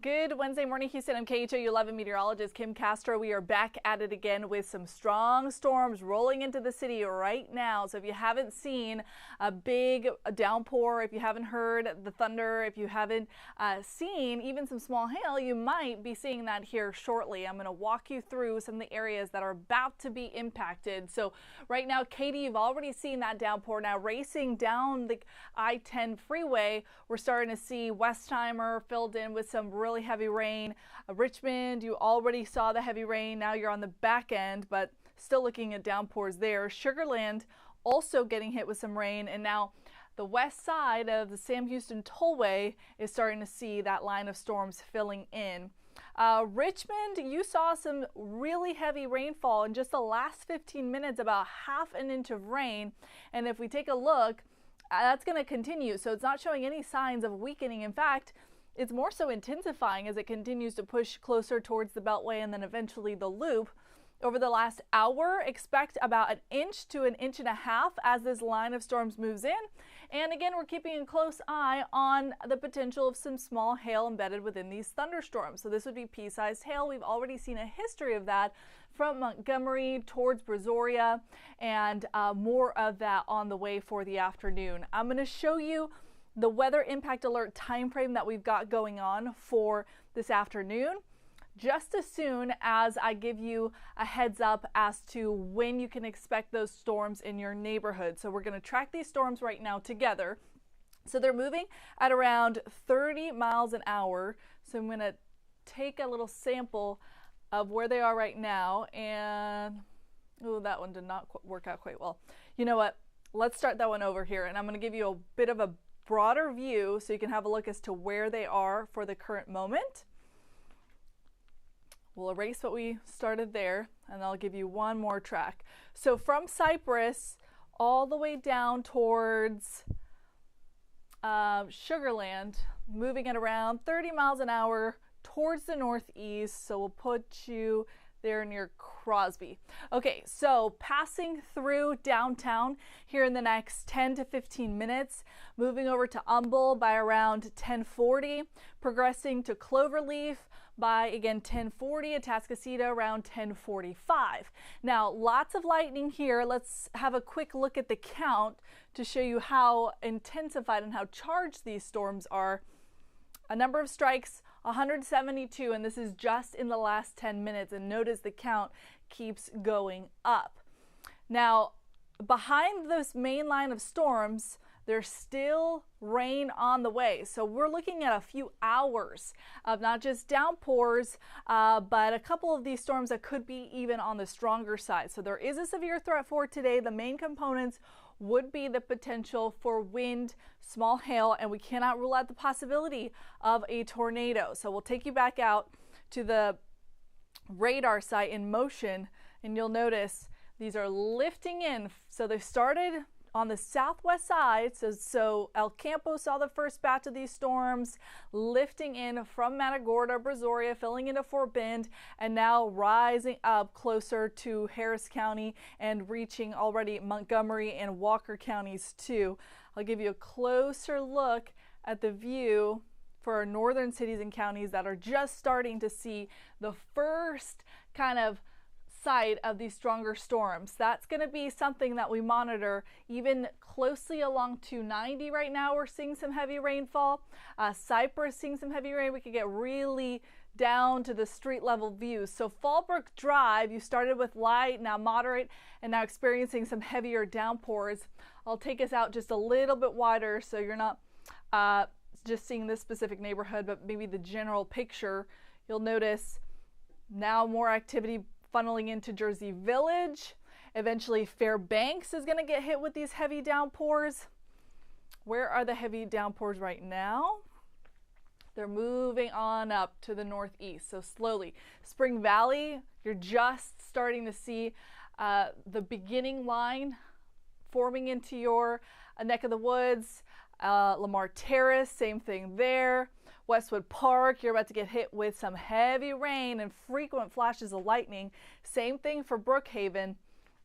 Good Wednesday morning, Houston. I'm KHOU 11 meteorologist Kim Castro. We are back at it again with some strong storms rolling into the city right now. So if you haven't seen a big downpour, if you haven't heard the thunder, if you haven't seen even some small hail, you might be seeing that here shortly. I'm going to walk you through some of the areas that are about to be impacted. So right now, Katie, you've already seen that downpour. Now racing down the I-10 freeway, we're starting to see Westheimer filled in with some really heavy rain. Richmond, you already saw the heavy rain. Now you're on the back end, but still looking at downpours there. Sugar Land also getting hit with some rain, and now the west side of the Sam Houston Tollway is starting to see that line of storms filling in. Richmond, you saw some really heavy rainfall in just the last 15 minutes, about half an inch of rain. And if we take a look, that's going to continue. So it's not showing any signs of weakening. In fact, it's more so intensifying as it continues to push closer towards the Beltway and then eventually the Loop. Over the last hour, expect about an inch to an inch and a half as this line of storms moves in. And again, we're keeping a close eye on the potential of some small hail embedded within these thunderstorms. So this would be pea-sized hail. We've already seen a history of that from Montgomery towards Brazoria, and more of that on the way for the afternoon. I'm going to show you the weather impact alert time frame that we've got going on for this afternoon, just as soon as I give you a heads up as to when you can expect those storms in your neighborhood. So we're going to track these storms right now together. So they're moving at around 30 miles an hour. So I'm going to take a little sample of where they are right now, and oh, that one did not work out quite well. You know what? Let's start that one over here, and I'm going to give you a bit of a broader view so you can have a look as to where they are for the current moment. We'll erase what we started there, and I'll give you one more track. So from Cypress all the way down towards Sugar Land, moving at around 30 miles an hour towards the northeast. So we'll put you there near Crosby. Okay, so passing through downtown here in the next 10 to 15 minutes, moving over to Humble by around 10:40, progressing to Cloverleaf by, again, 10:40, Atascocita around 10:45. Now, lots of lightning here. Let's have a quick look at the count to show you how intensified and how charged these storms are. A number of strikes, 172, and this is just in the last 10 minutes, and notice the count keeps going up. Now, behind this main line of storms, there's still rain on the way. So we're looking at a few hours of not just downpours, but a couple of these storms that could be even on the stronger side. So there is a severe threat for today. The main components would be the potential for wind, small hail, and we cannot rule out the possibility of a tornado. So we'll take you back out to the radar site in motion, and you'll notice these are lifting in. So they started on the southwest side, so El Campo saw the first batch of these storms lifting in from Matagorda, Brazoria, filling into Fort Bend, and now rising up closer to Harris County and reaching already Montgomery and Walker counties too. I'll give you a closer look at the view for our northern cities and counties that are just starting to see the first kind of side of these stronger storms. That's going to be something that we monitor even closely along 290 right now. We're seeing some heavy rainfall. Cypress seeing some heavy rain. We could get really down to the street level views. So Fallbrook Drive, you started with light, now moderate, and now experiencing some heavier downpours. I'll take us out just a little bit wider so you're not just seeing this specific neighborhood, but maybe the general picture. You'll notice now more activity funneling into Jersey Village. Eventually Fairbanks is going to get hit with these heavy downpours. Where are the heavy downpours right now? They're moving on up to the northeast, so slowly. Spring Valley, you're just starting to see the beginning line forming into your neck of the woods. Lamar Terrace, same thing there. Westwood Park, you're about to get hit with some heavy rain and frequent flashes of lightning. Same thing for Brookhaven.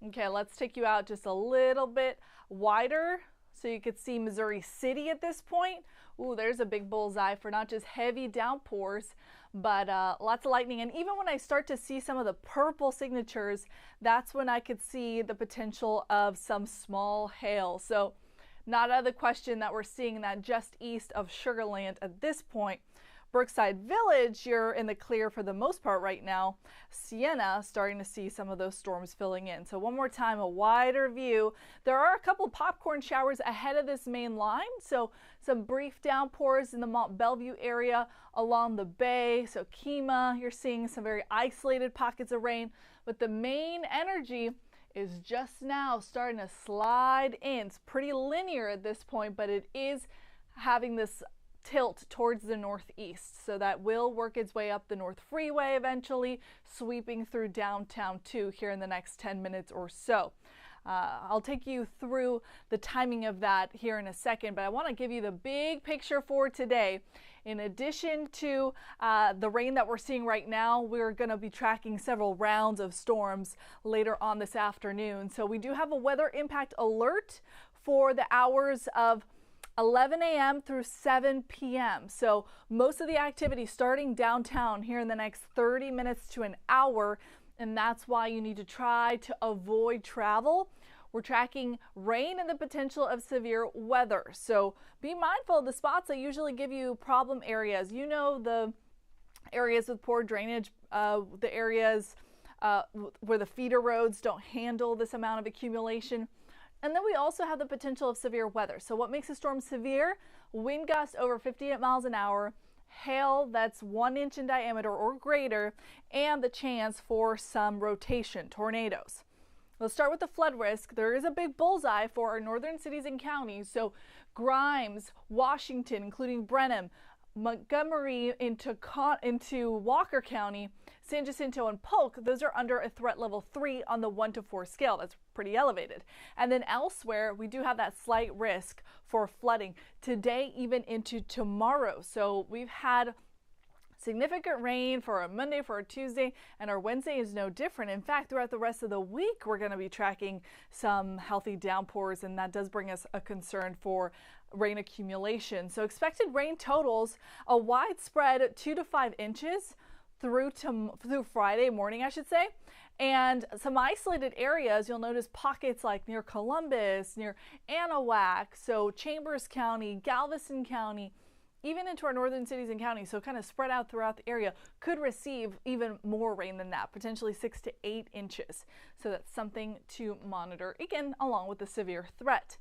Okay, let's take you out just a little bit wider so you could see Missouri City at this point. Ooh, there's a big bullseye for not just heavy downpours, but lots of lightning. And even when I start to see some of the purple signatures, that's when I could see the potential of some small hail. So not out of the question that we're seeing that just east of Sugar Land at this point. Brookside Village, you're in the clear for the most part right now. Sienna, starting to see some of those storms filling in. So one more time, a wider view. There are a couple popcorn showers ahead of this main line. So some brief downpours in the Mont Bellevue area along the bay. So Kemah, you're seeing some very isolated pockets of rain. But the main energy is just now starting to slide in. It's pretty linear at this point, but it is having this tilt towards the northeast, so that will work its way up the North Freeway eventually, sweeping through downtown too here in the next 10 minutes or so. I'll take you through the timing of that here in a second, but I want to give you the big picture for today. In addition to the rain that we're seeing right now, we're going to be tracking several rounds of storms later on this afternoon. So we do have a weather impact alert for the hours of 11 a.m. through 7 p.m. So most of the activity starting downtown here in the next 30 minutes to an hour, and that's why you need to try to avoid travel. We're tracking rain and the potential of severe weather. So be mindful of the spots that usually give you problem areas. You know, the areas with poor drainage, the areas where the feeder roads don't handle this amount of accumulation. And then we also have the potential of severe weather. So what makes a storm severe? Wind gusts over 58 miles an hour, hail that's 1 inch in diameter or greater, and the chance for some rotation, tornadoes. Let's start with the flood risk. There is a big bullseye for our northern cities and counties. So Grimes, Washington, including Brenham, Montgomery into Walker County, San Jacinto and Polk, those are under a threat level 3 on the 1 to 4 scale. That's pretty elevated. And then elsewhere, we do have that slight risk for flooding today, even into tomorrow. So we've had significant rain for our Monday, for our Tuesday, and our Wednesday is no different. In fact, throughout the rest of the week, we're going to be tracking some healthy downpours, and that does bring us a concern for rain accumulation. So expected rain totals, a widespread 2 to 5 inches through Friday morning, I should say. And some isolated areas, you'll notice pockets like near Columbus, near Anahuac, so Chambers County, Galveston County, even into our northern cities and counties, so kind of spread out throughout the area, could receive even more rain than that, potentially 6 to 8 inches. So that's something to monitor, again, along with the severe threat.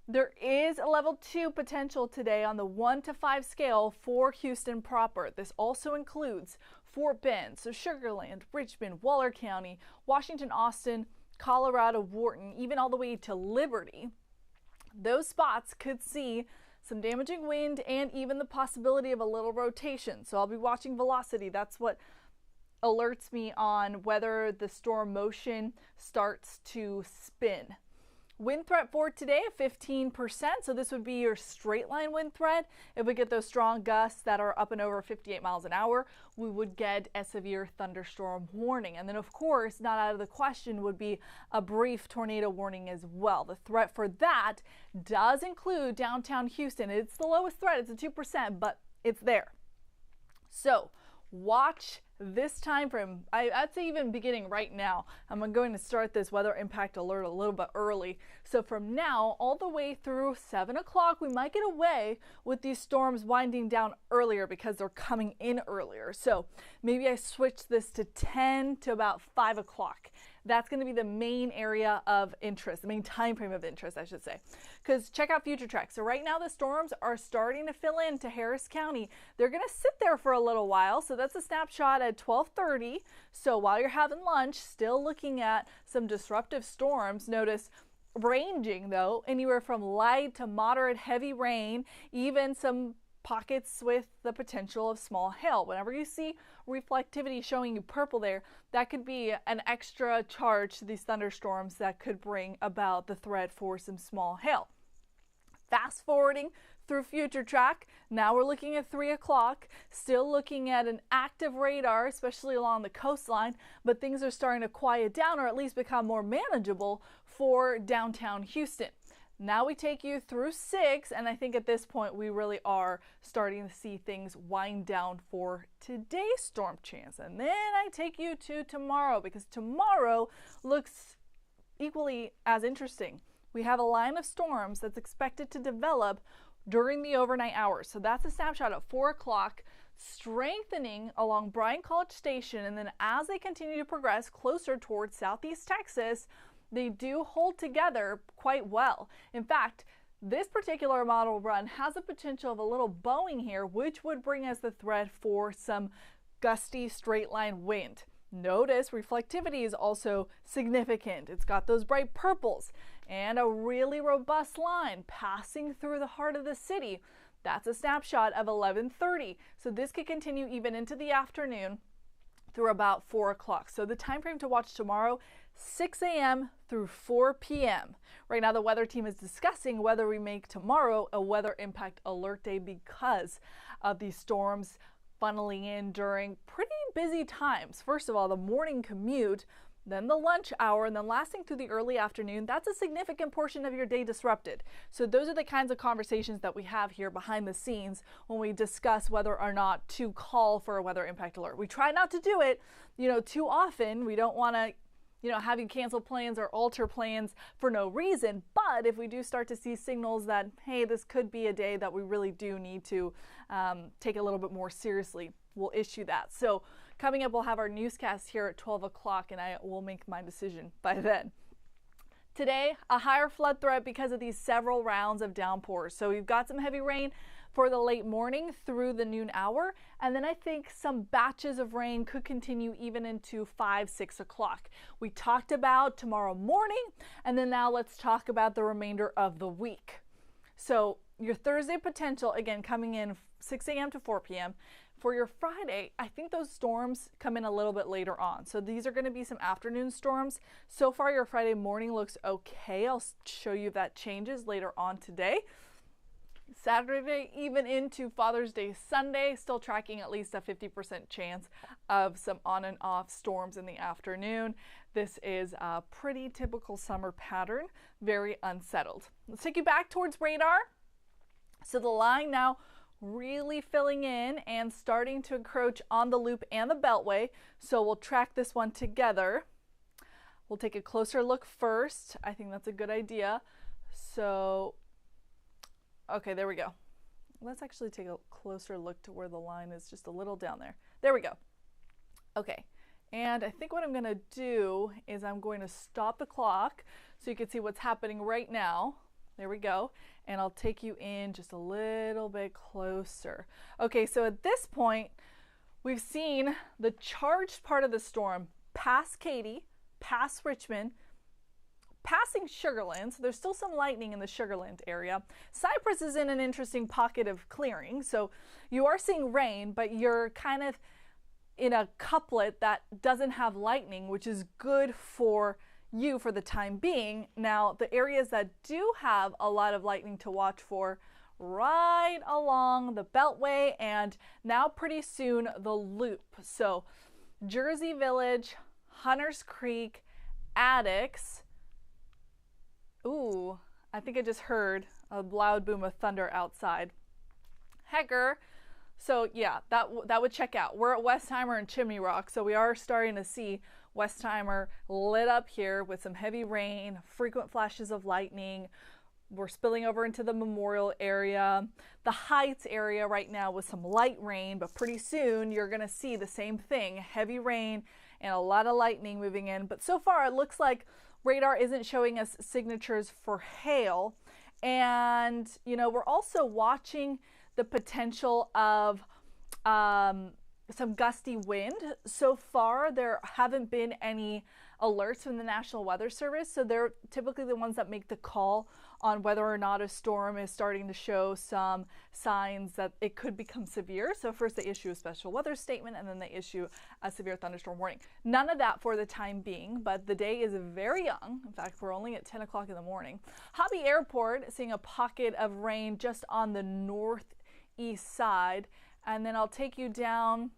There is a level 2 potential today on the 1 to 5 scale for Houston proper. This also includes Fort Bend, so Sugar Land, Richmond, Waller County, Washington, Austin, Colorado, Wharton, even all the way to Liberty. Those spots could see some damaging wind and even the possibility of a little rotation. So I'll be watching velocity. That's what alerts me on whether the storm motion starts to spin. Wind threat for today, 15%. So this would be your straight line wind threat. If we get those strong gusts that are up and over 58 miles an hour, we would get a severe thunderstorm warning. And then, of course, not out of the question would be a brief tornado warning as well. The threat for that does include downtown Houston. It's the lowest threat. It's a 2%, but it's there. So watch this time frame. I'd say even beginning right now. I'm going to start this weather impact alert a little bit early. So from now all the way through 7 o'clock, we might get away with these storms winding down earlier because they're coming in earlier. So maybe I switch this to 10 to about 5 o'clock. That's going to be the main area of interest, the main time frame of interest, I should say. Because check out future tracks. So right now the storms are starting to fill into Harris County. They're going to sit there for a little while. So that's a snapshot at 12:30. So while you're having lunch, still looking at some disruptive storms. Notice ranging though, anywhere from light to moderate heavy rain, even some pockets with the potential of small hail. Whenever you see reflectivity showing you purple there, that could be an extra charge to these thunderstorms that could bring about the threat for some small hail. Fast forwarding through future track, now we're looking at 3 o'clock, still looking at an active radar, especially along the coastline, but things are starting to quiet down or at least become more manageable for downtown Houston. Now we take you through 6, and I think at this point we really are starting to see things wind down for today's storm chance. And then I take you to tomorrow, because tomorrow looks equally as interesting. We have a line of storms that's expected to develop during the overnight hours. So that's a snapshot at 4 o'clock, strengthening along Bryan College Station, and then as they continue to progress closer towards southeast Texas, they do hold together quite well. In fact, this particular model run has a potential of a little bowing here, which would bring us the threat for some gusty straight line wind. Notice reflectivity is also significant. It's got those bright purples and a really robust line passing through the heart of the city. That's a snapshot of 11:30. So this could continue even into the afternoon through about 4 o'clock. So the time frame to watch tomorrow, 6 a.m. through 4 p.m. Right now the weather team is discussing whether we make tomorrow a weather impact alert day because of these storms funneling in during pretty busy times. First of all, the morning commute, then the lunch hour, and then lasting through the early afternoon. That's a significant portion of your day disrupted. So those are the kinds of conversations that we have here behind the scenes when we discuss whether or not to call for a weather impact alert. We try not to do it, too often. We don't want to have you cancel plans or alter plans for no reason. But if we do start to see signals that, hey, this could be a day that we really do need to take a little bit more seriously, we'll issue that. So coming up, we'll have our newscast here at 12 o'clock, and I will make my decision by then. Today, a higher flood threat because of these several rounds of downpours. So we've got some heavy rain for the late morning through the noon hour, and then I think some batches of rain could continue even into 5, 6 o'clock. We talked about tomorrow morning, and then now let's talk about the remainder of the week. So your Thursday potential, again, coming in 6 a.m. to 4 p.m. For your Friday, I think those storms come in a little bit later on. So these are going to be some afternoon storms. So far, your Friday morning looks okay. I'll show you if that changes later on today. Saturday, even into Father's Day Sunday, still tracking at least a 50% chance of some on and off storms in the afternoon. This is a pretty typical summer pattern, very unsettled. Let's take you back towards radar. So the line now really filling in and starting to encroach on the loop and the beltway. So we'll track this one together. We'll take a closer look first. I think that's a good idea. So okay, there we go. Let's actually take a closer look to where the line is just a little down there. There we go. Okay, and I think what I'm going to do is I'm going to stop the clock so you can see what's happening right now. There we go. And I'll take you in just a little bit closer. Okay, so at this point, we've seen the charged part of the storm past Katy, past Richmond, passing Sugar Land. So there's still some lightning in the Sugar Land area. Cypress is in an interesting pocket of clearing. So you are seeing rain, but you're kind of in a couplet that doesn't have lightning, which is good for you for the time being. Now, the areas that do have a lot of lightning to watch for, right along the Beltway, and now pretty soon the Loop. So Jersey Village, Hunters Creek, Addicks. Ooh, I think I just heard a loud boom of thunder outside. Hecker. So yeah, that would check out. We're at Westheimer and Chimney Rock, so we are starting to see Westheimer lit up here with some heavy rain, frequent flashes of lightning. We're spilling over into the Memorial area, the Heights area right now with some light rain, but pretty soon you're going to see the same thing, heavy rain and a lot of lightning moving in. But so far it looks like radar isn't showing us signatures for hail. And, we're also watching the potential of some gusty wind. So far, there haven't been any alerts from the National Weather Service. So they're typically the ones that make the call on whether or not a storm is starting to show some signs that it could become severe. So first they issue a special weather statement, and then they issue a severe thunderstorm warning. None of that for the time being, but the day is very young. In fact, we're only at 10 o'clock in the morning. Hobby Airport, seeing a pocket of rain just on the northeast side. And then I'll take you down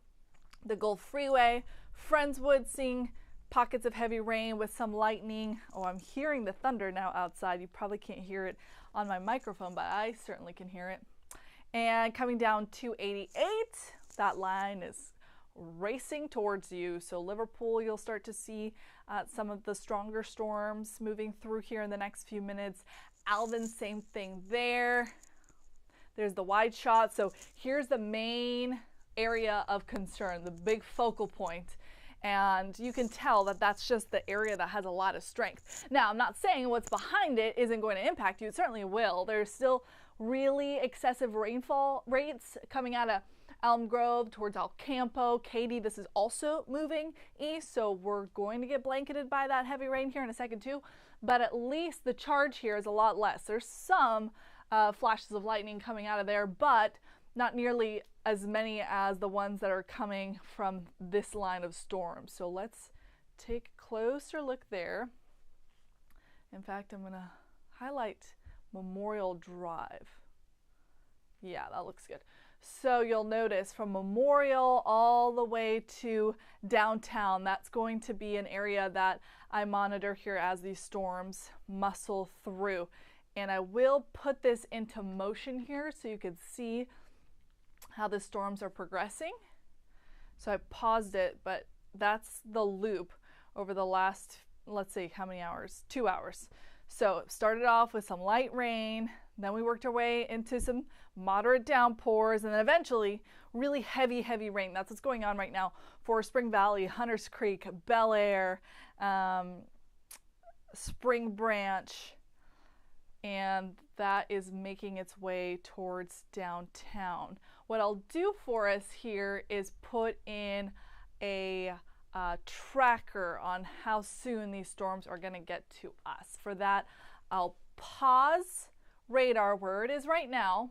the Gulf Freeway. Friendswood, seeing pockets of heavy rain with some lightning. Oh, I'm hearing the thunder now outside. You probably can't hear it on my microphone, but I certainly can hear it. And coming down to 88, that line is racing towards you. So Liverpool, you'll start to see some of the stronger storms moving through here in the next few minutes. Alvin, same thing there. There's the wide shot. So here's the main area of concern, the big focal point. And you can tell that that's just the area that has a lot of strength. Now, I'm not saying what's behind it isn't going to impact you. It certainly will. There's still really excessive rainfall rates coming out of Elm Grove towards El Campo. Katy, this is also moving east, so we're going to get blanketed by that heavy rain here in a second too. But at least the charge here is a lot less. There's some flashes of lightning coming out of there, but not nearly as many as the ones that are coming from this line of storms. So let's take a closer look there. In fact, I'm going to highlight Memorial Drive. Yeah, that looks good. So you'll notice from Memorial all the way to downtown, that's going to be an area that I monitor here as these storms muscle through. And I will put this into motion here so you can see how the storms are progressing. So I paused it, but that's the loop over the last, let's see, how many hours? 2 hours. So it started off with some light rain, then we worked our way into some moderate downpours, and then eventually really heavy, heavy rain. That's what's going on right now for Spring Valley, Hunters Creek, Bel Air, Spring Branch, and that is making its way towards downtown. What I'll do for us here is put in a tracker on how soon these storms are going to get to us. For that, I'll pause radar where it is right now.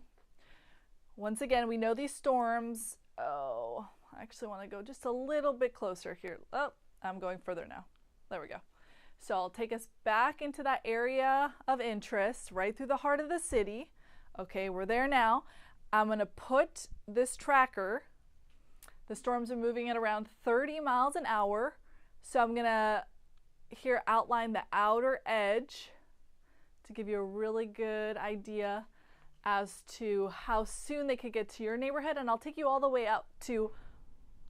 Once again, we know these storms. Oh, I actually want to go just a little bit closer here. Oh, I'm going further now. There we go. So I'll take us back into that area of interest, right through the heart of the city. Okay, we're there now. I'm going to put this tracker. The storms are moving at around 30 miles an hour. So I'm going to here outline the outer edge to give you a really good idea as to how soon they could get to your neighborhood. And I'll take you all the way out to,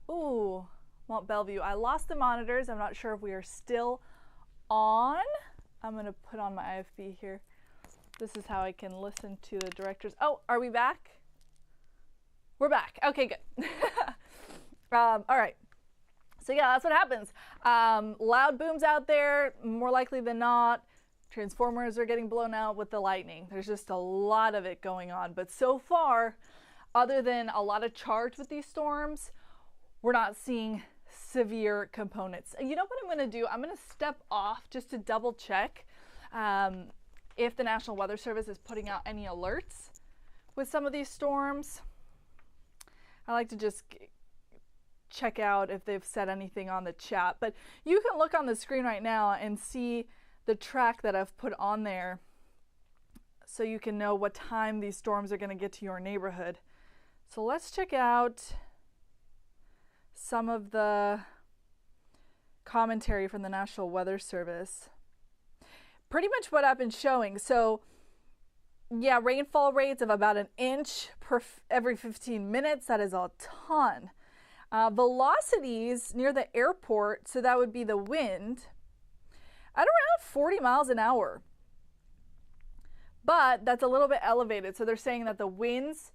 Mont Bellevue. I lost the monitors. I'm not sure if we are still on. I'm going to put on my IFB here. This is how I can listen to the directors. Oh, are we back? We're back. Okay, good. All right. So yeah, that's what happens. Loud booms out there, more likely than not. Transformers are getting blown out with the lightning. There's just a lot of it going on. But so far, other than a lot of charge with these storms, we're not seeing severe components. You know what I'm going to do? I'm going to step off just to double check if the National Weather Service is putting out any alerts with some of these storms. I like to just check out if they've said anything on the chat. But you can look on the screen right now and see the track that I've put on there so you can know what time these storms are going to get to your neighborhood. So let's check out some of the commentary from the National Weather Service. Pretty much what I've been showing. So yeah, rainfall rates of about an inch per every 15 minutes. That is a ton. Velocities near the airport, so that would be the wind, at around 40 miles an hour. But that's a little bit elevated. So they're saying that the winds,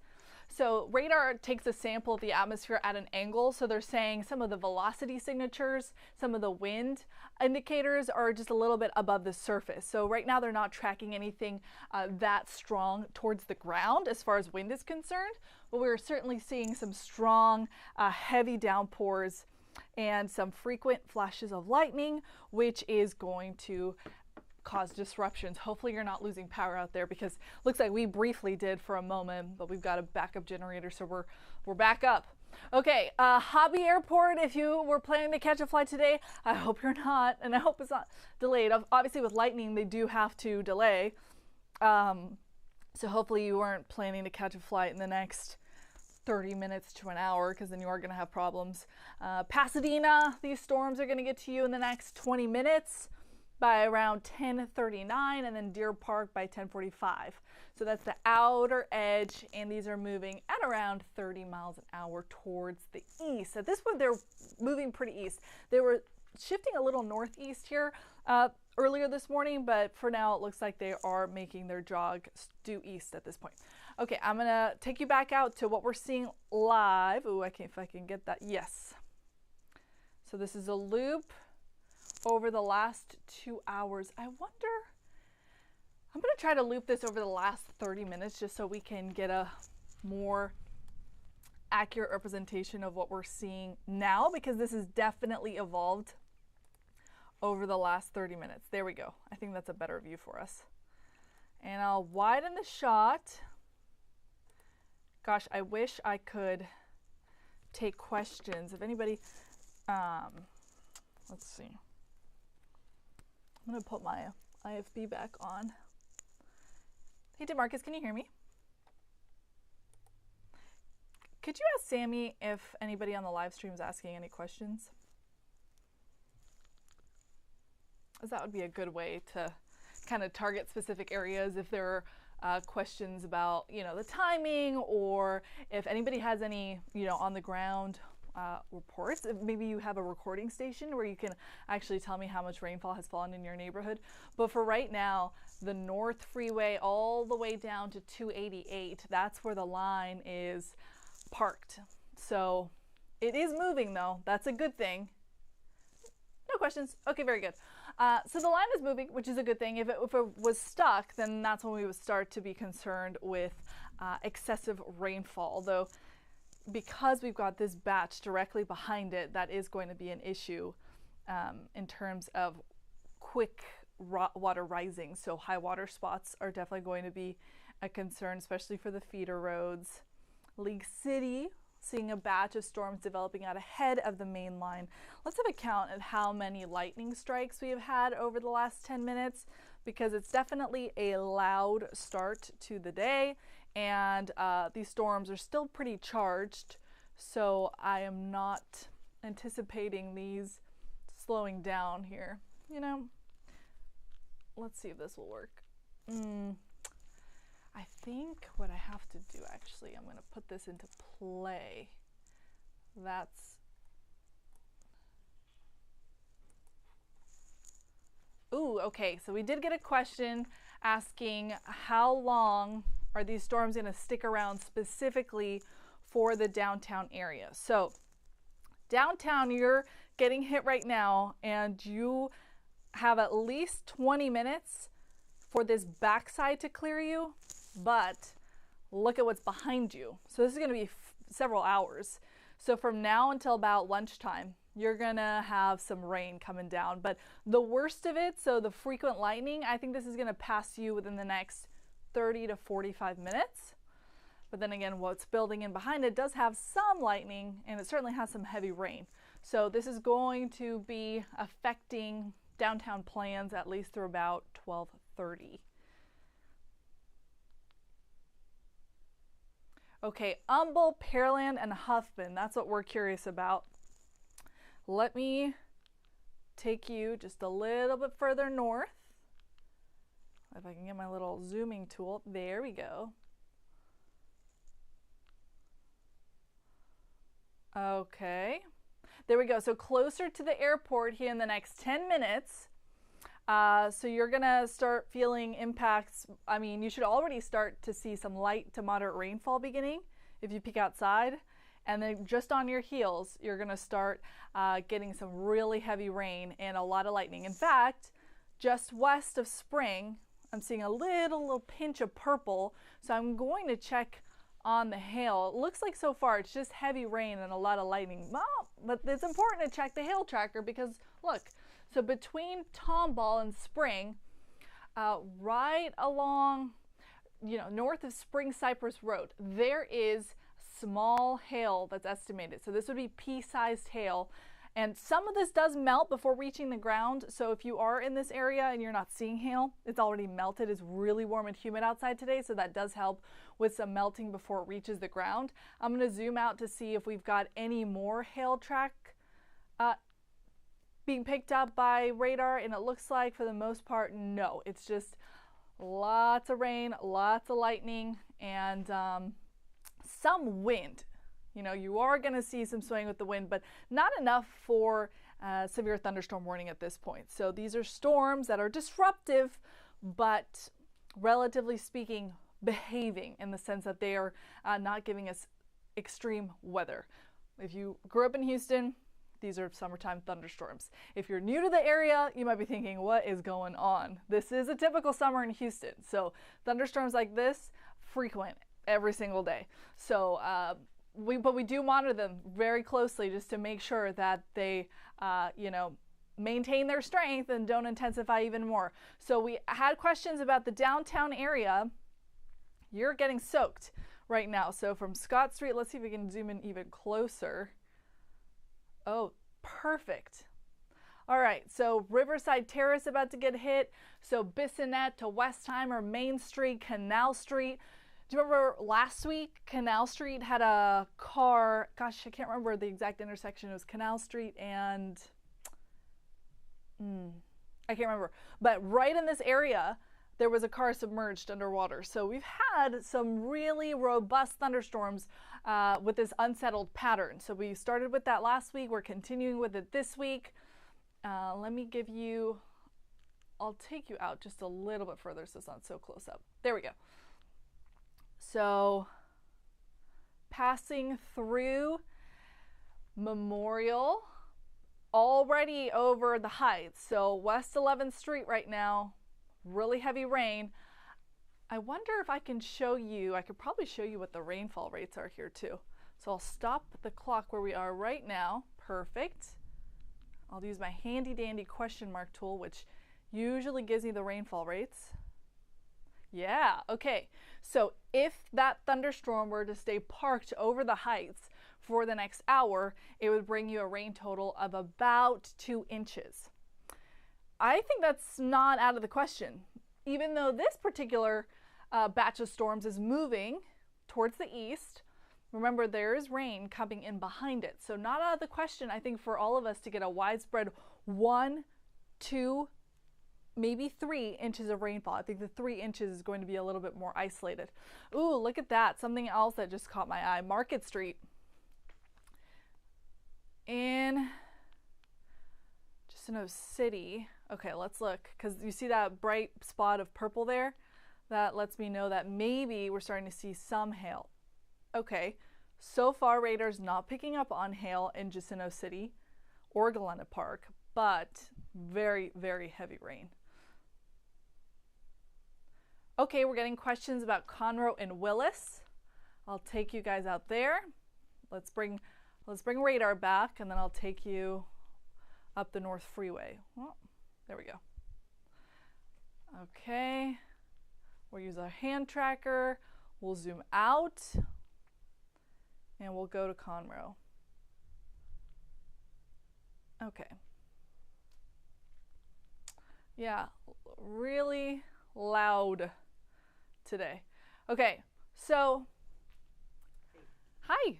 so radar takes a sample of the atmosphere at an angle. So they're saying some of the velocity signatures, some of the wind indicators are just a little bit above the surface. So right now they're not tracking anything that strong towards the ground as far as wind is concerned. But we're certainly seeing some strong, heavy downpours and some frequent flashes of lightning, which is going to cause disruptions. Hopefully you're not losing power out there, because it looks like we briefly did for a moment, but we've got a backup generator, so we're back up. Okay, Hobby Airport, if you were planning to catch a flight today, I hope you're not, and I hope it's not delayed. Obviously with lightning, they do have to delay. So hopefully you weren't planning to catch a flight in the next 30 minutes to an hour, because then you are going to have problems. Pasadena, these storms are going to get to you in the next 20 minutes by around 10:39, and then Deer Park by 10:45. So that's the outer edge, and these are moving at around 30 miles an hour towards the east. At this point, they're moving pretty east. They were shifting a little northeast here earlier this morning, but for now it looks like they are making their jog due east at this point. Okay, I'm gonna take you back out to what we're seeing live. Ooh, I can't, if I can get that. Yes. So this is a loop over the last 2 hours. I wonder, I'm gonna try to loop this over the last 30 minutes just so we can get a more accurate representation of what we're seeing now, because this has definitely evolved over the last 30 minutes. There we go. I think that's a better view for us. And I'll widen the shot. Gosh, I wish I could take questions. If anybody, let's see. I'm gonna put my IFB back on. Hey DeMarcus, can you hear me? Could you ask Sammy if anybody on the live stream is asking any questions? As that would be a good way to kind of target specific areas if there are questions about, you know, the timing, or if anybody has any, you know, on the ground reports. If maybe you have a recording station where you can actually tell me how much rainfall has fallen in your neighborhood. But for right now, the North Freeway all the way down to 288, that's where the line is parked. So it is moving though. That's a good thing. No questions. Okay, very good. So the line is moving, which is a good thing. If it was stuck, then that's when we would start to be concerned with excessive rainfall. Although, because we've got this batch directly behind it, that is going to be an issue in terms of quick water rising. So high water spots are definitely going to be a concern, especially for the feeder roads. League City, seeing a batch of storms developing out ahead of the main line. Let's have a count at how many lightning strikes we have had over the last 10 minutes, because it's definitely a loud start to the day, and these storms are still pretty charged, so I am not anticipating these slowing down here. You know, let's see if this will work. I think what I have to do, actually, I'm going to put this into play. That's... Ooh, okay, so we did get a question asking how long are these storms going to stick around specifically for the downtown area. So downtown, you're getting hit right now, and you have at least 20 minutes for this backside to clear you. But look at what's behind you. So this is going to be several hours. So from now until about lunchtime, you're going to have some rain coming down. But the worst of it, so the frequent lightning, I think this is going to pass you within the next 30 to 45 minutes. But then again, what's building in behind it does have some lightning, and it certainly has some heavy rain. So this is going to be affecting downtown plans at least through about 12:30. Okay, Humble, Pearland, and Huffman. That's what we're curious about. Let me take you just a little bit further north. If I can get my little zooming tool. There we go. Okay. There we go. So closer to the airport here in the next 10 minutes. So you're going to start feeling impacts. I mean, you should already start to see some light to moderate rainfall beginning if you peek outside. And then just on your heels, you're going to start getting some really heavy rain and a lot of lightning. In fact, just west of Spring, I'm seeing a little pinch of purple. So I'm going to check on the hail. It looks like so far it's just heavy rain and a lot of lightning. Well, but it's important to check the hail tracker because look, so between Tomball and Spring, right along, north of Spring Cypress Road, there is small hail that's estimated. So this would be pea-sized hail, And some of this does melt before reaching the ground. So if you are in this area and you're not seeing hail, it's already melted. It's really warm and humid outside today, so that does help with some melting before it reaches the ground. I'm going to zoom out to see if we've got any more hail track being picked up by radar, and it looks like for the most part, no. It's just lots of rain, lots of lightning, and some wind. You know, you are going to see some swaying with the wind, but not enough for severe thunderstorm warning at this point. So these are storms that are disruptive, but relatively speaking, behaving in the sense that they are not giving us extreme weather. If you grew up in Houston, these are summertime thunderstorms. If you're new to the area, you might be thinking, what is going on? This is a typical summer in Houston. So thunderstorms like this, frequent every single day. So, but we do monitor them very closely just to make sure that they, maintain their strength and don't intensify even more. So we had questions about the downtown area. You're getting soaked right now. So from Scott Street, let's see if we can zoom in even closer. Oh, perfect. All right, so Riverside Terrace about to get hit. So Bissonnette to Westheimer, Main Street, Canal Street. Do you remember last week, Canal Street had a car, gosh, I can't remember the exact intersection. It was Canal Street and, I can't remember. But right in this area, there was a car submerged underwater. So we've had some really robust thunderstorms with this unsettled pattern. So we started with that last week. We're continuing with it this week. Let me give you, I'll take you out just a little bit further so it's not so close up. There we go. So passing through Memorial, already over the Heights. So West 11th Street right now, really heavy rain. I wonder if I can show you, I could probably show you what the rainfall rates are here too. So I'll stop the clock where we are right now. Perfect. I'll use my handy dandy question mark tool, which usually gives me the rainfall rates. Yeah, okay. So if that thunderstorm were to stay parked over the Heights for the next hour, it would bring you a rain total of about 2 inches. I think that's not out of the question. Even though this particular batch of storms is moving towards the east, remember there is rain coming in behind it. So not out of the question, I think, for all of us to get a widespread 1, 2, maybe 3 inches of rainfall. I think the 3 inches is going to be a little bit more isolated. Ooh, look at that. Something else that just caught my eye. Market Street. In Gatineau City. Okay, let's look, because you see that bright spot of purple there? That lets me know that maybe we're starting to see some hail. Okay, so far radar's not picking up on hail in Gatineau City or Galena Park, but very, very heavy rain. Okay, we're getting questions about Conroe and Willis. I'll take you guys out there. Let's bring radar back, and then I'll take you up the North Freeway. Oh, there we go. Okay, we'll use our hand tracker. We'll zoom out, and we'll go to Conroe. Okay. Yeah, really loud today. Okay, so, hi.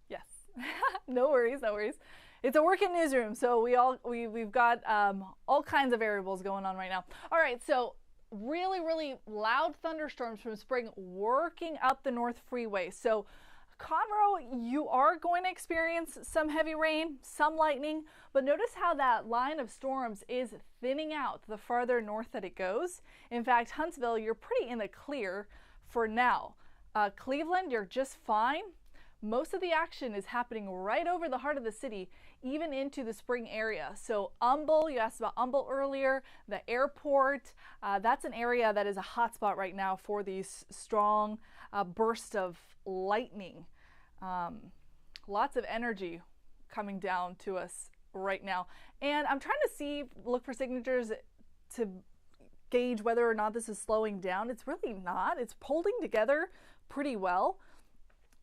Yes, no worries, no worries. It's a working newsroom, so we've got all kinds of variables going on right now. All right, so really, really loud thunderstorms from spring working up the North Freeway. So Conroe, you are going to experience some heavy rain, some lightning, but notice how that line of storms is thinning out the farther north that it goes. In fact, Huntsville, you're pretty in the clear for now. Cleveland, you're just fine. Most of the action is happening right over the heart of the city, even into the spring area. So Humble, you asked about Humble earlier, the airport, that's an area that is a hotspot right now for these strong bursts of lightning. Lots of energy coming down to us right now. And I'm trying to look for signatures to gauge whether or not this is slowing down. It's really not. It's holding together pretty well.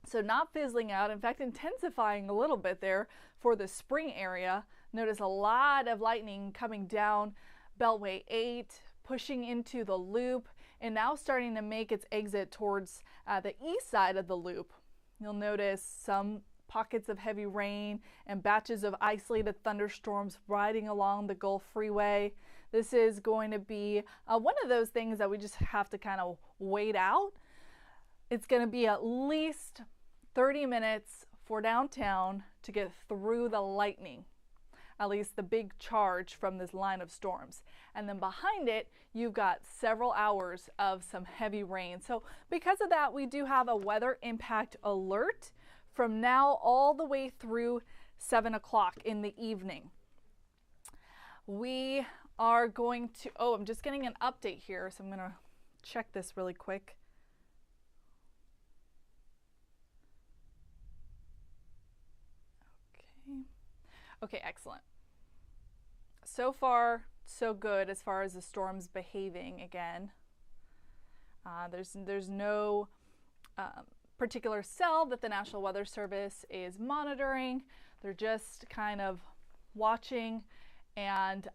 So not fizzling out, in fact intensifying a little bit there for the spring area. Notice a lot of lightning coming down Beltway 8, pushing into the loop, and now starting to make its exit towards the east side of the loop. You'll notice some pockets of heavy rain and batches of isolated thunderstorms riding along the Gulf Freeway. This is going to be one of those things that we just have to kind of wait out. It's going to be at least 30 minutes for downtown to get through the lightning, at least the big charge from this line of storms. And then behind it, you've got several hours of some heavy rain. So because of that, we do have a weather impact alert from now all the way through 7 o'clock in the evening. We are going to, I'm just getting an update here, so I'm going to check this really quick. Okay, excellent. So far, so good as far as the storm's behaving again. There's no particular cell that the National Weather Service is monitoring. They're just kind of watching and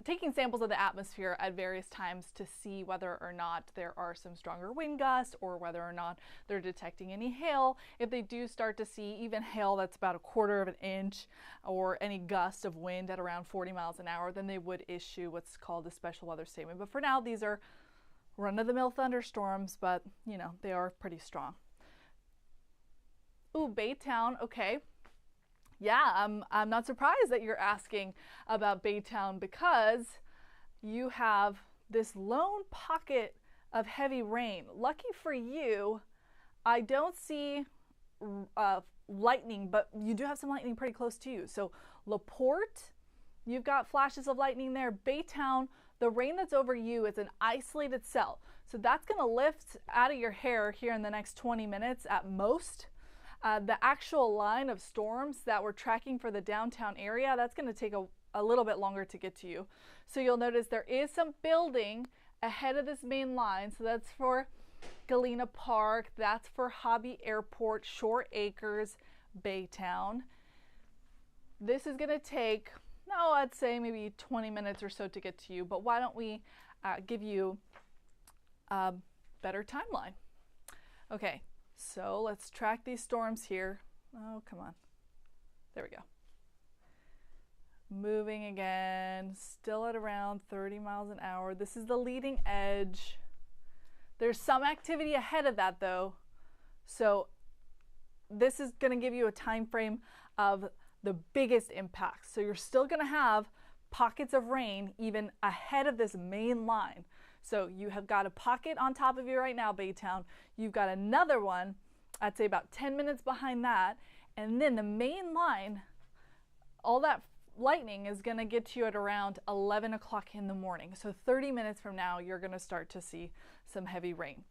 taking samples of the atmosphere at various times to see whether or not there are some stronger wind gusts or whether or not they're detecting any hail. If they do start to see even hail that's about 1/4 of an inch or any gust of wind at around 40 miles an hour, then they would issue what's called a special weather statement. But for now, these are run-of-the-mill thunderstorms, but you know, they are pretty strong. Ooh, Baytown, okay. Yeah, I'm not surprised that you're asking about Baytown because you have this lone pocket of heavy rain. Lucky for you, I don't see lightning, but you do have some lightning pretty close to you. So LaPorte, you've got flashes of lightning there. Baytown, the rain that's over you is an isolated cell. So that's going to lift out of your hair here in the next 20 minutes at most. The actual line of storms that we're tracking for the downtown area, that's going to take a little bit longer to get to you. So you'll notice there is some building ahead of this main line. So that's for Galena Park, that's for Hobby Airport, Shore Acres, Baytown. This is going to take, I'd say maybe 20 minutes or so to get to you, but why don't we give you a better timeline? Okay. So let's track these storms here. Oh, come on. There we go. Moving again, still at around 30 miles an hour. This is the leading edge. There's some activity ahead of that though. So this is going to give you a time frame of the biggest impacts. So you're still going to have pockets of rain even ahead of this main line. So you have got a pocket on top of you right now, Baytown. You've got another one, I'd say about 10 minutes behind that. And then the main line, all that lightning is going to get to you at around 11 o'clock in the morning. So 30 minutes from now, you're going to start to see some heavy rain.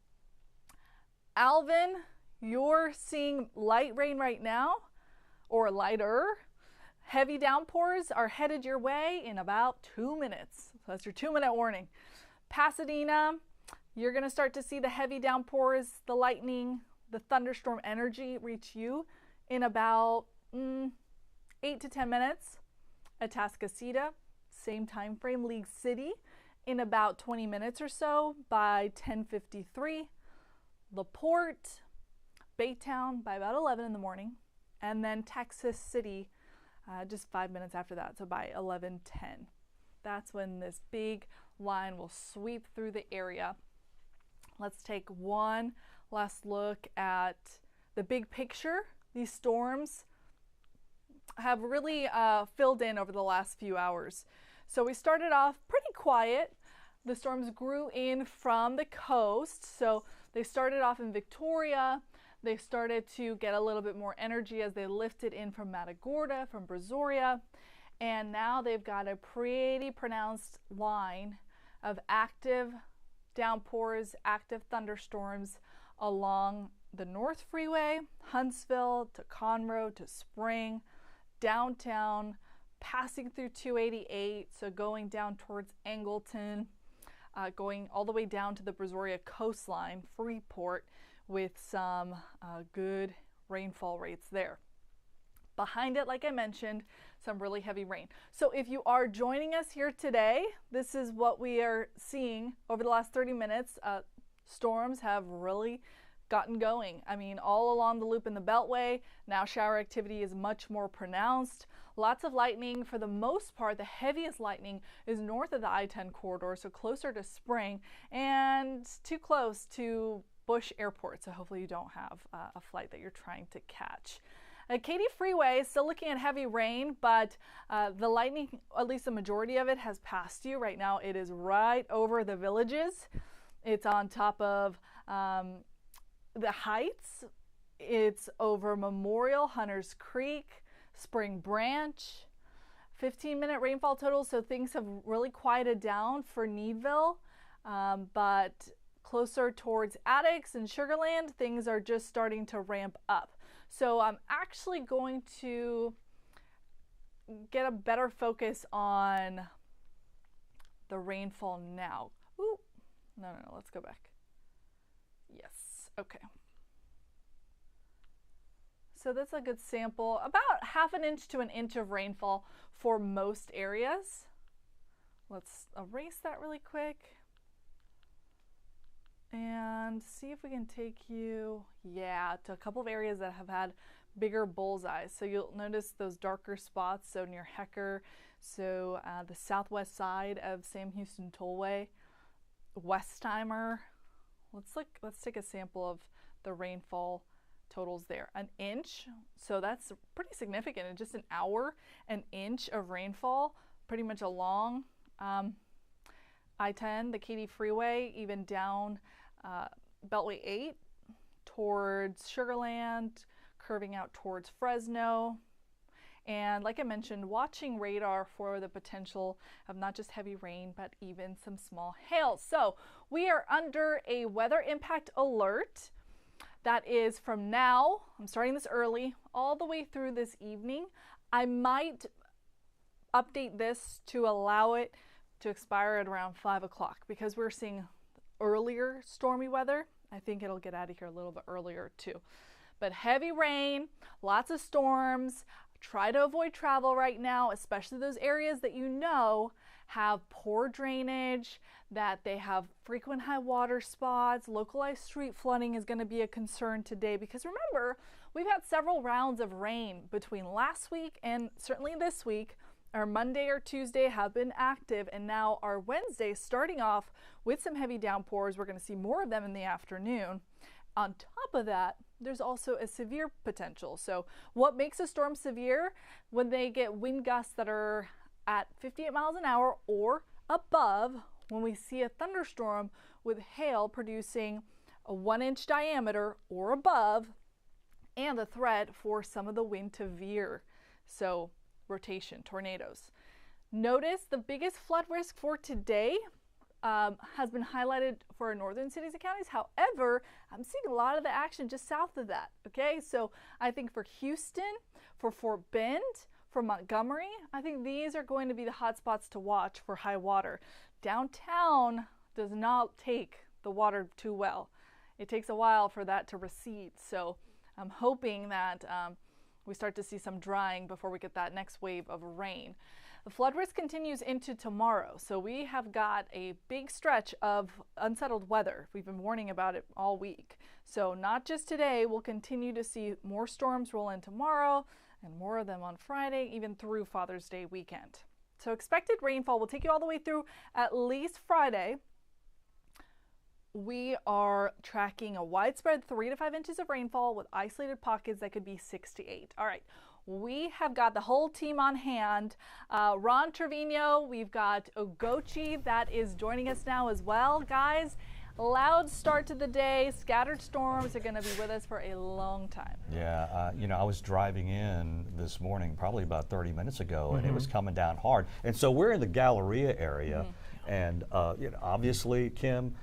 Alvin, you're seeing light rain right now, or lighter. Heavy downpours are headed your way in about 2 minutes. So that's your 2-minute warning. Pasadena, you're going to start to see the heavy downpours, the lightning, the thunderstorm energy reach you in about 8 to 10 minutes. Atascocita, same time frame. League City in about 20 minutes or so by 10:53. LaPorte, Baytown by about 11 in the morning. And then Texas City just 5 minutes after that, so by 11:10. That's when this big line will sweep through the area. Let's take one last look at the big picture. These storms have really filled in over the last few hours. So we started off pretty quiet. The storms grew in from the coast. So they started off in Victoria. They started to get a little bit more energy as they lifted in from Matagorda, from Brazoria. And now they've got a pretty pronounced line of active downpours, active thunderstorms along the North Freeway, Huntsville to Conroe to Spring, downtown, passing through 288, so going down towards Angleton, going all the way down to the Brazoria coastline, Freeport. with some good rainfall rates there. Behind it, like I mentioned, some really heavy rain. So if you are joining us here today, this is what we are seeing over the last 30 minutes. Storms have really gotten going. I mean, all along the loop in the Beltway, now shower activity is much more pronounced. Lots of lightning. For the most part, the heaviest lightning is north of the I-10 corridor, so closer to Spring and too close to Bush Airport. So hopefully you don't have a flight that you're trying to catch. Katy Freeway is still looking at heavy rain, but the lightning, at least the majority of it, has passed you. Right now it is right over the villages. It's on top of the Heights. It's over Memorial, Hunters Creek, Spring Branch. 15-minute rainfall total, so things have really quieted down for Needville, but closer towards Attucks and Sugar Land, things are just starting to ramp up. So I'm actually going to get a better focus on the rainfall now. Ooh, no, let's go back. Yes, okay. So that's a good sample, about ½ an inch to an inch of rainfall for most areas. Let's erase that really quick and see if we can take you, to a couple of areas that have had bigger bullseyes. So you'll notice those darker spots, so near Hecker, so the southwest side of Sam Houston Tollway, Westheimer. Let's take a sample of the rainfall totals there. An inch, so that's pretty significant. In just an hour, an inch of rainfall, pretty much along I-10, the Katy Freeway, even down Beltway 8 towards Sugar Land, curving out towards Fresno. And like I mentioned, watching radar for the potential of not just heavy rain, but even some small hail. So we are under a weather impact alert. That is from now, I'm starting this early, all the way through this evening. I might update this to allow it to expire at around 5 o'clock because we're seeing earlier stormy weather. I think it'll get out of here a little bit earlier too. But heavy rain, lots of storms. Try to avoid travel right now, especially those areas that you know have poor drainage, that they have frequent high water spots. Localized street flooding is going to be a concern today because remember, we've had several rounds of rain between last week and certainly this week. Our Monday or Tuesday have been active, and now our Wednesday starting off with some heavy downpours. We're going to see more of them in the afternoon. On top of that, there's also a severe potential. So what makes a storm severe? When they get wind gusts that are at 58 miles an hour or above, when we see a thunderstorm with hail producing a 1-inch diameter or above, and the threat for some of the wind to veer. So rotation, tornadoes. Notice the biggest flood risk for today has been highlighted for our northern cities and counties. However, I'm seeing a lot of the action just south of that. Okay, so I think for Houston, for Fort Bend, for Montgomery, I think these are going to be the hot spots to watch for high water. Downtown does not take the water too well. It takes a while for that to recede. So I'm hoping that we start to see some drying before we get that next wave of rain. The flood risk continues into tomorrow, so we have got a big stretch of unsettled weather. We've been warning about it all week. So not just today, we'll continue to see more storms roll in tomorrow and more of them on Friday, even through Father's Day weekend. So expected rainfall will take you all the way through at least Friday. We are tracking a widespread 3 to 5 inches of rainfall with isolated pockets that could be 6 to 8. All right, we have got the whole team on hand. Ron Trevino, we've got Ogochi that is joining us now as well. Guys, loud start to the day. Scattered storms are going to be with us for a long time. Yeah, you know, I was driving in this morning probably about 30 minutes ago, and it was coming down hard. And so we're in the Galleria area, and you know, obviously, Kim,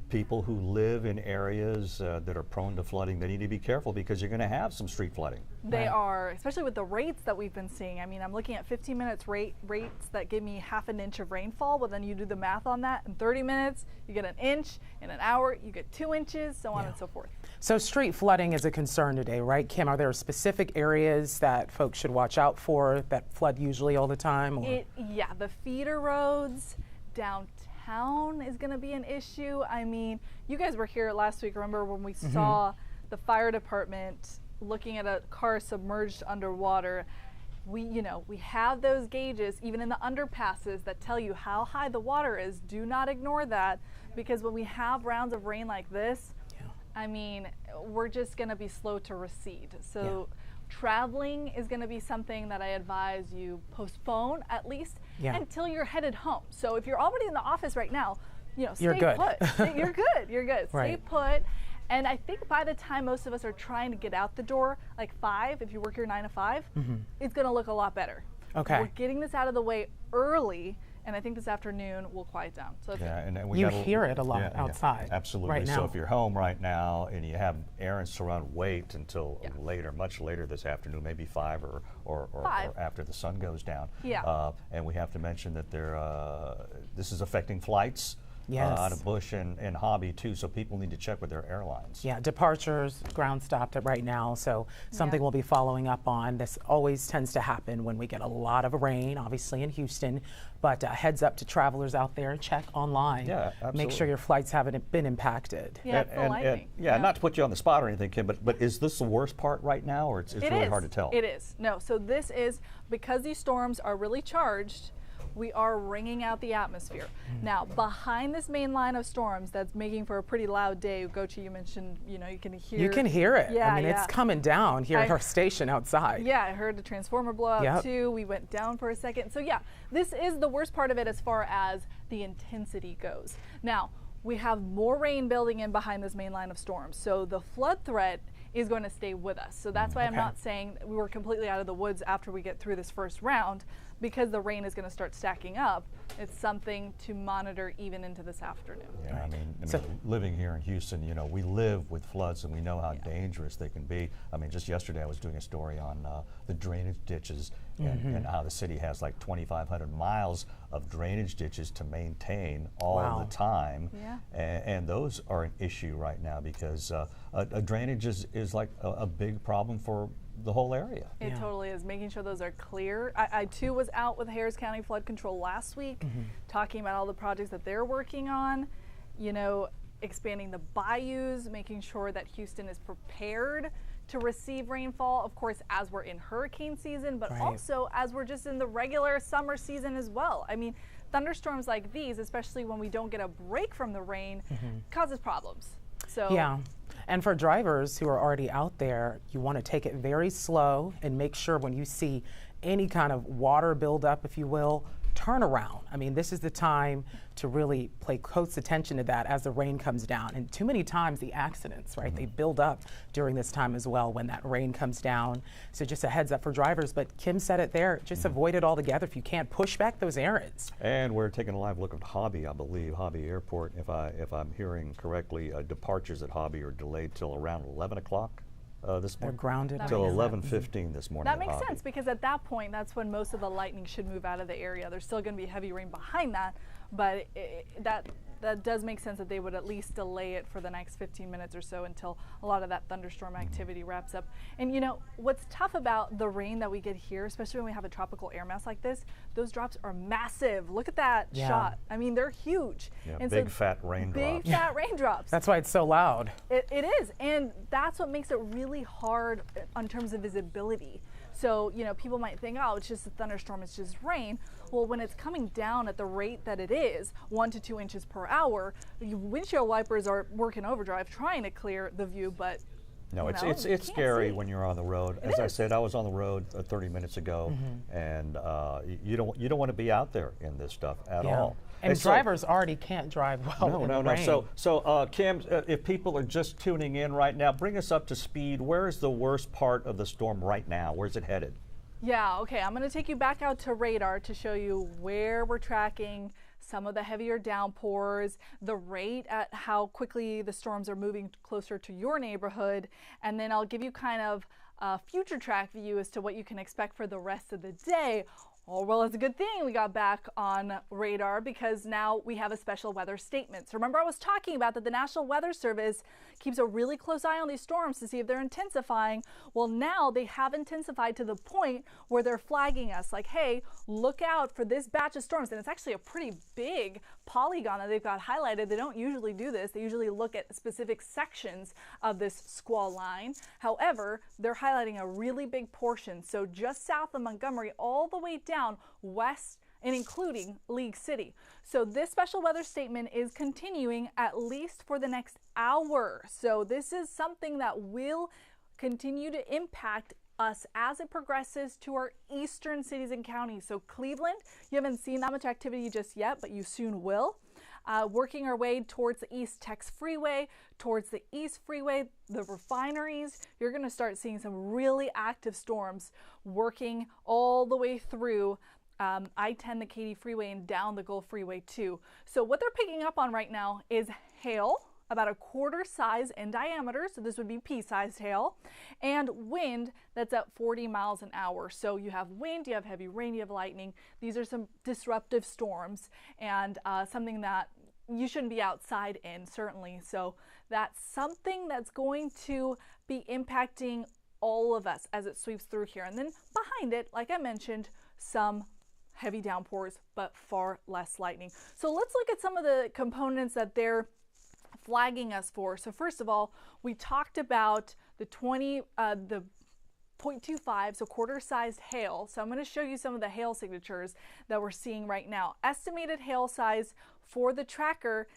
people who live in areas that are prone to flooding, they need to be careful because you're going to have some street flooding. They are, especially with the rates that we've been seeing. I mean, I'm looking at 15 minutes rates that give me half an inch of rainfall, but then you do the math on that. In 30 minutes, you get an inch. In an hour, you get 2 inches, so on and so forth. So street flooding is a concern today, right, Kim? Are there specific areas that folks should watch out for that flood usually all the time? Yeah, the feeder roads, downtown is going to be an issue. I mean, you guys were here last week, remember when we saw the fire department looking at a car submerged underwater. We have those gauges even in the underpasses that tell you how high the water is. Do not ignore that, because when we have rounds of rain like this, I mean, we're just going to be slow to recede. So traveling is going to be something that I advise you postpone at least until you're headed home. So if you're already in the office right now, stay put. You're good. You're good. Stay put. And I think by the time most of us are trying to get out the door, like 5, if you work your 9 to 5, it's going to look a lot better. Okay. We're getting this out of the way early, and I think this afternoon will quiet down. So and you hear it a lot outside. Absolutely. Right now. So if you're home right now and you have errands to run, wait until later, much later this afternoon, maybe 5 or after the sun goes down. And we have to mention that this is affecting flights. Out of Bush and Hobby too, so people need to check with their airlines. Yeah, departures, ground stopped right now, so something we'll be following up on. This always tends to happen when we get a lot of rain, obviously in Houston, but heads up to travelers out there, check online. Yeah, absolutely. Make sure your flights haven't been impacted. Not to put you on the spot or anything, Kim, but is this the worst part right now, or it's really hard to tell? It is. No, so this is, because these storms are really charged, we are wringing out the atmosphere. Now, behind this main line of storms that's making for a pretty loud day, KHOU, you mentioned, you can hear. You can hear it. I mean, it's coming down here at our station outside. Yeah, I heard the transformer blow out too. We went down for a second. So yeah, this is the worst part of it as far as the intensity goes. Now, we have more rain building in behind this main line of storms. So the flood threat is going to stay with us. So that's why I'm not saying we were completely out of the woods after we get through this first round, because the rain is going to start stacking up. It's something to monitor even into this afternoon. Yeah, I mean living here in Houston, we live with floods and we know how dangerous they can be. I mean, just yesterday I was doing a story on the drainage ditches and how the city has like 2,500 miles of drainage ditches to maintain all the time. And those are an issue right now because a drainage is like a big problem for the whole area. It totally is, making sure those are clear. I too was out with Harris County Flood Control last week talking about all the projects that they're working on, expanding the bayous, making sure that Houston is prepared to receive rainfall, of course, as we're in hurricane season, but also as we're just in the regular summer season as well. I mean, thunderstorms like these, especially when we don't get a break from the rain, causes problems. So and for drivers who are already out there, you want to take it very slow and make sure when you see any kind of water buildup, if you will, turn around. I mean, this is the time to really pay close attention to that as the rain comes down. And too many times the accidents, right, they build up during this time as well when that rain comes down. So just a heads up for drivers, but Kim said it there, just avoid it altogether if you can't. Push back those errands. And we're taking a live look at Hobby, I believe, Hobby Airport. If I'm hearing correctly, departures at Hobby are delayed till around 11 o'clock. This They're morning. grounded Till 11:15 this morning. That makes sense, because at that point, that's when most of the lightning should move out of the area. There's still going to be heavy rain behind that, but that does make sense that they would at least delay it for the next 15 minutes or so until a lot of that thunderstorm activity wraps up. And what's tough about the rain that we get here, especially when we have a tropical air mass like this, those drops are massive. Look at that shot. I mean, they're huge. Yeah, and big fat raindrops. Big fat raindrops. That's why it's so loud. It is, and that's what makes it really hard in terms of visibility. So, people might think, oh, it's just a thunderstorm, it's just rain. Well, when it's coming down at the rate that it is, 1 to 2 inches per hour, windshield wipers are working overdrive trying to clear the view, but no, it's scary when you're on the road. As I said, I was on the road 30 minutes ago, and you don't want to be out there in this stuff at all. And drivers already can't drive well in the rain. So Kim, if people are just tuning in right now, bring us up to speed. Where is the worst part of the storm right now? Where's it headed? Yeah, okay, I'm going to take you back out to radar to show you where we're tracking some of the heavier downpours, the rate at how quickly the storms are moving closer to your neighborhood, and then I'll give you kind of a future track view as to what you can expect for the rest of the day. Oh, well, it's a good thing we got back on radar because now we have a special weather statement. So remember I was talking about that the National Weather Service keeps a really close eye on these storms to see if they're intensifying. Well, now they have intensified to the point where they're flagging us like, hey, look out for this batch of storms. And it's actually a pretty big polygon that they've got highlighted. They don't usually do this. They usually look at specific sections of this squall line. However, they're highlighting a really big portion. So just south of Montgomery all the way down west and including League City. So this special weather statement is continuing at least for the next hour. So this is something that will continue to impact us as it progresses to our eastern cities and counties. So Cleveland, you haven't seen that much activity just yet, but you soon will. Working our way towards the East Tex Freeway, towards the East Freeway, the refineries, you're going to start seeing some really active storms working all the way through I-10, the Katy Freeway, and down the Gulf Freeway too. So what they're picking up on right now is hail, about a quarter size in diameter, so this would be pea-sized hail, and wind that's at 40 miles an hour. So you have wind, you have heavy rain, you have lightning. These are some disruptive storms and something that you shouldn't be outside in, certainly. So that's something that's going to be impacting all of us as it sweeps through here. And then behind it, like I mentioned, some heavy downpours, but far less lightning. So let's look at some of the components that they're flagging us for. So first of all, we talked about the 0.25, so quarter-sized hail. So I'm going to show you some of the hail signatures that we're seeing right now. Estimated hail size for the tracker,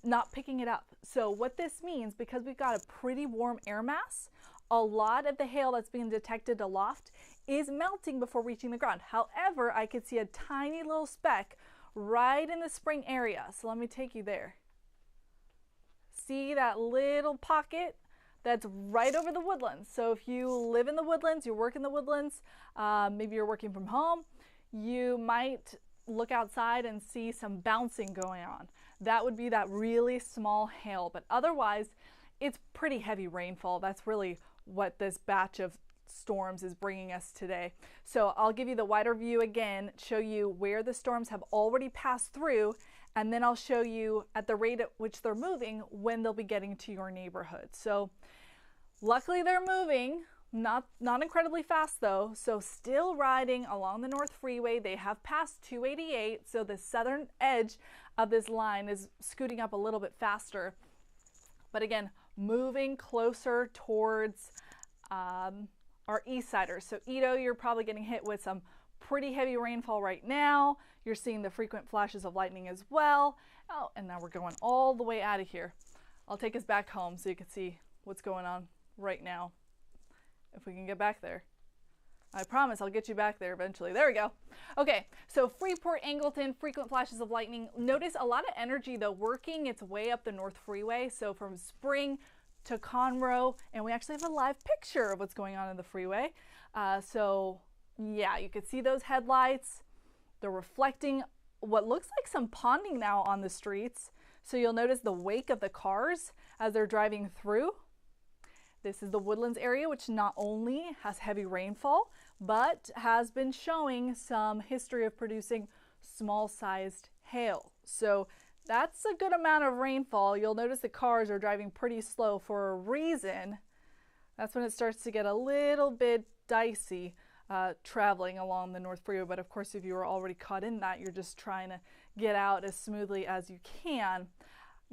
not picking it up. So what this means, because we've got a pretty warm air mass, a lot of the hail that's being detected aloft is melting before reaching the ground. However, I could see a tiny little speck right in the spring area. So let me take you there. See that little pocket? That's right over the woodlands. So if you live in the woodlands, you work in the woodlands, maybe you're working from home, you might look outside and see some bouncing going on. That would be that really small hail, but otherwise it's pretty heavy rainfall. That's really what this batch of storms is bringing us today. So I'll give you the wider view again, show you where the storms have already passed through, and then I'll show you at the rate at which they're moving when they'll be getting to your neighborhood. So luckily they're moving, not incredibly fast though, so still riding along the North Freeway. They have passed 288, so the southern edge of this line is scooting up a little bit faster. But again, moving closer towards our east siders. So Edo, you're probably getting hit with some pretty heavy rainfall right now. You're seeing the frequent flashes of lightning as well. Oh, and now we're going all the way out of here. I'll take us back home so you can see what's going on right now. If we can get back there. I promise I'll get you back there eventually. There we go. Okay, so Freeport, Angleton, frequent flashes of lightning. Notice a lot of energy though working its way up the North Freeway. So from Spring to Conroe, and we actually have a live picture of what's going on in the freeway. So yeah, you can see those headlights. They're reflecting what looks like some ponding now on the streets. So you'll notice the wake of the cars as they're driving through. This is the Woodlands area, which not only has heavy rainfall, but has been showing some history of producing small-sized hail. So that's a good amount of rainfall. You'll notice the cars are driving pretty slow for a reason. That's when it starts to get a little bit dicey traveling along the North Freeway. But of course, if you were already caught in that, you're just trying to get out as smoothly as you can.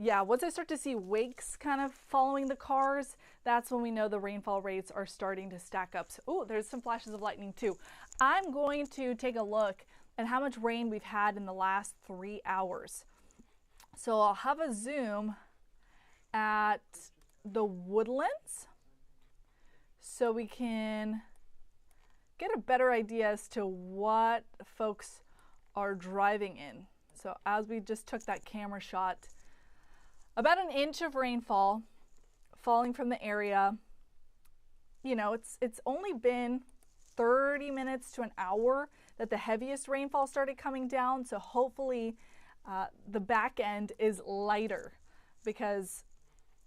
Yeah, once I start to see wakes kind of following the cars, that's when we know the rainfall rates are starting to stack up. So, oh, there's some flashes of lightning too. I'm going to take a look at how much rain we've had in the last 3 hours. So I'll have a zoom at the Woodlands so we can get a better idea as to what folks are driving in. So as we just took that camera shot, about an inch of rainfall falling from the area. You know, it's only been 30 minutes to an hour that the heaviest rainfall started coming down. So hopefully the back end is lighter because,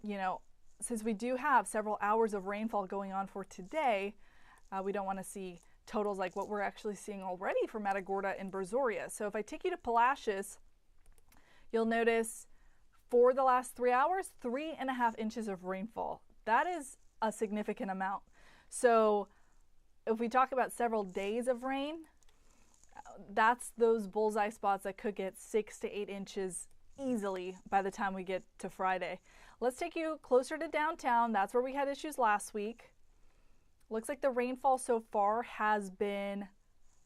you know, since we do have several hours of rainfall going on for today, we don't want to see totals like what we're actually seeing already for Matagorda and Brazoria. So if I take you to Palacios, you'll notice for the last 3 hours, 3.5 inches of rainfall. That is a significant amount. So if we talk about several days of rain, that's those bullseye spots that could get 6 to 8 inches easily by the time we get to Friday. Let's take you closer to downtown. That's where we had issues last week. Looks like the rainfall so far has been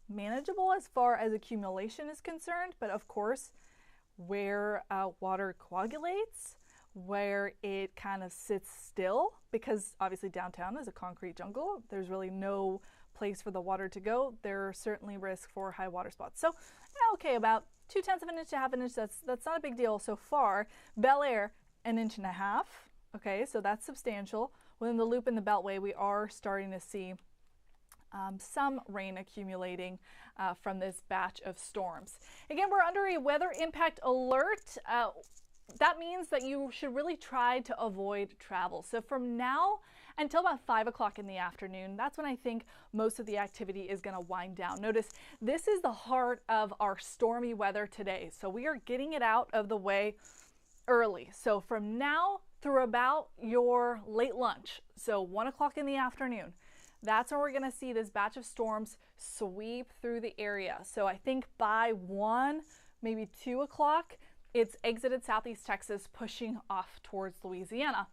manageable as far as accumulation is concerned, but of course, where water coagulates, where it kind of sits still, because obviously downtown is a concrete jungle. There's really no place for the water to go. There's certainly risk for high water spots. So, yeah, okay, about 0.2 of an inch to 1/2 inch. That's not a big deal so far. Bel Air, 1.5 inches. Okay, so that's substantial. Within the loop and the Beltway, we are starting to see some rain accumulating from this batch of storms. Again, we're under a weather impact alert. That means that you should really try to avoid travel. So from now until about 5 o'clock in the afternoon, that's when I think most of the activity is going to wind down. Notice this is the heart of our stormy weather today. So we are getting it out of the way early. So from now through about your late lunch, so 1 o'clock in the afternoon, that's when we're going to see this batch of storms sweep through the area. So I think by 1, maybe 2 o'clock, it's exited southeast Texas, pushing off towards Louisiana.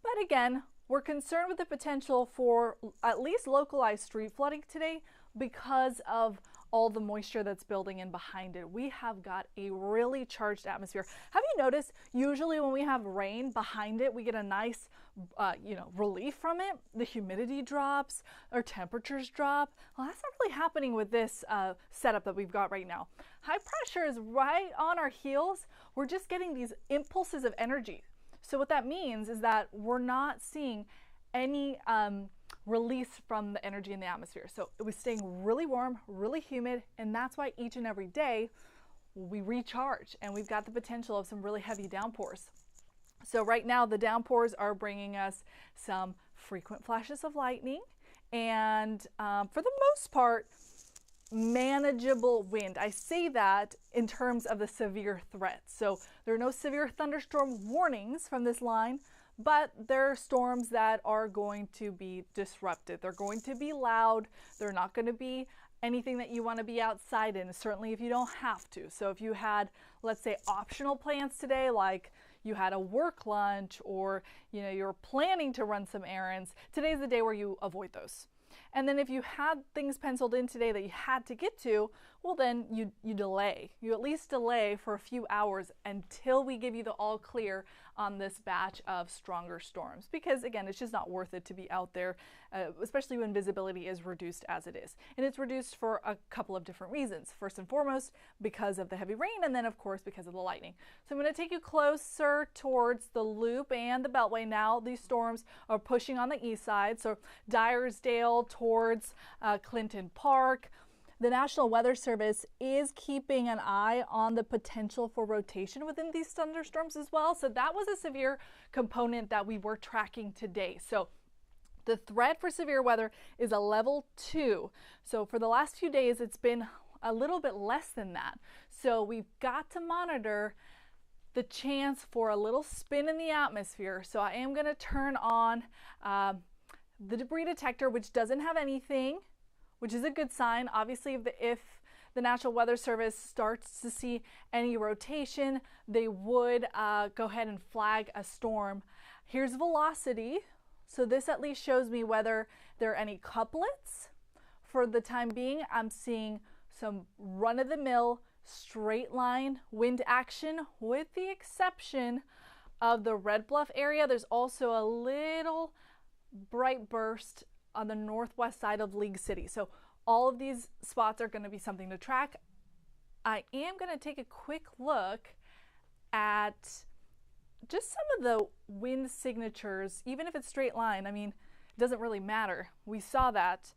But again, we're concerned with the potential for at least localized street flooding today because of all the moisture that's building in behind it. We have got a really charged atmosphere. Have you noticed usually when we have rain behind it, we get a nice, relief from it? The humidity drops, our temperatures drop. Well, that's not really happening with this setup that we've got right now. High pressure is right on our heels. We're just getting these impulses of energy. So what that means is that we're not seeing any release from the energy in the atmosphere. So it was staying really warm, really humid, and that's why each and every day we recharge and we've got the potential of some really heavy downpours. So right now the downpours are bringing us some frequent flashes of lightning and for the most part, manageable wind. I say that in terms of the severe threat. So there are no severe thunderstorm warnings from this line, but there are storms that are going to be disrupted. They're going to be loud. They're not going to be anything that you want to be outside in, certainly if you don't have to. So if you had, let's say, optional plans today, like you had a work lunch or you're planning to run some errands, today's the day where you avoid those. And then if you had things penciled in today that you had to get to, well then you delay. You at least delay for a few hours until we give you the all clear on this batch of stronger storms. Because again, it's just not worth it to be out there, especially when visibility is reduced as it is. And it's reduced for a couple of different reasons. First and foremost, because of the heavy rain, and then of course because of the lightning. So I'm going to take you closer towards the loop and the Beltway now. These storms are pushing on the east side. So Dyersdale towards Clinton Park. The National Weather Service is keeping an eye on the potential for rotation within these thunderstorms as well. So that was a severe component that we were tracking today. So the threat for severe weather is a level 2. So for the last few days, it's been a little bit less than that. So we've got to monitor the chance for a little spin in the atmosphere. So I am going to turn on the debris detector, which doesn't have anything, which is a good sign. Obviously, if the National Weather Service starts to see any rotation, they would go ahead and flag a storm. Here's velocity. So this at least shows me whether there are any couplets. For the time being, I'm seeing some run-of-the-mill straight line wind action with the exception of the Red Bluff area. There's also a little bright burst on the northwest side of League City. So all of these spots are going to be something to track. I am going to take a quick look at just some of the wind signatures, even if it's straight line. I mean, it doesn't really matter. We saw that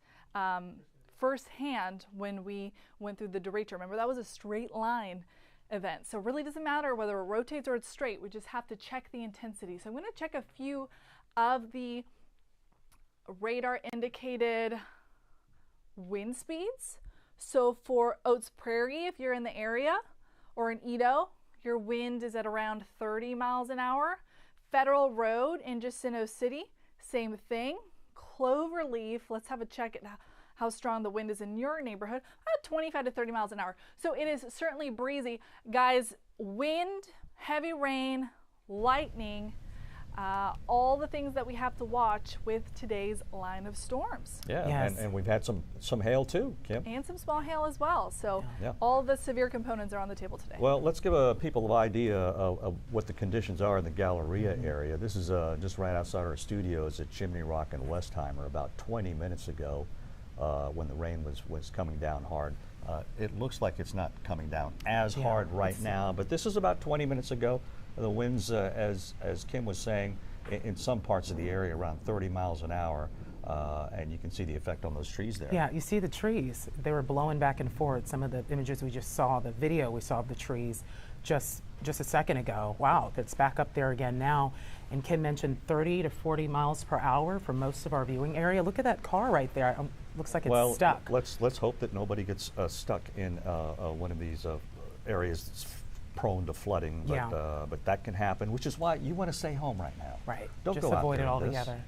firsthand when we went through the derecho. Remember, that was a straight line. event. So it really doesn't matter whether it rotates or it's straight. We just have to check the intensity. So I'm going to check a few of the radar indicated wind speeds. So for Oates Prairie, if you're in the area, or in Edo, your wind is at around 30 miles an hour. Federal Road in Jacinto City, same thing. Cloverleaf, let's have a check at how strong the wind is in your neighborhood, about 25 to 30 miles an hour. So it is certainly breezy. Guys, wind, heavy rain, lightning, all the things that we have to watch with today's line of storms. Yeah, yes. and we've had some hail too, Kim. And some small hail as well. So yeah. all the severe components are on the table today. Well, let's give people an idea of what the conditions are in the Galleria area. This is just right outside our studios at Chimney Rock and Westheimer about 20 minutes ago when the rain was coming down hard. It looks like it's not coming down as hard right now, but this is about 20 minutes ago. The winds, as Kim was saying, in some parts of the area around 30 miles an hour, and you can see the effect on those trees there. Yeah, you see the trees. They were blowing back and forth. Some of the images we just saw, the video we saw of the trees just a second ago. Wow, that's back up there again now. And Kim mentioned 30 to 40 miles per hour for most of our viewing area. Look at that car right there. Looks like it's stuck. Let's hope that nobody gets stuck in one of these areas that's prone to flooding, but that can happen, which is why you want to stay home right now. Right. Don't just go out avoid there it in this. altogether.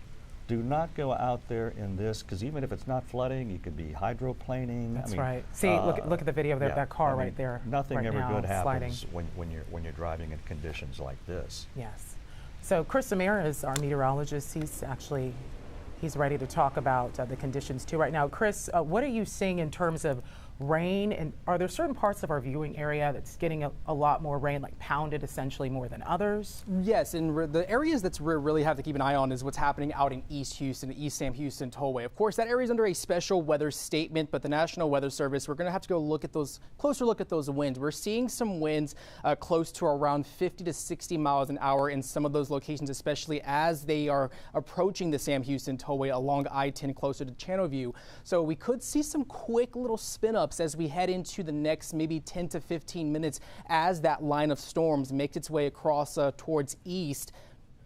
Do not go out there in this, because even if it's not flooding, you could be hydroplaning. That's right. See, look at the video of that car right there. Nothing right ever now, good happens sliding. when you're driving in conditions like this. Yes. So Chris Amir is our meteorologist. He's ready to talk about the conditions too right now. Chris, what are you seeing in terms of rain, and are there certain parts of our viewing area that's getting a lot more rain, like pounded essentially more than others? Yes, and the areas that we really have to keep an eye on is what's happening out in East Houston, the East Sam Houston Tollway. Of course, that area is under a special weather statement, but the National Weather Service, we're going to have to go closer look at those winds. We're seeing some winds close to around 50 to 60 miles an hour in some of those locations, especially as they are approaching the Sam Houston Tollway along I-10 closer to Channel View. So we could see some quick little spin-ups as we head into the next maybe 10 to 15 minutes as that line of storms makes its way across towards east,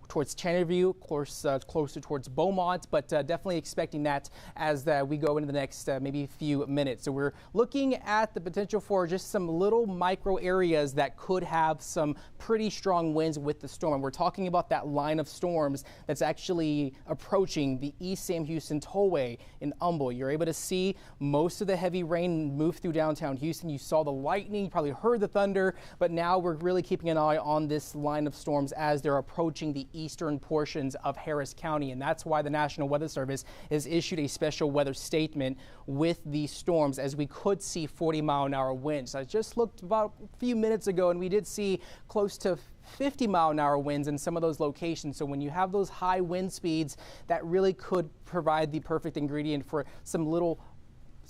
towards Channel View, of course, closer towards Beaumont, but definitely expecting that as we go into the next maybe few minutes. So we're looking at the potential for just some little micro areas that could have some pretty strong winds with the storm. And we're talking about that line of storms that's actually approaching the East Sam Houston Tollway in Humble. You're able to see most of the heavy rain move through downtown Houston. You saw the lightning, you probably heard the thunder, but now we're really keeping an eye on this line of storms as they're approaching the eastern portions of Harris County, and that's why the National Weather Service has issued a special weather statement with these storms, as we could see 40-mile-an-hour winds. I just looked about a few minutes ago and we did see close to 50-mile-an-hour winds in some of those locations. So when you have those high wind speeds, that really could provide the perfect ingredient for some little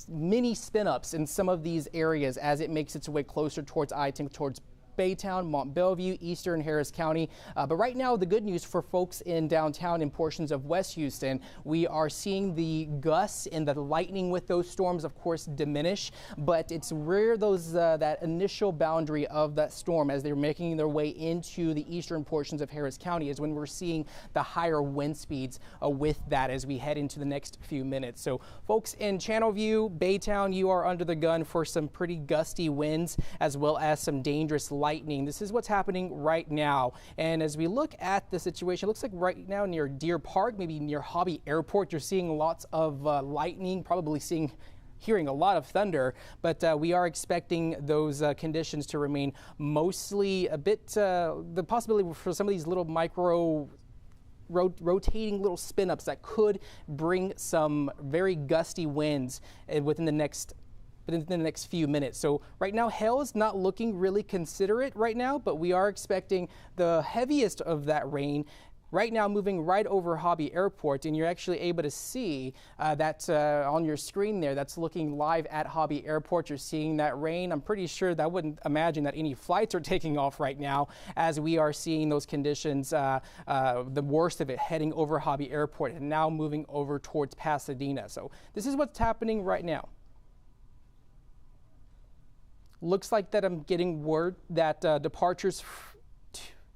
mini spin-ups in some of these areas as it makes its way closer towards I-10, towards Baytown, Mont Belvieu, Eastern Harris County. But right now, the good news for folks in downtown and portions of West Houston, we are seeing the gusts and the lightning with those storms, of course, diminish. But it's where those that initial boundary of that storm, as they're making their way into the eastern portions of Harris County, is when we're seeing the higher wind speeds with that as we head into the next few minutes. So folks in Channel View, Baytown, you are under the gun for some pretty gusty winds as well as some dangerous lightning. This is what's happening right now. And as we look at the situation, it looks like right now near Deer Park, maybe near Hobby Airport, you're seeing lots of lightning, probably hearing a lot of thunder, but we are expecting those conditions to remain mostly a bit, the possibility for some of these little micro rotating little spin-ups that could bring some very gusty winds within the next few minutes. So right now, hail is not looking really considerate right now, but we are expecting the heaviest of that rain right now moving right over Hobby Airport, and you're actually able to see that on your screen there. That's looking live at Hobby Airport. You're seeing that rain. I'm pretty sure that I wouldn't imagine that any flights are taking off right now as we are seeing those conditions, the worst of it heading over Hobby Airport and now moving over towards Pasadena. So this is what's happening right now. Looks like that I'm getting word that departures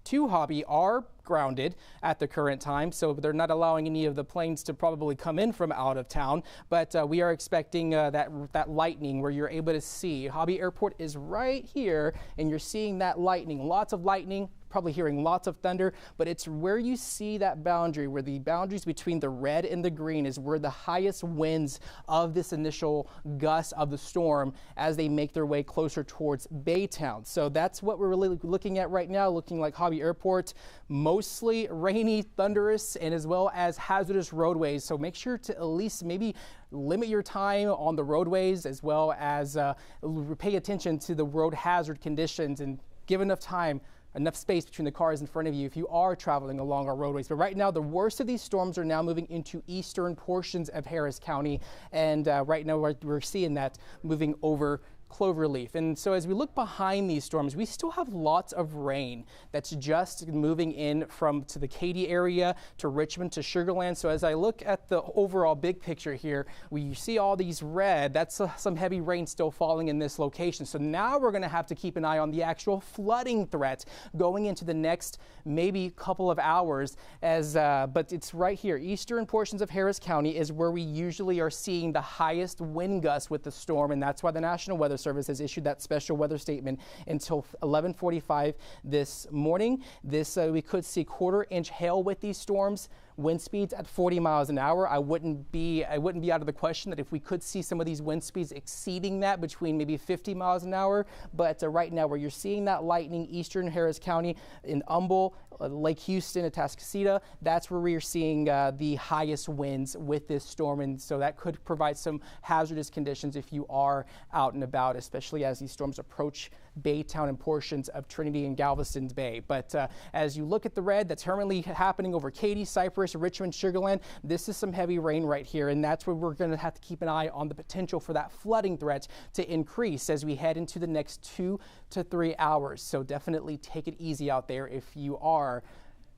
to Hobby are grounded at the current time, so they're not allowing any of the planes to probably come in from out of town, but we are expecting that lightning where you're able to see. Hobby Airport is right here, and you're seeing that lightning, lots of lightning, probably hearing lots of thunder, but it's where you see that boundary, where the boundaries between the red and the green is where the highest winds of this initial gust of the storm as they make their way closer towards Baytown. So that's what we're really looking at right now, looking like Hobby Airport, mostly rainy, thunderous, and as well as hazardous roadways. So make sure to at least maybe limit your time on the roadways, as well as pay attention to the road hazard conditions and give enough time, enough space between the cars in front of you if you are traveling along our roadways. But right now, the worst of these storms are now moving into eastern portions of Harris County, and right now we're seeing that moving over Cloverleaf. And so as we look behind these storms, we still have lots of rain that's just moving in to the Katy area, to Richmond, to Sugar Land. So as I look at the overall big picture here, we see all these red. That's some heavy rain still falling in this location. So now we're going to have to keep an eye on the actual flooding threat going into the next maybe couple of hours. But it's right here. Eastern portions of Harris County is where we usually are seeing the highest wind gusts with the storm, and that's why the National Weather Service has issued that special weather statement until 11:45 this morning. We could see quarter-inch hail with these storms. Wind speeds at 40 miles an hour. I wouldn't be out of the question that if we could see some of these wind speeds exceeding that, between maybe 50 miles an hour. But right now, where you're seeing that lightning, eastern Harris County, in Humble, Lake Houston, Atascocita, that's where we're seeing the highest winds with this storm. And so that could provide some hazardous conditions if you are out and about, especially as these storms approach Baytown and portions of Trinity and Galveston Bay. But as you look at the red that's currently happening over Katy, Cypress, Richmond, Sugar Land, this is some heavy rain right here, and that's where we're going to have to keep an eye on the potential for that flooding threat to increase as we head into the next 2 to 3 hours. So definitely take it easy out there if you are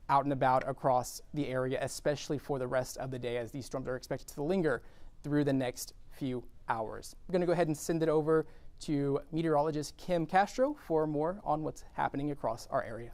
out and about across the area, especially for the rest of the day, as these storms are expected to linger through the next few hours. We're going to go ahead and send it over to meteorologist Kim Castro for more on what's happening across our area.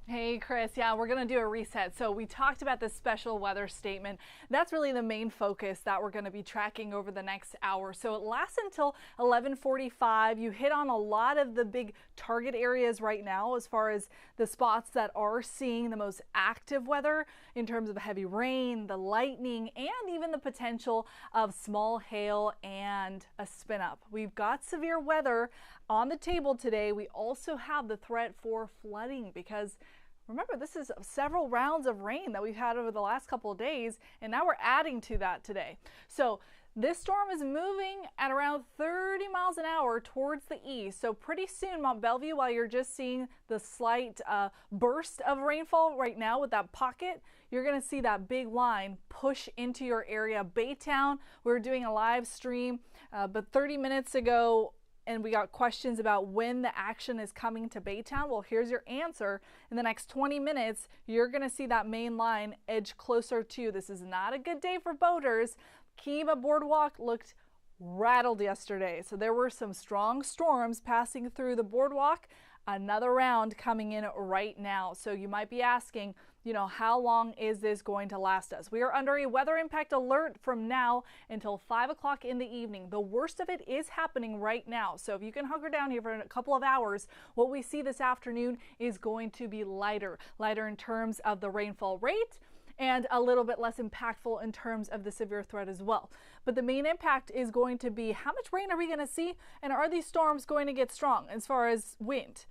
Hey, Chris. Yeah, we're going to do a reset. So we talked about this special weather statement. That's really the main focus that we're going to be tracking over the next hour. So it lasts until 11:45. You hit on a lot of the big target areas right now as far as the spots that are seeing the most active weather in terms of heavy rain, the lightning, and even the potential of small hail and a spin up. We've got severe weather on the table today. We also have the threat for flooding because remember, this is several rounds of rain that we've had over the last couple of days, and now we're adding to that today. So this storm is moving at around 30 miles an hour towards the east. So pretty soon, Mont Belvieu, while you're just seeing the slight burst of rainfall right now with that pocket, you're going to see that big line push into your area. Baytown, we were doing a live stream, but 30 minutes ago, and we got questions about when the action is coming to Baytown. Well, here's your answer. In the next 20 minutes, you're going to see that main line edge closer to. This is not a good day for boaters. Kiva Boardwalk looked rattled yesterday. So there were some strong storms passing through the boardwalk. Another round coming in right now. So you might be asking, how long is this going to last us? We are under a weather impact alert from now until 5 o'clock in the evening. The worst of it is happening right now. So if you can hunker down here for a couple of hours, what we see this afternoon is going to be lighter in terms of the rainfall rate, and a little bit less impactful in terms of the severe threat as well. But the main impact is going to be how much rain are we going to see, and are these storms going to get strong as far as wind?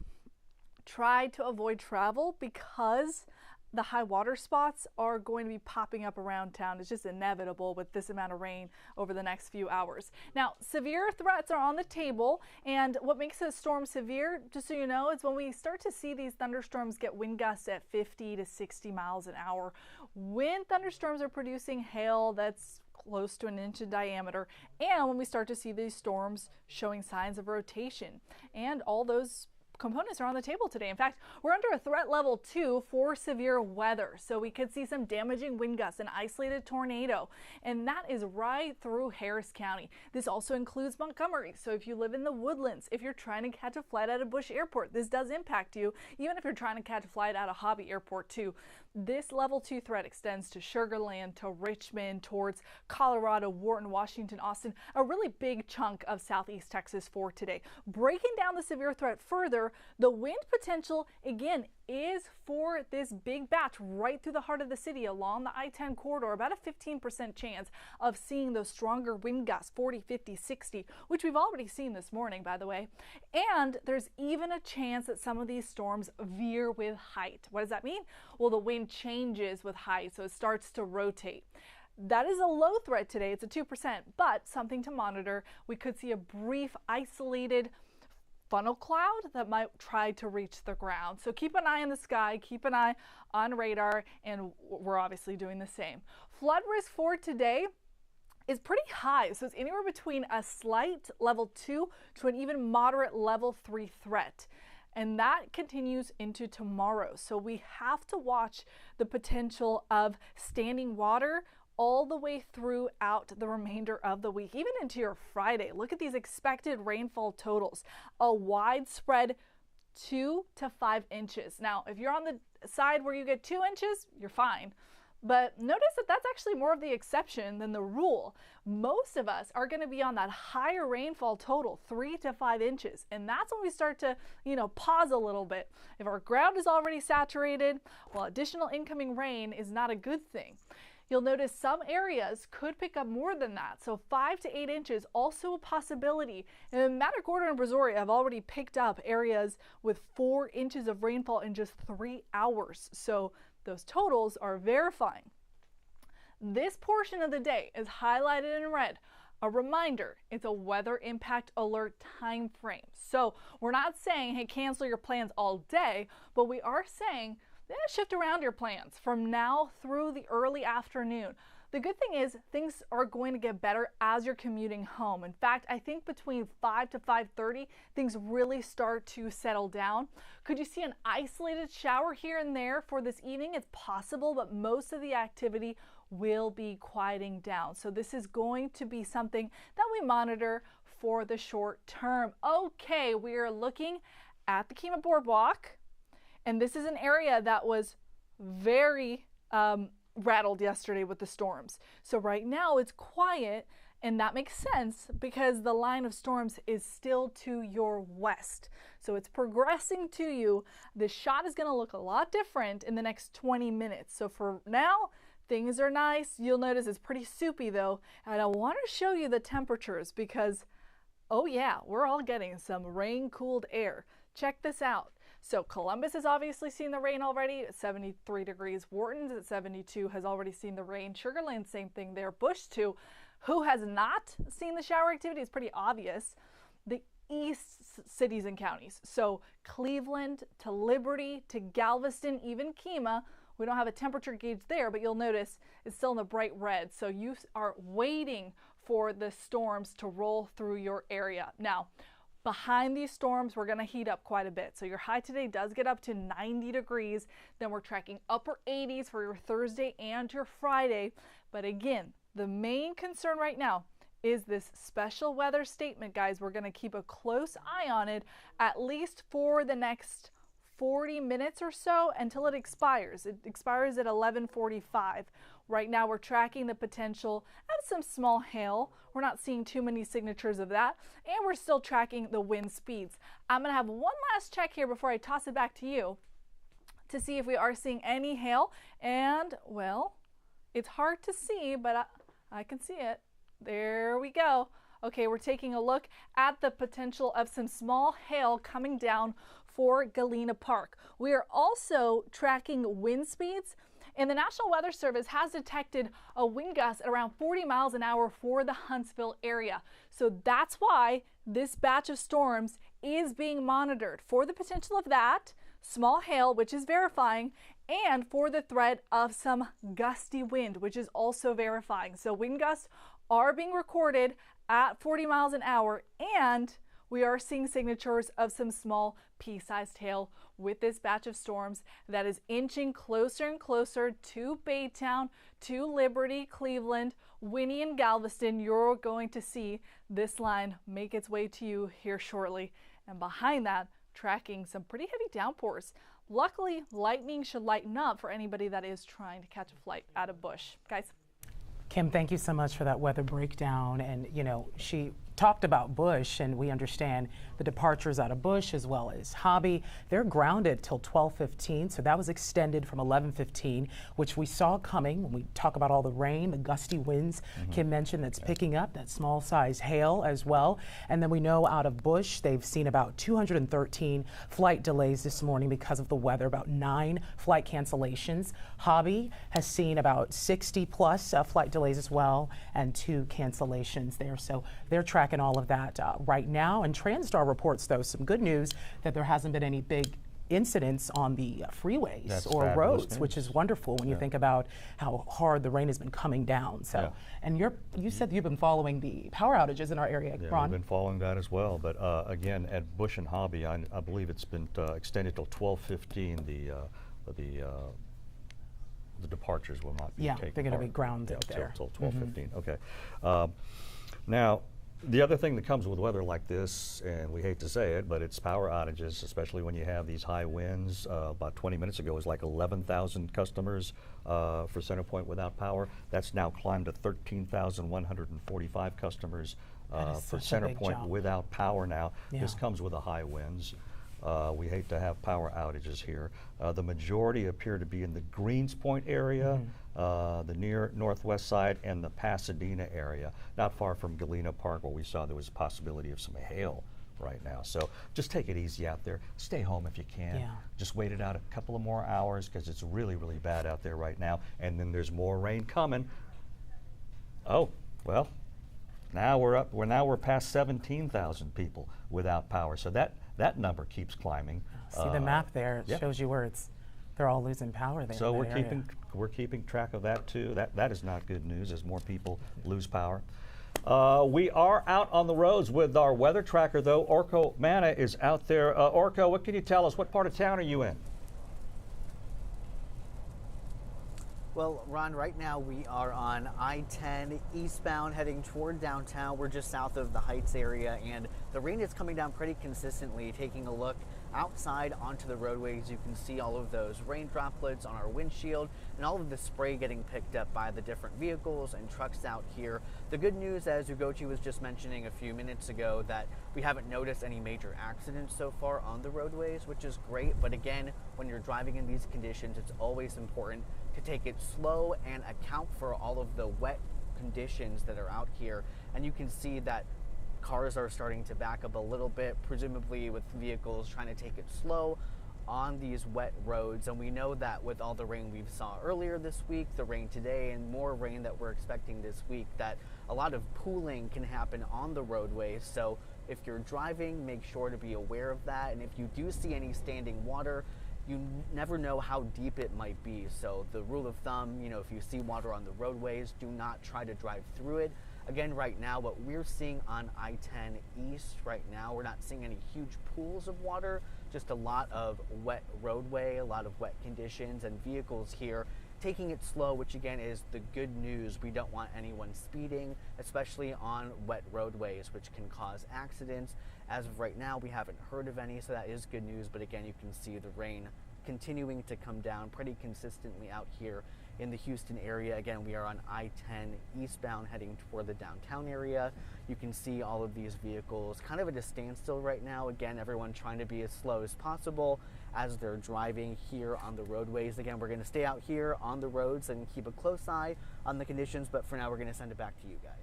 Try to avoid travel because the high water spots are going to be popping up around town. It's just inevitable with this amount of rain over the next few hours. Now, severe threats are on the table, and what makes a storm severe, just so you know, is when we start to see these thunderstorms get wind gusts at 50 to 60 miles an hour. When thunderstorms are producing hail that's close to 1 inch in diameter, and when we start to see these storms showing signs of rotation, and all those components are on the table today. In fact, we're under a threat level 2 for severe weather. So we could see some damaging wind gusts, an isolated tornado, and that is right through Harris County. This also includes Montgomery. So if you live in the Woodlands, if you're trying to catch a flight out of Bush Airport, this does impact you. Even if you're trying to catch a flight out of Hobby Airport too. This level 2 threat extends to Sugar Land, to Richmond, towards Colorado, Wharton, Washington, Austin, a really big chunk of southeast Texas for today. Breaking down the severe threat further, the wind potential, again, is for this big batch right through the heart of the city along the I-10 corridor, about a 15% chance of seeing those stronger wind gusts, 40, 50, 60, which we've already seen this morning, by the way. And there's even a chance that some of these storms veer with height. What does that mean? Well, the wind changes with height, so it starts to rotate. That is a low threat today. It's a 2%, but something to monitor. We could see a brief isolated funnel cloud that might try to reach the ground. So keep an eye on the sky, keep an eye on radar, and we're obviously doing the same. Flood risk for today is pretty high. So it's anywhere between a slight level 2 to an even moderate level 3 threat. And that continues into tomorrow. So we have to watch the potential of standing water all the way throughout the remainder of the week, even into your Friday. Look at these expected rainfall totals, a widespread 2 to 5 inches. Now, if you're on the side where you get 2 inches, you're fine. But notice that that's actually more of the exception than the rule. Most of us are going to be on that higher rainfall total, 3 to 5 inches. And that's when we start to, pause a little bit. If our ground is already saturated, well, additional incoming rain is not a good thing. You'll notice some areas could pick up more than that. So 5 to 8 inches, also a possibility. And Matagorda and Brazoria have already picked up areas with 4 inches of rainfall in just 3 hours. So those totals are verifying. This portion of the day is highlighted in red. A reminder, it's a weather impact alert time frame. So we're not saying, hey, cancel your plans all day, but we are saying, shift around your plans from now through the early afternoon. The good thing is things are going to get better as you're commuting home. In fact, I think between 5 to 5:30, things really start to settle down. Could you see an isolated shower here and there for this evening? It's possible, but most of the activity will be quieting down. So this is going to be something that we monitor for the short term. Okay, we are looking at the Kemah Boardwalk. And this is an area that was very rattled yesterday with the storms. So right now it's quiet, and that makes sense because the line of storms is still to your west. So it's progressing to you. The shot is going to look a lot different in the next 20 minutes. So for now, things are nice. You'll notice it's pretty soupy though. And I want to show you the temperatures because, oh yeah, we're all getting some rain-cooled air. Check this out. So Columbus has obviously seen the rain already at 73 degrees. Wharton's at 72 has already seen the rain. Sugar Land, same thing there. Bush too. Who has not seen the shower activity is pretty obvious. The east cities and counties. So Cleveland to Liberty to Galveston, even Kemah. We don't have a temperature gauge there, but you'll notice it's still in the bright red. So you are waiting for the storms to roll through your area. Now, behind these storms, we're going to heat up quite a bit. So your high today does get up to 90 degrees. Then we're tracking upper 80s for your Thursday and your Friday. But again, the main concern right now is this special weather statement, guys. We're going to keep a close eye on it at least for the next 40 minutes or so until it expires. It expires at 11:45. Right now we're tracking the potential of some small hail. We're not seeing too many signatures of that, and we're still tracking the wind speeds. I'm going to have one last check here before I toss it back to you to see if we are seeing any hail, and well, it's hard to see, but I can see it. There we go. Okay, we're taking a look at the potential of some small hail coming down for Galena Park. We are also tracking wind speeds, and the National Weather Service has detected a wind gust at around 40 miles an hour for the Huntsville area. So that's why this batch of storms is being monitored for the potential of that, small hail, which is verifying, and for the threat of some gusty wind, which is also verifying. So wind gusts are being recorded at 40 miles an hour, and we are seeing signatures of some small pea-sized hail with this batch of storms that is inching closer and closer to Baytown, to Liberty, Cleveland, Winnie, and Galveston. You're going to see this line make its way to you here shortly. And behind that, tracking some pretty heavy downpours. Luckily, lightning should lighten up for anybody that is trying to catch a flight out of Bush. Guys. Kim, thank you so much for that weather breakdown. And, she talked about Bush, and we understand the departures out of Bush as well as Hobby. They're grounded till 12:15, so that was extended from 11:15, which we saw coming when we talk about all the rain, the gusty winds Kim mentioned that's picking up, that small size hail as well. And then we know out of Bush, they've seen about 213 flight delays this morning because of the weather, about 9 flight cancellations. Hobby has seen about 60 plus flight delays as well, and 2 cancellations there. So they're tracking all of that right now. And Transtar reports, though, some good news that there hasn't been any big incidents on the freeways or roads, which is wonderful when you think about how hard the rain has been coming down. So, and you said you've been following the power outages in our area, Ron. We've been following that as well. But again, at Bush and Hobby, I believe it's been extended till 12:15. The departures will not be taken. They're going to be grounded there till 12:15. Okay. Now, the other thing that comes with weather like this, and we hate to say it, but it's power outages, especially when you have these high winds. About 20 minutes ago, it was like 11,000 customers for CenterPoint without power. That's now climbed to 13,145 customers for CenterPoint without power now. This comes with the high winds. We hate to have power outages here. The majority appear to be in the Greenspoint area, the near northwest side, and the Pasadena area, not far from Galena Park, where we saw there was a possibility of some hail right now. So just take it easy out there. Stay home if you can. Just wait it out a couple of more hours because it's really, really bad out there right now. And then there's more rain coming. Oh, well, now we're past 17,000 people without power. So that number keeps climbing. See the map there, it shows you where they're all losing power there. So we're keeping track of that too. That is not good news as more people lose power. We are out on the roads with our weather tracker though. Orko Mana is out there. Orko, what can you tell us? What part of town are you in? Well, Ron, right now we are on I-10 eastbound heading toward downtown. We're just south of the Heights area, and the rain is coming down pretty consistently. Taking a look outside onto the roadways, you can see all of those rain droplets on our windshield and all of the spray getting picked up by the different vehicles and trucks out here. The good news, as Ugochi was just mentioning a few minutes ago, that we haven't noticed any major accidents so far on the roadways, which is great. But again, when you're driving in these conditions, it's always important to take it slow and account for all of the wet conditions that are out here. And you can see that cars are starting to back up a little bit, presumably with vehicles trying to take it slow on these wet roads. And we know that with all the rain we saw earlier this week, the rain today, and more rain that we're expecting this week, that a lot of pooling can happen on the roadways. So if you're driving, make sure to be aware of that. And if you do see any standing water, you never know how deep it might be. So the rule of thumb, if you see water on the roadways, do not try to drive through it. Again, right now, what we're seeing on I-10 East right now, we're not seeing any huge pools of water, just a lot of wet roadway, a lot of wet conditions, and vehicles here taking it slow, which again is the good news. We don't want anyone speeding, especially on wet roadways, which can cause accidents. As of right now, we haven't heard of any, so that is good news. But again, you can see the rain continuing to come down pretty consistently out here in the Houston area. Again, we are on I-10 eastbound heading toward the downtown area. You can see all of these vehicles kind of at a standstill right now. Again, everyone trying to be as slow as possible as they're driving here on the roadways. Again, we're going to stay out here on the roads and keep a close eye on the conditions, but for now, we're going to send it back to you guys.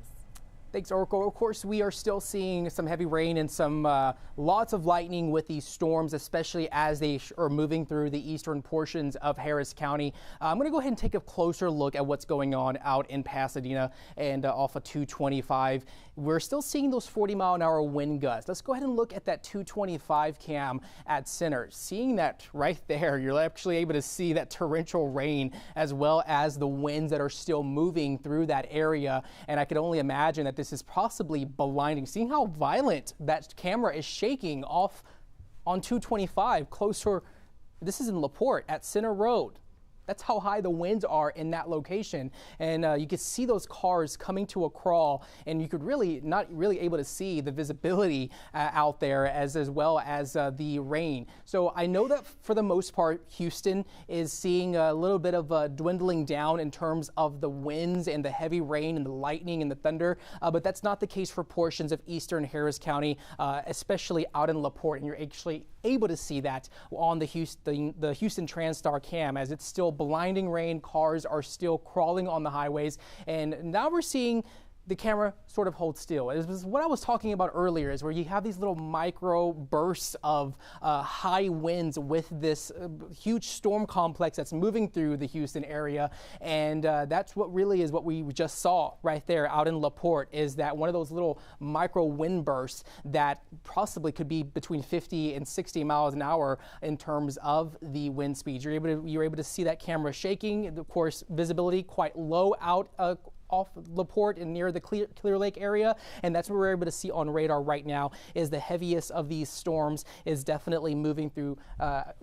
Thanks, Orko. Of course, we are still seeing some heavy rain and some lots of lightning with these storms, especially as they are moving through the eastern portions of Harris County. I'm going to go ahead and take a closer look at what's going on out in Pasadena and off of 225. We're still seeing those 40-mile-an-hour wind gusts. Let's go ahead and look at that 225 cam at center. Seeing that right there, you're actually able to see that torrential rain as well as the winds that are still moving through that area. And I could only imagine that this is possibly blinding. Seeing how violent that camera is shaking off on 225 closer. This is in LaPorte at Center Road. That's how high the winds are in that location. And you could see those cars coming to a crawl, and you could not really able to see the visibility out there as well as the rain. So I know that for the most part, Houston is seeing a little bit of a dwindling down in terms of the winds and the heavy rain and the lightning and the thunder, but that's not the case for portions of eastern Harris County, especially out in LaPorte. And you're actually able to see that on the Houston TransStar cam, as it's still blinding rain. Cars are still crawling on the highways, and now we're seeing the camera sort of hold still. It was what I was talking about earlier, is where you have these little micro bursts of high winds with this huge storm complex that's moving through the Houston area. And that's what really is what we just saw right there out in LaPorte, is that one of those little micro wind bursts that possibly could be between 50 and 60 miles an hour in terms of the wind speed. You're able to see that camera shaking. Of course, visibility quite low out off LaPorte and near the Clear Lake area, and that's what we're able to see on radar right now. Is the heaviest of these storms is definitely moving through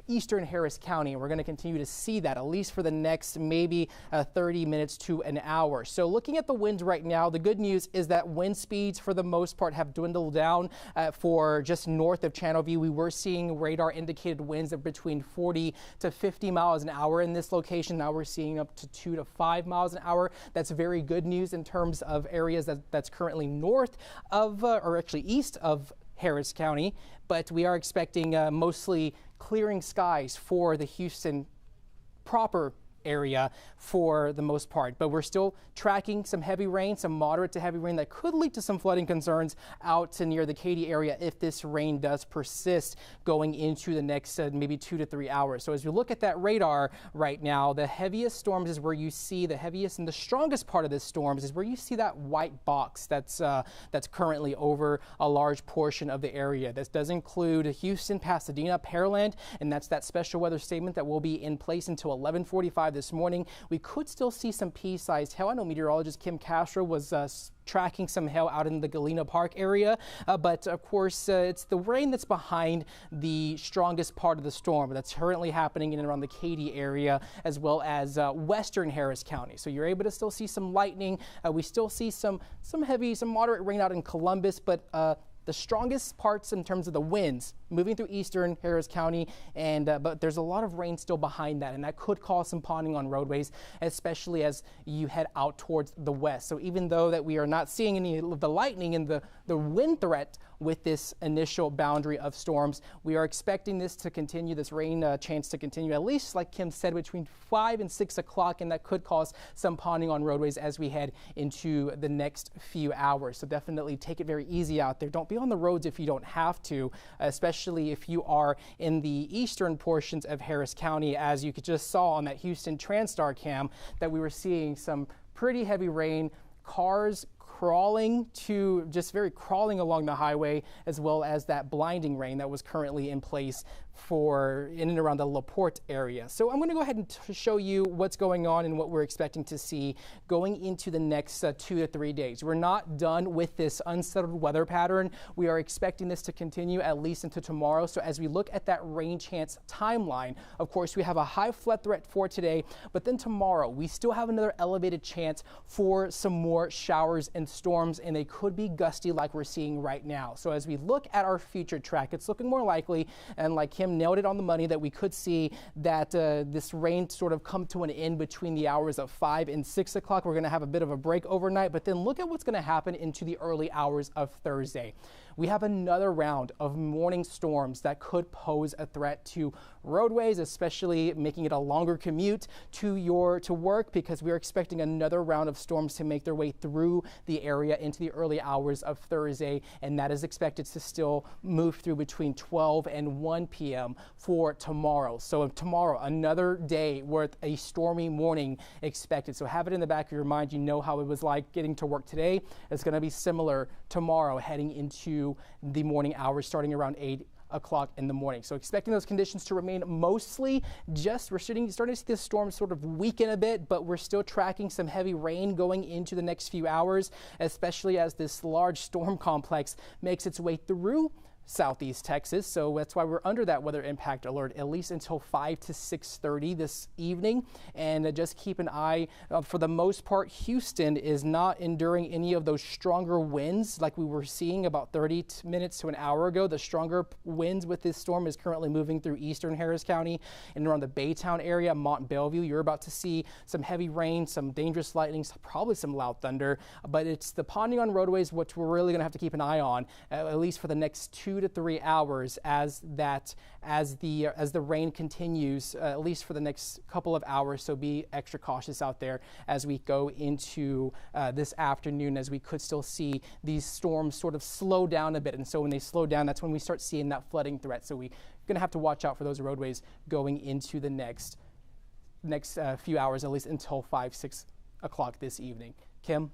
eastern Harris County, and we're going to continue to see that at least for the next maybe 30 minutes to an hour. So looking at the winds right now, the good news is that wind speeds for the most part have dwindled down. For just north of Channelview, we were seeing radar indicated winds of between 40 to 50 miles an hour in this location. Now we're seeing up to 2 to 5 miles an hour. That's very good news in terms of areas that's currently north of, or actually east of Harris County, but we are expecting mostly clearing skies for the Houston proper area for the most part. But we're still tracking some heavy rain, some moderate to heavy rain that could lead to some flooding concerns out to near the Katy area if this rain does persist going into the next maybe 2 to 3 hours. So as we look at that radar right now, the heaviest storms is where you see the heaviest and the strongest part of this storms is where you see that white box that's currently over a large portion of the area. This does include Houston, Pasadena, Pearland, and that's that special weather statement that will be in place until 11:45 this morning. We could still see some pea-sized hail. I know meteorologist Kim Castro was tracking some hail out in the Galena Park area, but of course it's the rain that's behind the strongest part of the storm that's currently happening in and around the Katy area, as well as western Harris County. So you're able to still see some lightning. We still see some moderate rain out in Columbus, but the strongest parts in terms of the winds moving through eastern Harris County, and but there's a lot of rain still behind that, and that could cause some ponding on roadways, especially as you head out towards the west. So even though that we are not seeing any of the lightning and the wind threat with this initial boundary of storms, we are expecting this to continue, this rain chance to continue, at least like Kim said, between 5 and 6 o'clock, and that could cause some ponding on roadways as we head into the next few hours. So definitely take it very easy out there. Don't be on the roads if you don't have to, especially if you are in the eastern portions of Harris County, as you just saw on that Houston TransStar cam that we were seeing some pretty heavy rain, cars crawling along the highway, as well as that blinding rain that was currently in place for in and around the LaPorte area. So I'm going to go ahead and show you what's going on and what we're expecting to see going into the next 2 to 3 days. We're not done with this unsettled weather pattern. We are expecting this to continue at least into tomorrow. So as we look at that rain chance timeline, of course, we have a high flood threat for today, but then tomorrow we still have another elevated chance for some more showers and storms, and they could be gusty like we're seeing right now. So as we look at our future track, it's looking more likely, and like Kim nailed it on the money, that we could see that this rain sort of come to an end between the hours of 5 and 6 o'clock. We're going to have a bit of a break overnight, but then look at what's going to happen into the early hours of Thursday. We have another round of morning storms that could pose a threat to roadways, especially making it a longer commute to work, because we are expecting another round of storms to make their way through the area into the early hours of Thursday, and that is expected to still move through between 12 and 1 p.m. for tomorrow. So tomorrow, another day with a stormy morning expected. So have it in the back of your mind. You know how it was like getting to work today. It's going to be similar tomorrow heading into the morning hours starting around 8 o'clock in the morning. So expecting those conditions to remain mostly we're starting to see this storm sort of weaken a bit, but we're still tracking some heavy rain going into the next few hours, especially as this large storm complex makes its way through southeast Texas. So that's why we're under that weather impact alert at least until 5 to 6:30 this evening. And just keep an eye. For the most part, Houston is not enduring any of those stronger winds like we were seeing about 30 minutes to an hour ago. The stronger winds with this storm is currently moving through eastern Harris County and around the Baytown area, Mont Belvieu. You're about to see some heavy rain, some dangerous lightning, probably some loud thunder. But it's depending on roadways, which we're really going to have to keep an eye on, at least for the next 2 to 3 hours as the rain continues, at least for the next couple of hours. So be extra cautious out there as we go into this afternoon, as we could still see these storms sort of slow down a bit. And so when they slow down, that's when we start seeing that flooding threat. So we're going to have to watch out for those roadways going into the next few hours, at least until 5, 6 o'clock this evening. Kim?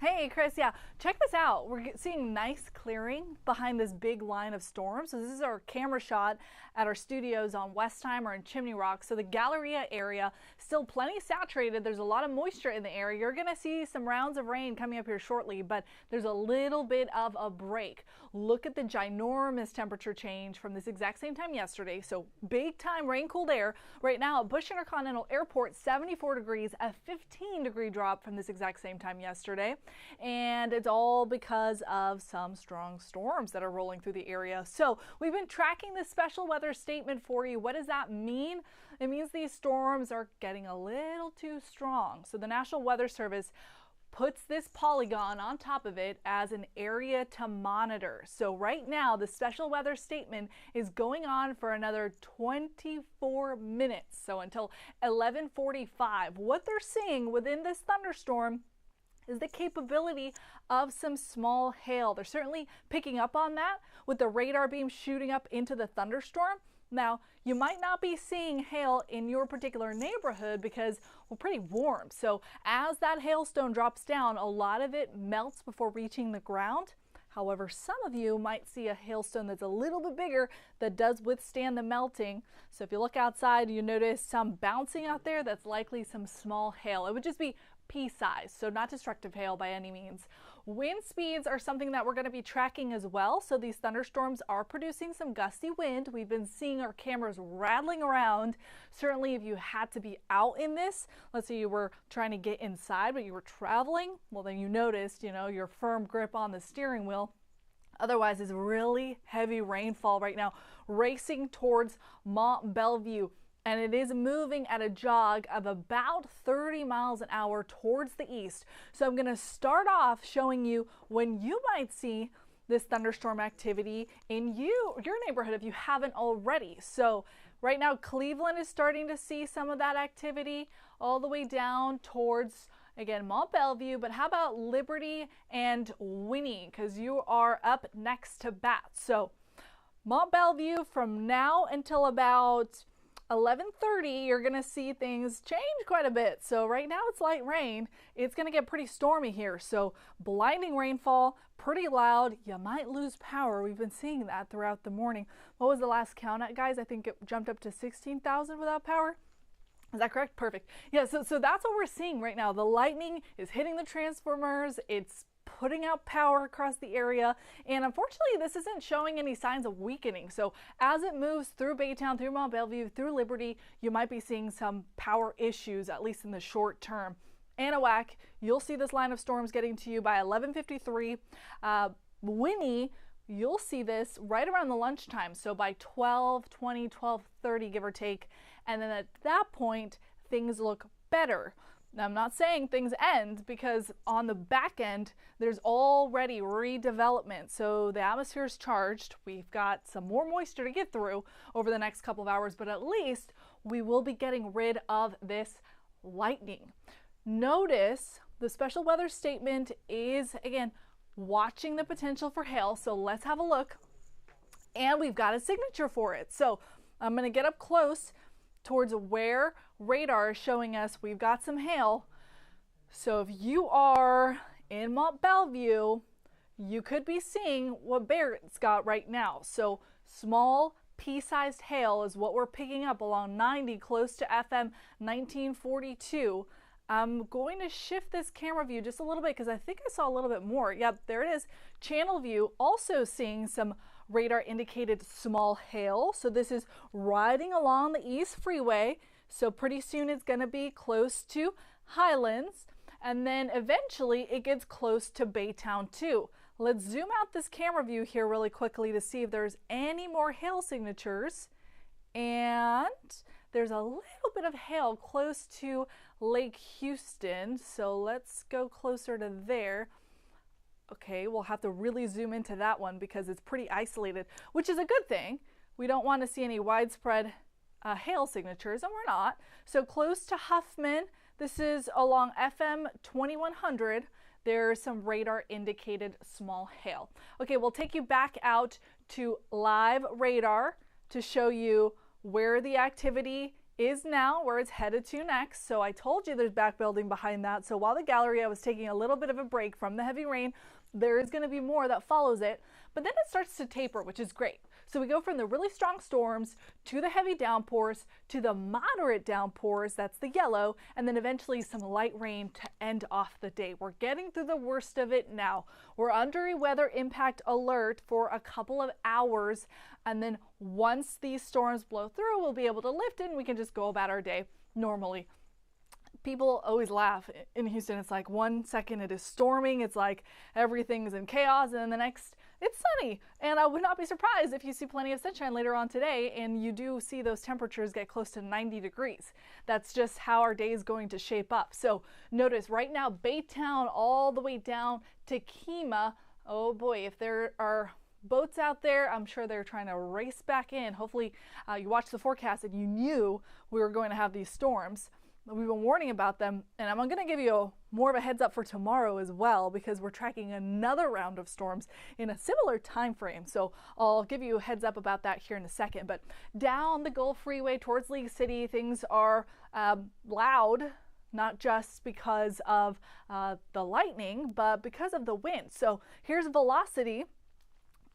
Hey, Chris, yeah, check this out. We're seeing nice clearing behind this big line of storms. So this is our camera shot at our studios on Westheimer and Chimney Rock. So the Galleria area, still plenty saturated. There's a lot of moisture in the area. You're going to see some rounds of rain coming up here shortly, but there's a little bit of a break. Look at the ginormous temperature change from this exact same time yesterday. So big time rain-cooled air. Right now at Bush Intercontinental Airport, 74 degrees, a 15-degree drop from this exact same time yesterday. And it's all because of some strong storms that are rolling through the area. So we've been tracking this special weather statement for you. What does that mean? It means these storms are getting a little too strong. So the National Weather Service puts this polygon on top of it as an area to monitor. So right now, the special weather statement is going on for another 24 minutes. So until 11:45. What they're seeing within this thunderstorm is the capability of some small hail. They're certainly picking up on that with the radar beam shooting up into the thunderstorm. Now, you might not be seeing hail in your particular neighborhood because we're pretty warm. So as that hailstone drops down, a lot of it melts before reaching the ground. However, some of you might see a hailstone that's a little bit bigger that does withstand the melting. So if you look outside, you notice some bouncing out there. That's likely some small hail. It would just be pea-size, so not destructive hail by any means. Wind speeds are something that we're going to be tracking as well. So these thunderstorms are producing some gusty wind. We've been seeing our cameras rattling around. Certainly if you had to be out in this, let's say you were trying to get inside but you were traveling, well then you noticed, your firm grip on the steering wheel. Otherwise, it's really heavy rainfall right now racing towards Mont Belvieu. And it is moving at a jog of about 30 miles an hour towards the east. So I'm going to start off showing you when you might see this thunderstorm activity in your neighborhood if you haven't already. So right now, Cleveland is starting to see some of that activity all the way down towards, again, Mont Belvieu. But how about Liberty and Winnie? Because you are up next to bat. So Mont Belvieu, from now until about 11:30, you're going to see things change quite a bit. So right now it's light rain. It's going to get pretty stormy here. So blinding rainfall, pretty loud. You might lose power. We've been seeing that throughout the morning. What was the last count at, guys? I think it jumped up to 16,000 without power. Is that correct? Perfect. Yeah, so that's what we're seeing right now. The lightning is hitting the transformers. It's putting out power across the area, and unfortunately this isn't showing any signs of weakening. So as it moves through Baytown, through Mont Belvieu, through Liberty, you might be seeing some power issues, at least in the short term. Anahuac, you'll see this line of storms getting to you by 11:53. Winnie, you'll see this right around the lunchtime, so by 12:20, 12:30, give or take, and then at that point things look better. Now, I'm not saying things end, because on the back end, there's already redevelopment. So the atmosphere is charged. We've got some more moisture to get through over the next couple of hours, but at least we will be getting rid of this lightning. Notice the special weather statement is, again, watching the potential for hail. So let's have a look. And we've got a signature for it. So I'm going to get up close towards where radar is showing us we've got some hail. So if you are in Mont Belvieu, you could be seeing what Barrett's got right now. So Small pea-sized hail is what we're picking up along 90 close to FM 1942. I'm going to shift this camera view just a little bit because I think I saw a little bit more. Yep, there it is. Channel view, also seeing some radar indicated small hail. So this is riding along the East Freeway. So pretty soon it's going to be close to Highlands. And then eventually it gets close to Baytown too. Let's zoom out this camera view here really quickly to see if there's any more hail signatures. And there's a little bit of hail close to Lake Houston. So let's go closer to there. Okay, we'll have to really zoom into that one because it's pretty isolated, which is a good thing. We don't want to see any widespread hail signatures, and we're not. So close to Huffman, this is along FM 2100. There's some radar indicated small hail. Okay, we'll take you back out to live radar to show you where the activity is now, where it's headed to next. So I told you there's back building behind that. So while the gallery, I was taking a little bit of a break from the heavy rain, there is going to be more that follows it, but then it starts to taper, which is great. So we go from the really strong storms to the heavy downpours to the moderate downpours, that's the yellow, and then eventually some light rain to end off the day. We're getting through the worst of it now. We're under a weather impact alert for a couple of hours, and then once these storms blow through, we'll be able to lift it and we can just go about our day normally. People always laugh in Houston. It's like 1 second it is storming, it's like everything's in chaos, and then the next it's sunny. And I would not be surprised if you see plenty of sunshine later on today and you do see those temperatures get close to 90 degrees. That's just how our day is going to shape up. So notice right now Baytown all the way down to Kima. Oh boy, if there are boats out there, I'm sure they're trying to race back in. Hopefully you watched the forecast and you knew we were going to have these storms. We've been warning about them, and I'm going to give you more of a heads up for tomorrow as well because we're tracking another round of storms in a similar time frame. So I'll give you a heads up about that here in a second. But down the Gulf Freeway towards League City, things are loud, not just because of the lightning, but because of the wind. So here's velocity.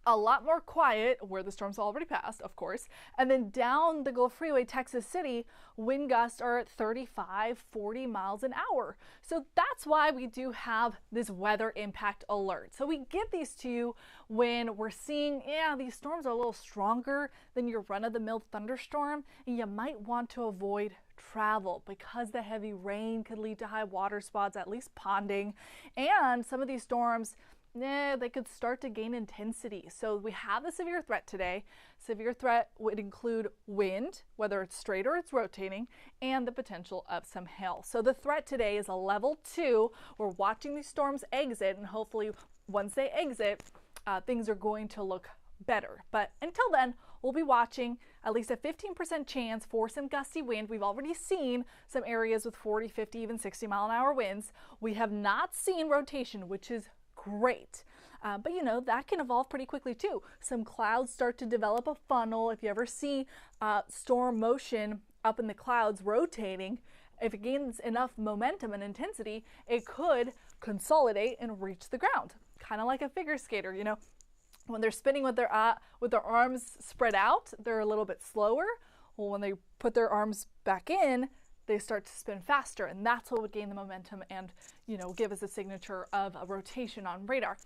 A lot more quiet where the storm's already passed, of course. And then down the Gulf Freeway, Texas City, wind gusts are at 35, 40 miles an hour. So that's why we do have this weather impact alert. So we give these to you when we're seeing, these storms are a little stronger than your run-of-the-mill thunderstorm, and you might want to avoid travel because the heavy rain could lead to high water spots, at least ponding. And some of these storms, they could start to gain intensity. So we have the severe threat today. Severe threat would include wind, whether it's straight or it's rotating, and the potential of some hail. So the threat today is a level 2. We're watching these storms exit, and hopefully once they exit, things are going to look better. But until then, we'll be watching at least a 15% chance for some gusty wind. We've already seen some areas with 40, 50, even 60 mile an hour winds. We have not seen rotation, which is great. But that can evolve pretty quickly too. Some clouds start to develop a funnel. If you ever see storm motion up in the clouds rotating, if it gains enough momentum and intensity, it could consolidate and reach the ground. Kind of like a figure skater, when they're spinning with their arms spread out, they're a little bit slower. Well, when they put their arms back in, they start to spin faster, and that's what would gain the momentum and give us a signature of a rotation on radar.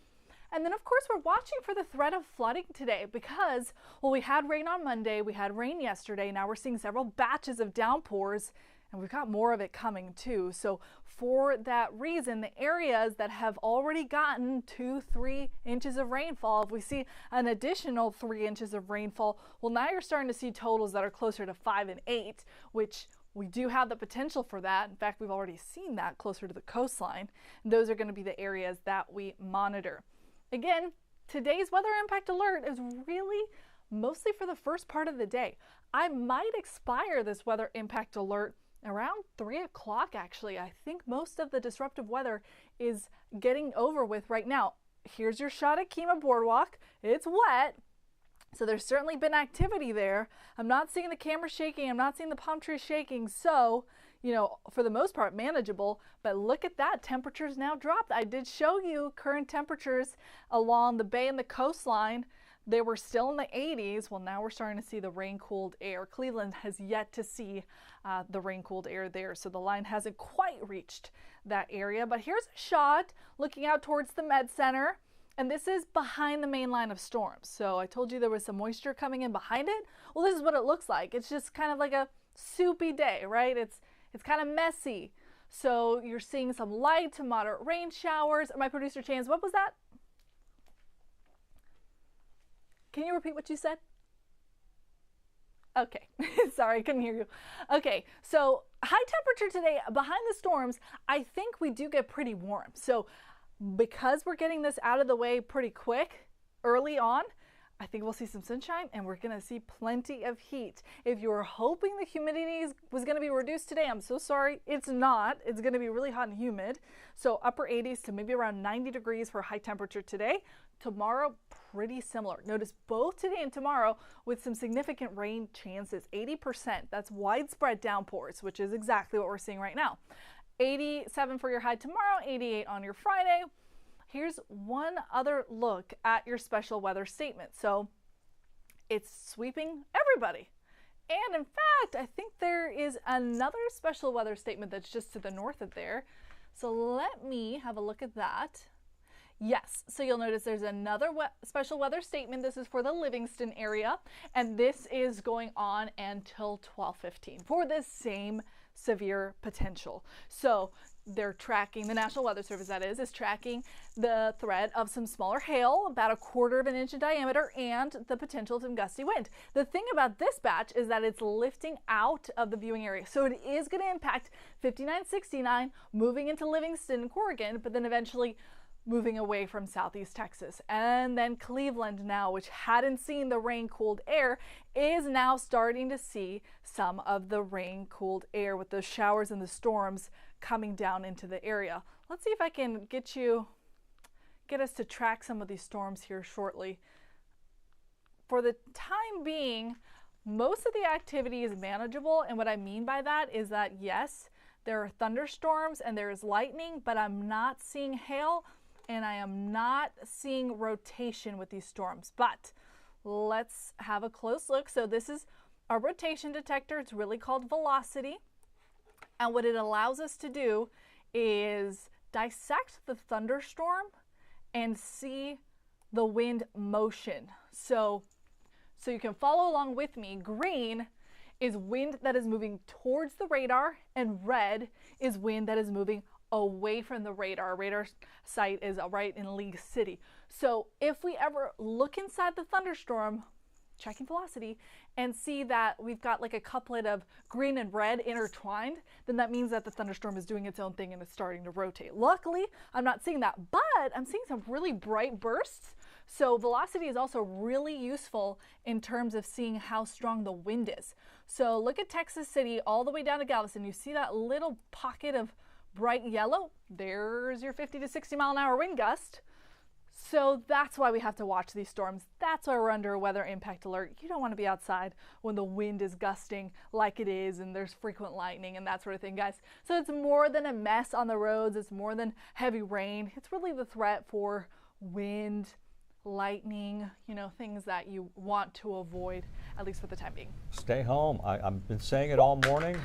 And then of course we're watching for the threat of flooding today because, we had rain on Monday, we had rain yesterday, now we're seeing several batches of downpours, and we've got more of it coming too. So for that reason, the areas that have already gotten 2-3 inches of rainfall, if we see an additional 3 inches of rainfall, now you're starting to see totals that are closer to 5 and 8, which we do have the potential for that. In fact, we've already seen that closer to the coastline. Those are going to be the areas that we monitor. Again, today's weather impact alert is really mostly for the first part of the day. I might expire this weather impact alert around 3 o'clock actually. I think most of the disruptive weather is getting over with right now. Here's your shot at Kima Boardwalk. It's wet. So there's certainly been activity there. I'm not seeing the camera shaking. I'm not seeing the palm trees shaking. So, for the most part, manageable. But look at that. Temperatures now dropped. I did show you current temperatures along the bay and the coastline. They were still in the 80s. Well, now we're starting to see the rain-cooled air. Cleveland has yet to see the rain-cooled air there, so the line hasn't quite reached that area. But here's a shot looking out towards the Med Center, and this is behind the main line of storms. So I told you there was some moisture coming in behind it. Well, this is what it looks like. It's just kind of like a soupy day, right? It's kind of messy. So you're seeing some light to moderate rain showers. My producer Chance, what was that? Can you repeat what you said? Okay, sorry, I couldn't hear you. Okay, so high temperature today behind the storms. I think we do get pretty warm. So because we're getting this out of the way pretty quick early on, I think we'll see some sunshine and we're going to see plenty of heat. If you were hoping the humidity was going to be reduced today, I'm so sorry. It's not. It's going to be really hot and humid. So upper 80s to maybe around 90 degrees for high temperature today. Tomorrow, pretty similar. Notice both today and tomorrow with some significant rain chances, 80%. That's widespread downpours, which is exactly what we're seeing right now. 87 for your high tomorrow, 88 on your Friday. Here's one other look at your special weather statement. So it's sweeping everybody. And in fact, I think there is another special weather statement that's just to the north of there. So let me have a look at that. Yes, so you'll notice there's another special weather statement. This is for the Livingston area, and this is going on until 12:15 for the same severe potential. So they're tracking, the National Weather Service that is tracking the threat of some smaller hail, about 1/4 inch in diameter, and the potential of some gusty wind. The thing about this batch is that it's lifting out of the viewing area. So it is going to impact 5969 moving into Livingston and Corrigan, but then eventually moving away from southeast Texas. And then Cleveland now, which hadn't seen the rain-cooled air, is now starting to see some of the rain-cooled air with the showers and the storms coming down into the area. Let's see if I can get us to track some of these storms here shortly. For the time being, most of the activity is manageable, and what I mean by that is that yes, there are thunderstorms and there is lightning, but I'm not seeing hail and I am not seeing rotation with these storms. But let's have a close look. So this is a rotation detector. It's really called velocity. And what it allows us to do is dissect the thunderstorm and see the wind motion. So you can follow along with me. Green is wind that is moving towards the radar, and red is wind that is moving away from the radar. Our radar site is right in League City. So if we ever look inside the thunderstorm, checking velocity, and see that we've got like a couplet of green and red intertwined, then that means that the thunderstorm is doing its own thing and it's starting to rotate. Luckily, I'm not seeing that, but I'm seeing some really bright bursts. So velocity is also really useful in terms of seeing how strong the wind is. So look at Texas City all the way down to Galveston. You see that little pocket of bright yellow? There's your 50 to 60 mile an hour wind gust. So that's why we have to watch these storms. That's why we're under a weather impact alert. You don't want to be outside when the wind is gusting like it is and there's frequent lightning and that sort of thing, guys. So it's more than a mess on the roads. It's more than heavy rain. It's really the threat for wind, lightning, things that you want to avoid, at least for the time being. Stay home. I've been saying it all morning.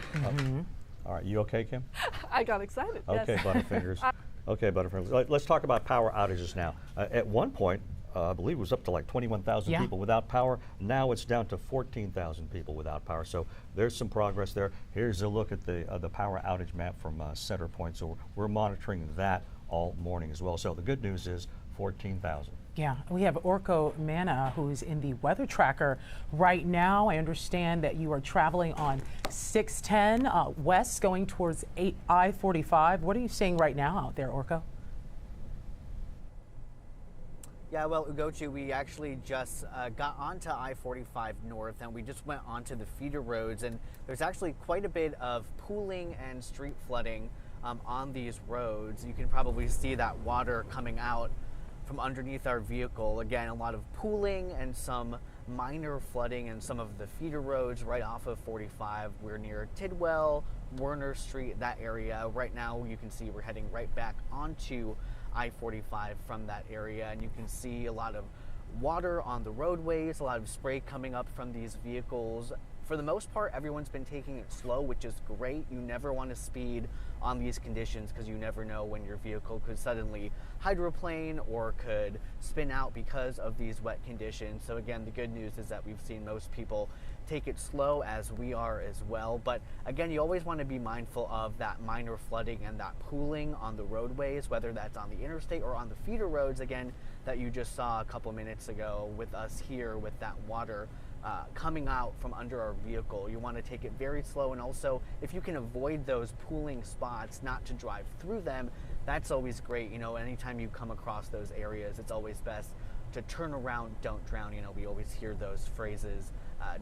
All right, you okay, Kim? I got excited. Okay, yes. Butterfingers. Okay, Butterfingers. Let's talk about power outages now. At one point, I believe it was up to like 21,000 people without power. Now it's down to 14,000 people without power. So there's some progress there. Here's a look at the power outage map from Center Point. So we're monitoring that all morning as well. So the good news is 14,000. Yeah, we have Orko Mana, who's in the weather tracker right now. I understand that you are traveling on 610 west going towards I-45. What are you seeing right now out there, Orko? Yeah, well, Ugochi, we actually just got onto I-45 north and we just went onto the feeder roads, and there's actually quite a bit of pooling and street flooding on these roads. You can probably see that water coming out from underneath our vehicle. Again, a lot of pooling and some minor flooding in some of the feeder roads right off of 45. We're near Tidwell, Werner Street, that area. Right now you can see we're heading right back onto I-45 from that area, and you can see a lot of water on the roadways, a lot of spray coming up from these vehicles. For the most part, everyone's been taking it slow, which is great. You never want to speed on these conditions because you never know when your vehicle could suddenly hydroplane or could spin out because of these wet conditions. So again, the good news is that we've seen most people take it slow, as we are as well. But again, you always want to be mindful of that minor flooding and that pooling on the roadways, whether that's on the interstate or on the feeder roads, again, that you just saw a couple minutes ago with us here with that water coming out from under our vehicle. You want to take it very slow, and also if you can avoid those pooling spots, not to drive through them, that's always great. You know, anytime you come across those areas, it's always best to turn around, don't drown. You know, we always hear those phrases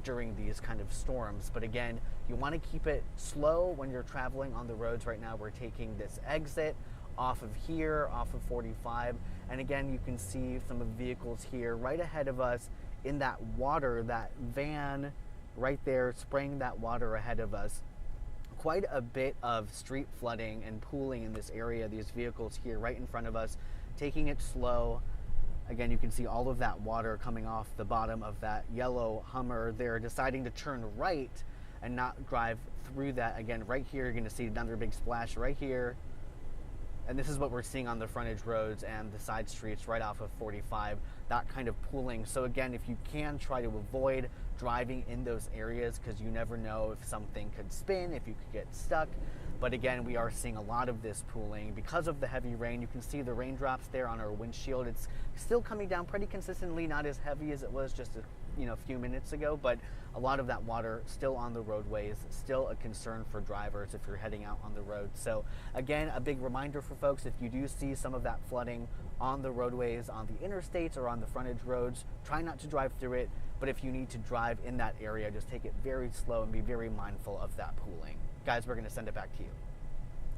during these kind of storms. But again, you want to keep it slow when you're traveling on the roads. Right now we're taking this exit off of here, off of 45, and again, you can see some of the vehicles here right ahead of us in that water, that van right there spraying that water ahead of us. Quite a bit of street flooding and pooling in this area. These vehicles here right in front of us, taking it slow. Again, you can see all of that water coming off the bottom of that yellow Hummer. They're deciding to turn right and not drive through that. Again, right here, you're going to see another big splash right here. And this is what we're seeing on the frontage roads and the side streets right off of 45, that kind of pooling. So again, if you can, try to avoid driving in those areas because you never know if something could spin, if you could get stuck. But again, we are seeing a lot of this pooling because of the heavy rain. You can see the raindrops there on our windshield. It's still coming down pretty consistently, not as heavy as it was just a few minutes ago, but a lot of that water still on the roadways, still a concern for drivers if you're heading out on the road. So again, a big reminder for folks, if you do see some of that flooding on the roadways, on the interstates or on the frontage roads, try not to drive through it. But if you need to drive in that area, just take it very slow and be very mindful of that pooling. Guys, we're going to send it back to you.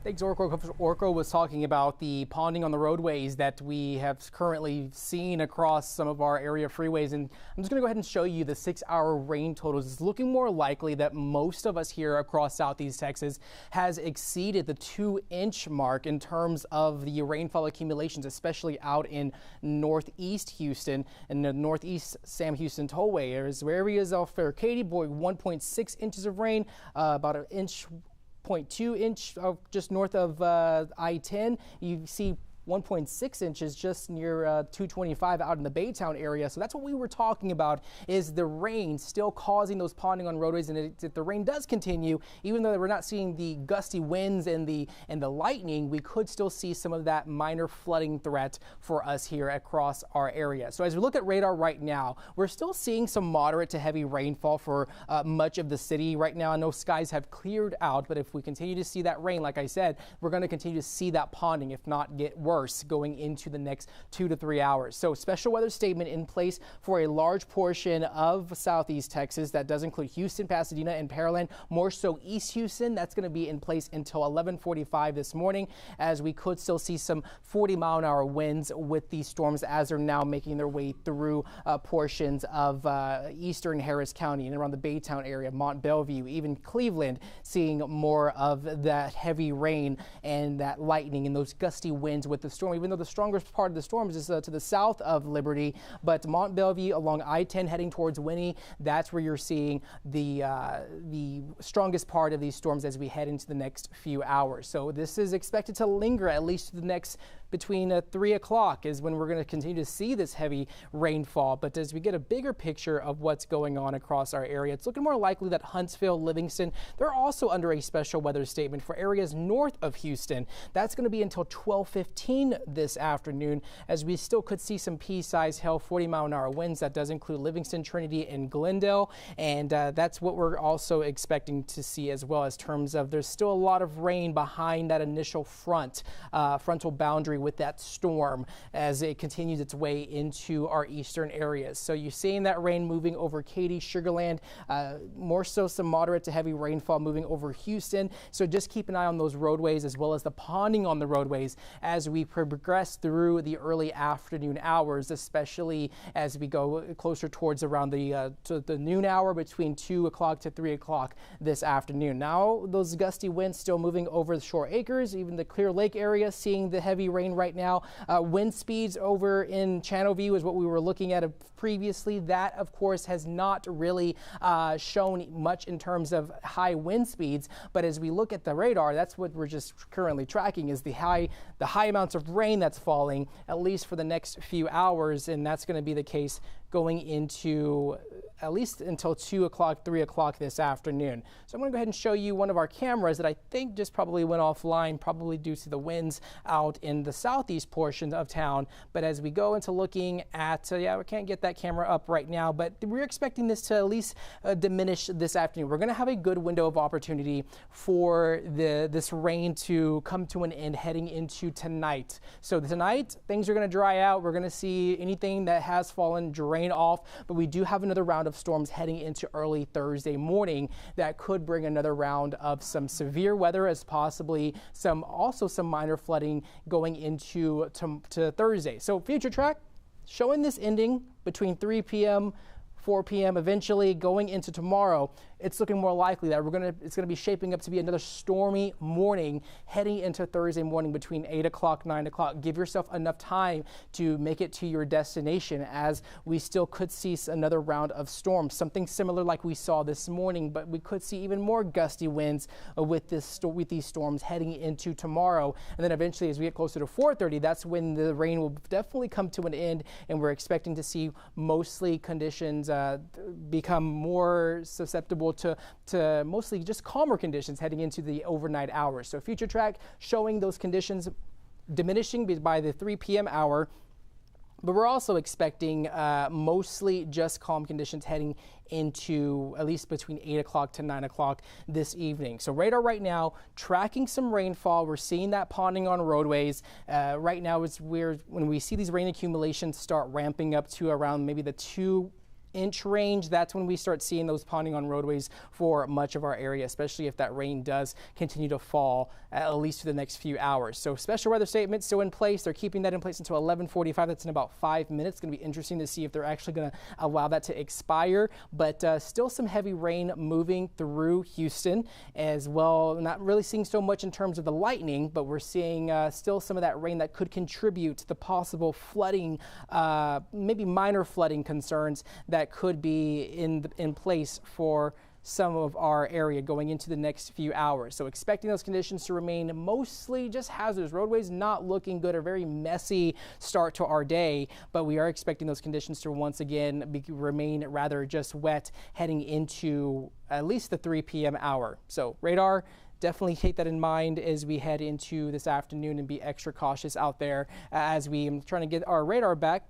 Thanks, Orko. Orko was talking about the ponding on the roadways that we have currently seen across some of our area freeways. And I'm just going to go ahead and show you the 6-hour rain totals. It's looking more likely that most of us here across Southeast Texas has exceeded the 2-inch mark in terms of the rainfall accumulations, especially out in northeast Houston and the northeast Sam Houston Tollway. There's areas off there, Katy Boy, 1.6 inches of rain, about an inch. 0.2 inch just north of I-10. You see 1.6 inches just near 225 out in the Baytown area. So that's what we were talking about, is the rain still causing those ponding on roadways. And if the rain does continue, even though we're not seeing the gusty winds and the lightning, we could still see some of that minor flooding threat for us here across our area. So as we look at radar right now, we're still seeing some moderate to heavy rainfall for much of the city right now. I know skies have cleared out, but if we continue to see that rain, like I said, we're going to continue to see that ponding, if not get worse, going into the next 2 to 3 hours. So special weather statement in place for a large portion of Southeast Texas. That does include Houston, Pasadena, and Pearland. More so East Houston. That's going to be in place until 11:45 this morning, as we could still see some 40-mile-an-hour winds with these storms as they're now making their way through portions of eastern Harris County and around the Baytown area, Mont Belvieu, even Cleveland, seeing more of that heavy rain and that lightning and those gusty winds with the storm, even though the strongest part of the storm is to the south of Liberty. But Mont Belvieu along I-10 heading towards Winnie, that's where you're seeing the strongest part of these storms as we head into the next few hours. So this is expected to linger at least the next between 3 o'clock is when we're going to continue to see this heavy rainfall. But as we get a bigger picture of what's going on across our area, it's looking more likely that Huntsville, Livingston, they're also under a special weather statement for areas north of Houston. That's going to be until 12:15 this afternoon, as we still could see some pea-sized hail, 40-mile-an-hour winds. That does include Livingston, Trinity, and Glendale. And that's what we're also expecting to see as well, as terms of there's still a lot of rain behind that initial frontal boundary with that storm as it continues its way into our eastern areas. So you're seeing that rain moving over Katy, Sugar Land, more so some moderate to heavy rainfall moving over Houston. So just keep an eye on those roadways as well as the ponding on the roadways as we we progress through the early afternoon hours, especially as we go closer towards around the noon hour between 2 o'clock to 3 o'clock this afternoon. Now those gusty winds still moving over the Shore Acres, even the Clear Lake area, seeing the heavy rain right now. Wind speeds over in Channelview is what we were looking at previously. That, of course, has not really shown much in terms of high wind speeds. But as we look at the radar, that's what we're just currently tracking, is the high amounts of rain that's falling, at least for the next few hours. And that's going to be the case going into at least until 2 o'clock, 3 o'clock this afternoon. So I'm going to go ahead and show you one of our cameras that I think just probably went offline, probably due to the winds out in the southeast portion of town. But as we go into looking at, we can't get that camera up right now, but we're expecting this to at least diminish this afternoon. We're going to have a good window of opportunity for this rain to come to an end heading into tonight. So tonight, things are going to dry out. We're going to see anything that has fallen drain off, but we do have another round of storms heading into early Thursday morning that could bring another round of some severe weather, as possibly some minor flooding going into to Thursday. So future track showing this ending between 3 p.m. 4 p.m. eventually going into tomorrow. It's looking more likely that it's going to be shaping up to be another stormy morning heading into Thursday morning between 8 o'clock, 9 o'clock. Give yourself enough time to make it to your destination, as we still could see another round of storms, something similar like we saw this morning, but we could see even more gusty winds with these storms heading into tomorrow. And then eventually, as we get closer to 4:30, that's when the rain will definitely come to an end, and we're expecting to see mostly conditions become more susceptible to mostly just calmer conditions heading into the overnight hours. So future track showing those conditions diminishing by the 3 p.m. hour. But we're also expecting mostly just calm conditions heading into at least between 8 o'clock to 9 o'clock this evening. So radar right now tracking some rainfall. We're seeing that ponding on roadways. Right now is when we see these rain accumulations start ramping up to around maybe the 2-inch range, that's when we start seeing those ponding on roadways for much of our area, especially if that rain does continue to fall at least for the next few hours. So special weather statement still in place. They're keeping that in place until 11:45. That's in about 5 minutes. It's going to be interesting to see if they're actually going to allow that to expire. But still some heavy rain moving through Houston as well. Not really seeing so much in terms of the lightning, but we're seeing still some of that rain that could contribute to the possible flooding, maybe minor flooding concerns that could be in place for some of our area going into the next few hours. So expecting those conditions to remain mostly just hazardous. Roadways not looking good, a very messy start to our day, but we are expecting those conditions to once again remain rather just wet heading into at least the 3 p.m. hour. So radar, definitely keep that in mind as we head into this afternoon and be extra cautious out there as we trying to get our radar back.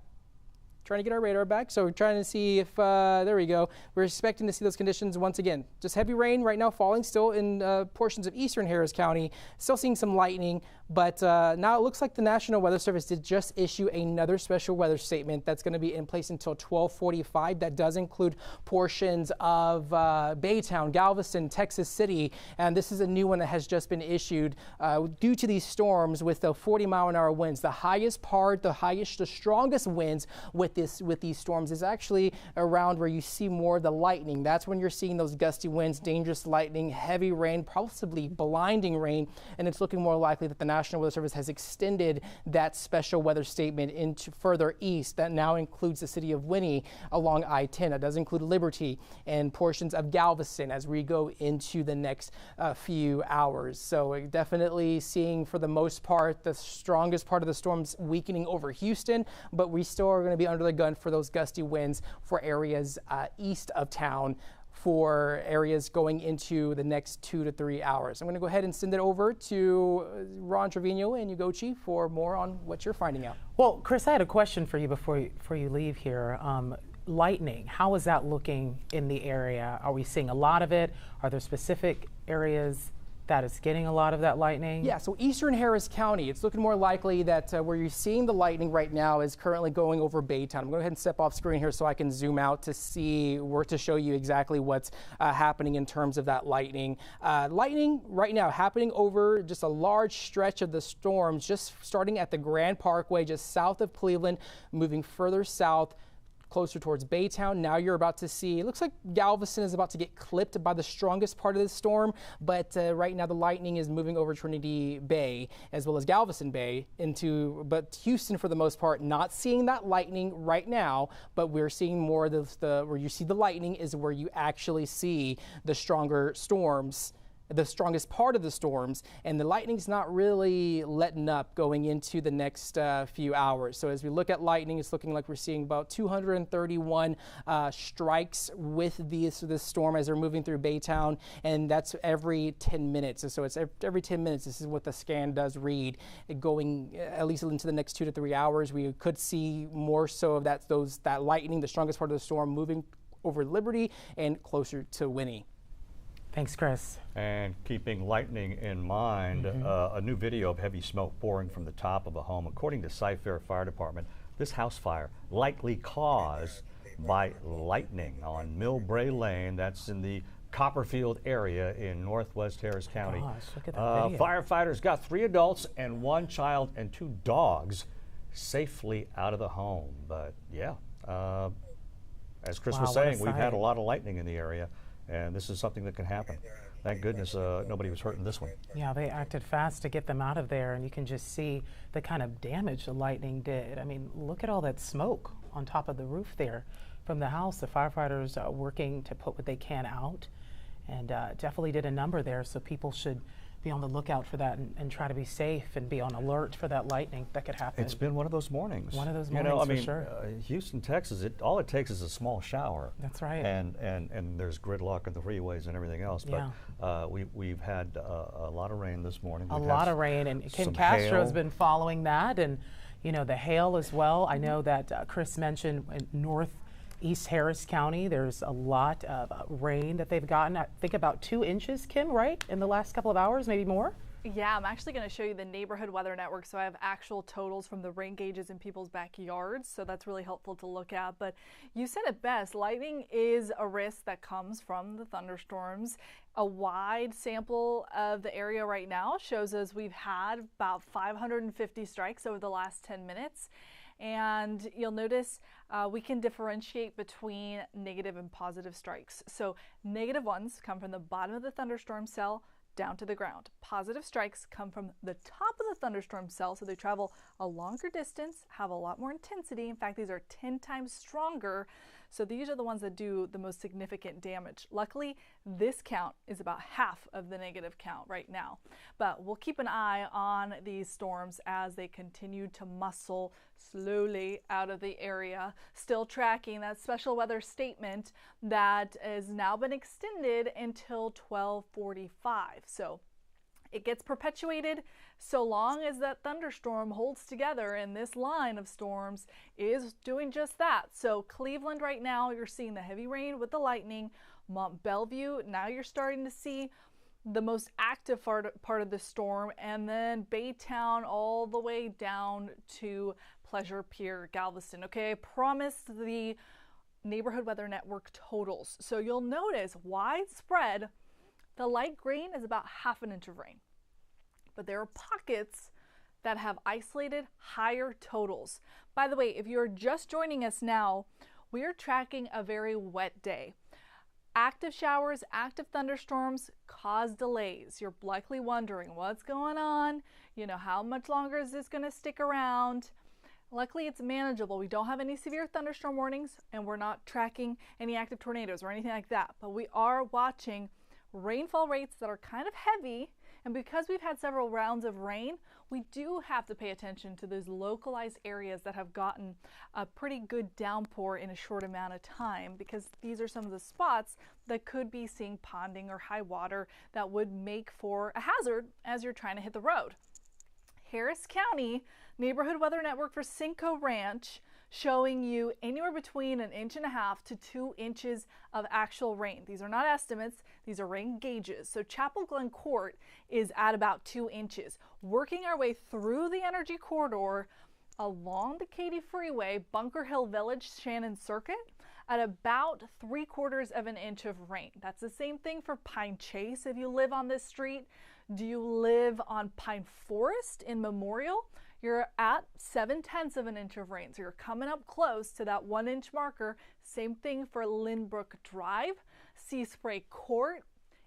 So we're trying to see if, there we go. We're expecting to see those conditions once again. Just heavy rain right now falling still in portions of eastern Harris County. Still seeing some lightning, but now it looks like the National Weather Service did just issue another special weather statement that's going to be in place until 12:45. That does include portions of Baytown, Galveston, Texas City, and this is a new one that has just been issued due to these storms with the 40-mile-an-hour winds. The strongest winds with these storms is actually around where you see more of the lightning. That's when you're seeing those gusty winds, dangerous lightning, heavy rain, possibly blinding rain, and it's looking more likely that the National Weather Service has extended that special weather statement into further east. That now includes the city of Winnie along I-10. It does include Liberty and portions of Galveston as we go into the next few hours. So definitely seeing, for the most part, the strongest part of the storms weakening over Houston, but we still are going to be under the gun for those gusty winds for areas east of town, for areas going into the next 2 to 3 hours. I'm going to go ahead and send it over to Ron Trevino and Ugochi for more on what you're finding out. Well, Chris, I had a question for you before you leave here. Lightning, how is that looking in the area? Are we seeing a lot of it? Are there specific areas that is getting a lot of that lightning? Yeah, so eastern Harris County, it's looking more likely that where you're seeing the lightning right now is currently going over Baytown. I'm going to go ahead and step off screen here so I can zoom out to see where to show you exactly what's happening in terms of that lightning. Lightning right now happening over just a large stretch of the storms, just starting at the Grand Parkway, just south of Cleveland, moving further south, closer towards Baytown. Now you're about to see, it looks like Galveston is about to get clipped by the strongest part of the storm, but right now the lightning is moving over Trinity Bay as well as Galveston Bay but Houston for the most part not seeing that lightning right now, but we're seeing more of where you see the lightning is where you actually see the stronger storms, the strongest part of the storms, and the lightning's not really letting up going into the next few hours. So as we look at lightning, it's looking like we're seeing about 231 strikes with this storm as they're moving through Baytown, and that's every 10 minutes. So it's every 10 minutes. This is what the scan does read. Going at least into the next 2 to 3 hours, we could see more so of that lightning, the strongest part of the storm, moving over Liberty and closer to Winnie. Thanks, Chris. And keeping lightning in mind, a new video of heavy smoke pouring from the top of a home. According to Cy-Fair Fire Department, this house fire likely caused by lightning on Millbrae Lane. That's in the Copperfield area in northwest Harris County. Gosh, look at that video. Firefighters got 3 adults and 1 child and 2 dogs safely out of the home. But yeah, as Chris was saying, we've had a lot of lightning in the area. And this is something that can happen. Thank goodness nobody was hurt in this one. Yeah, they acted fast to get them out of there, and you can just see the kind of damage the lightning did. I mean, look at all that smoke on top of the roof there from the house. The firefighters are working to put what they can out, and definitely did a number there, so people should be on the lookout for that and try to be safe and be on alert for that lightning that could happen. It's been one of those mornings. One of those mornings, for sure. Houston, Texas, all it takes is a small shower. That's right. And there's gridlock in the freeways and everything else. Yeah. But we've had a lot of rain this morning. A lot of rain, and Kim Castro has been following that, and you know, the hail as well. I know that Chris mentioned in Northeast Harris County, there's a lot of rain that they've gotten. I think about 2 inches, Kim, right, in the last couple of hours, maybe more? Yeah, I'm actually going to show you the neighborhood weather network, so I have actual totals from the rain gauges in people's backyards, so that's really helpful to look at. But you said it best, lightning is a risk that comes from the thunderstorms. A wide sample of the area right now shows us we've had about 550 strikes over the last 10 minutes. And you'll notice we can differentiate between negative and positive strikes. So negative ones come from the bottom of the thunderstorm cell down to the ground. Positive strikes come from the top of the thunderstorm cell, so they travel a longer distance, have a lot more intensity. In fact, these are 10 times stronger. So these are the ones that do the most significant damage. Luckily, this count is about half of the negative count right now. But we'll keep an eye on these storms as they continue to muscle slowly out of the area. Still tracking that special weather statement that has now been extended until 12:45. So it gets perpetuated so long as that thunderstorm holds together, and this line of storms is doing just that. So Cleveland right now, you're seeing the heavy rain with the lightning. Mont Belvieu, now you're starting to see the most active part of the storm, and then Baytown all the way down to Pleasure Pier, Galveston. Okay, I promised the neighborhood weather network totals. So you'll notice widespread, the light green is about ½ inch of rain. But there are pockets that have isolated higher totals. By the way, if you're just joining us now, we are tracking a very wet day. Active showers, active thunderstorms cause delays. You're likely wondering what's going on, you know, how much longer is this going to stick around? Luckily, it's manageable. We don't have any severe thunderstorm warnings, and we're not tracking any active tornadoes or anything like that. But we are watching rainfall rates that are kind of heavy, and because we've had several rounds of rain, we do have to pay attention to those localized areas that have gotten a pretty good downpour in a short amount of time, because these are some of the spots that could be seeing ponding or high water that would make for a hazard as you're trying to hit the road. Harris County Neighborhood Weather Network for Cinco Ranch showing you anywhere between 1.5 to 2 inches of actual rain. These are not estimates. These are rain gauges. So Chapel Glen Court is at about 2 inches. Working our way through the energy corridor along the Katy Freeway, Bunker Hill Village, Shannon Circuit, at about 3/4 of an inch of rain. That's the same thing for Pine Chase if you live on this street. Do you live on Pine Forest in Memorial? You're at 7/10 of an inch of rain. So you're coming up close to that 1 inch marker. Same thing for Lynbrook Drive, Sea Spray Court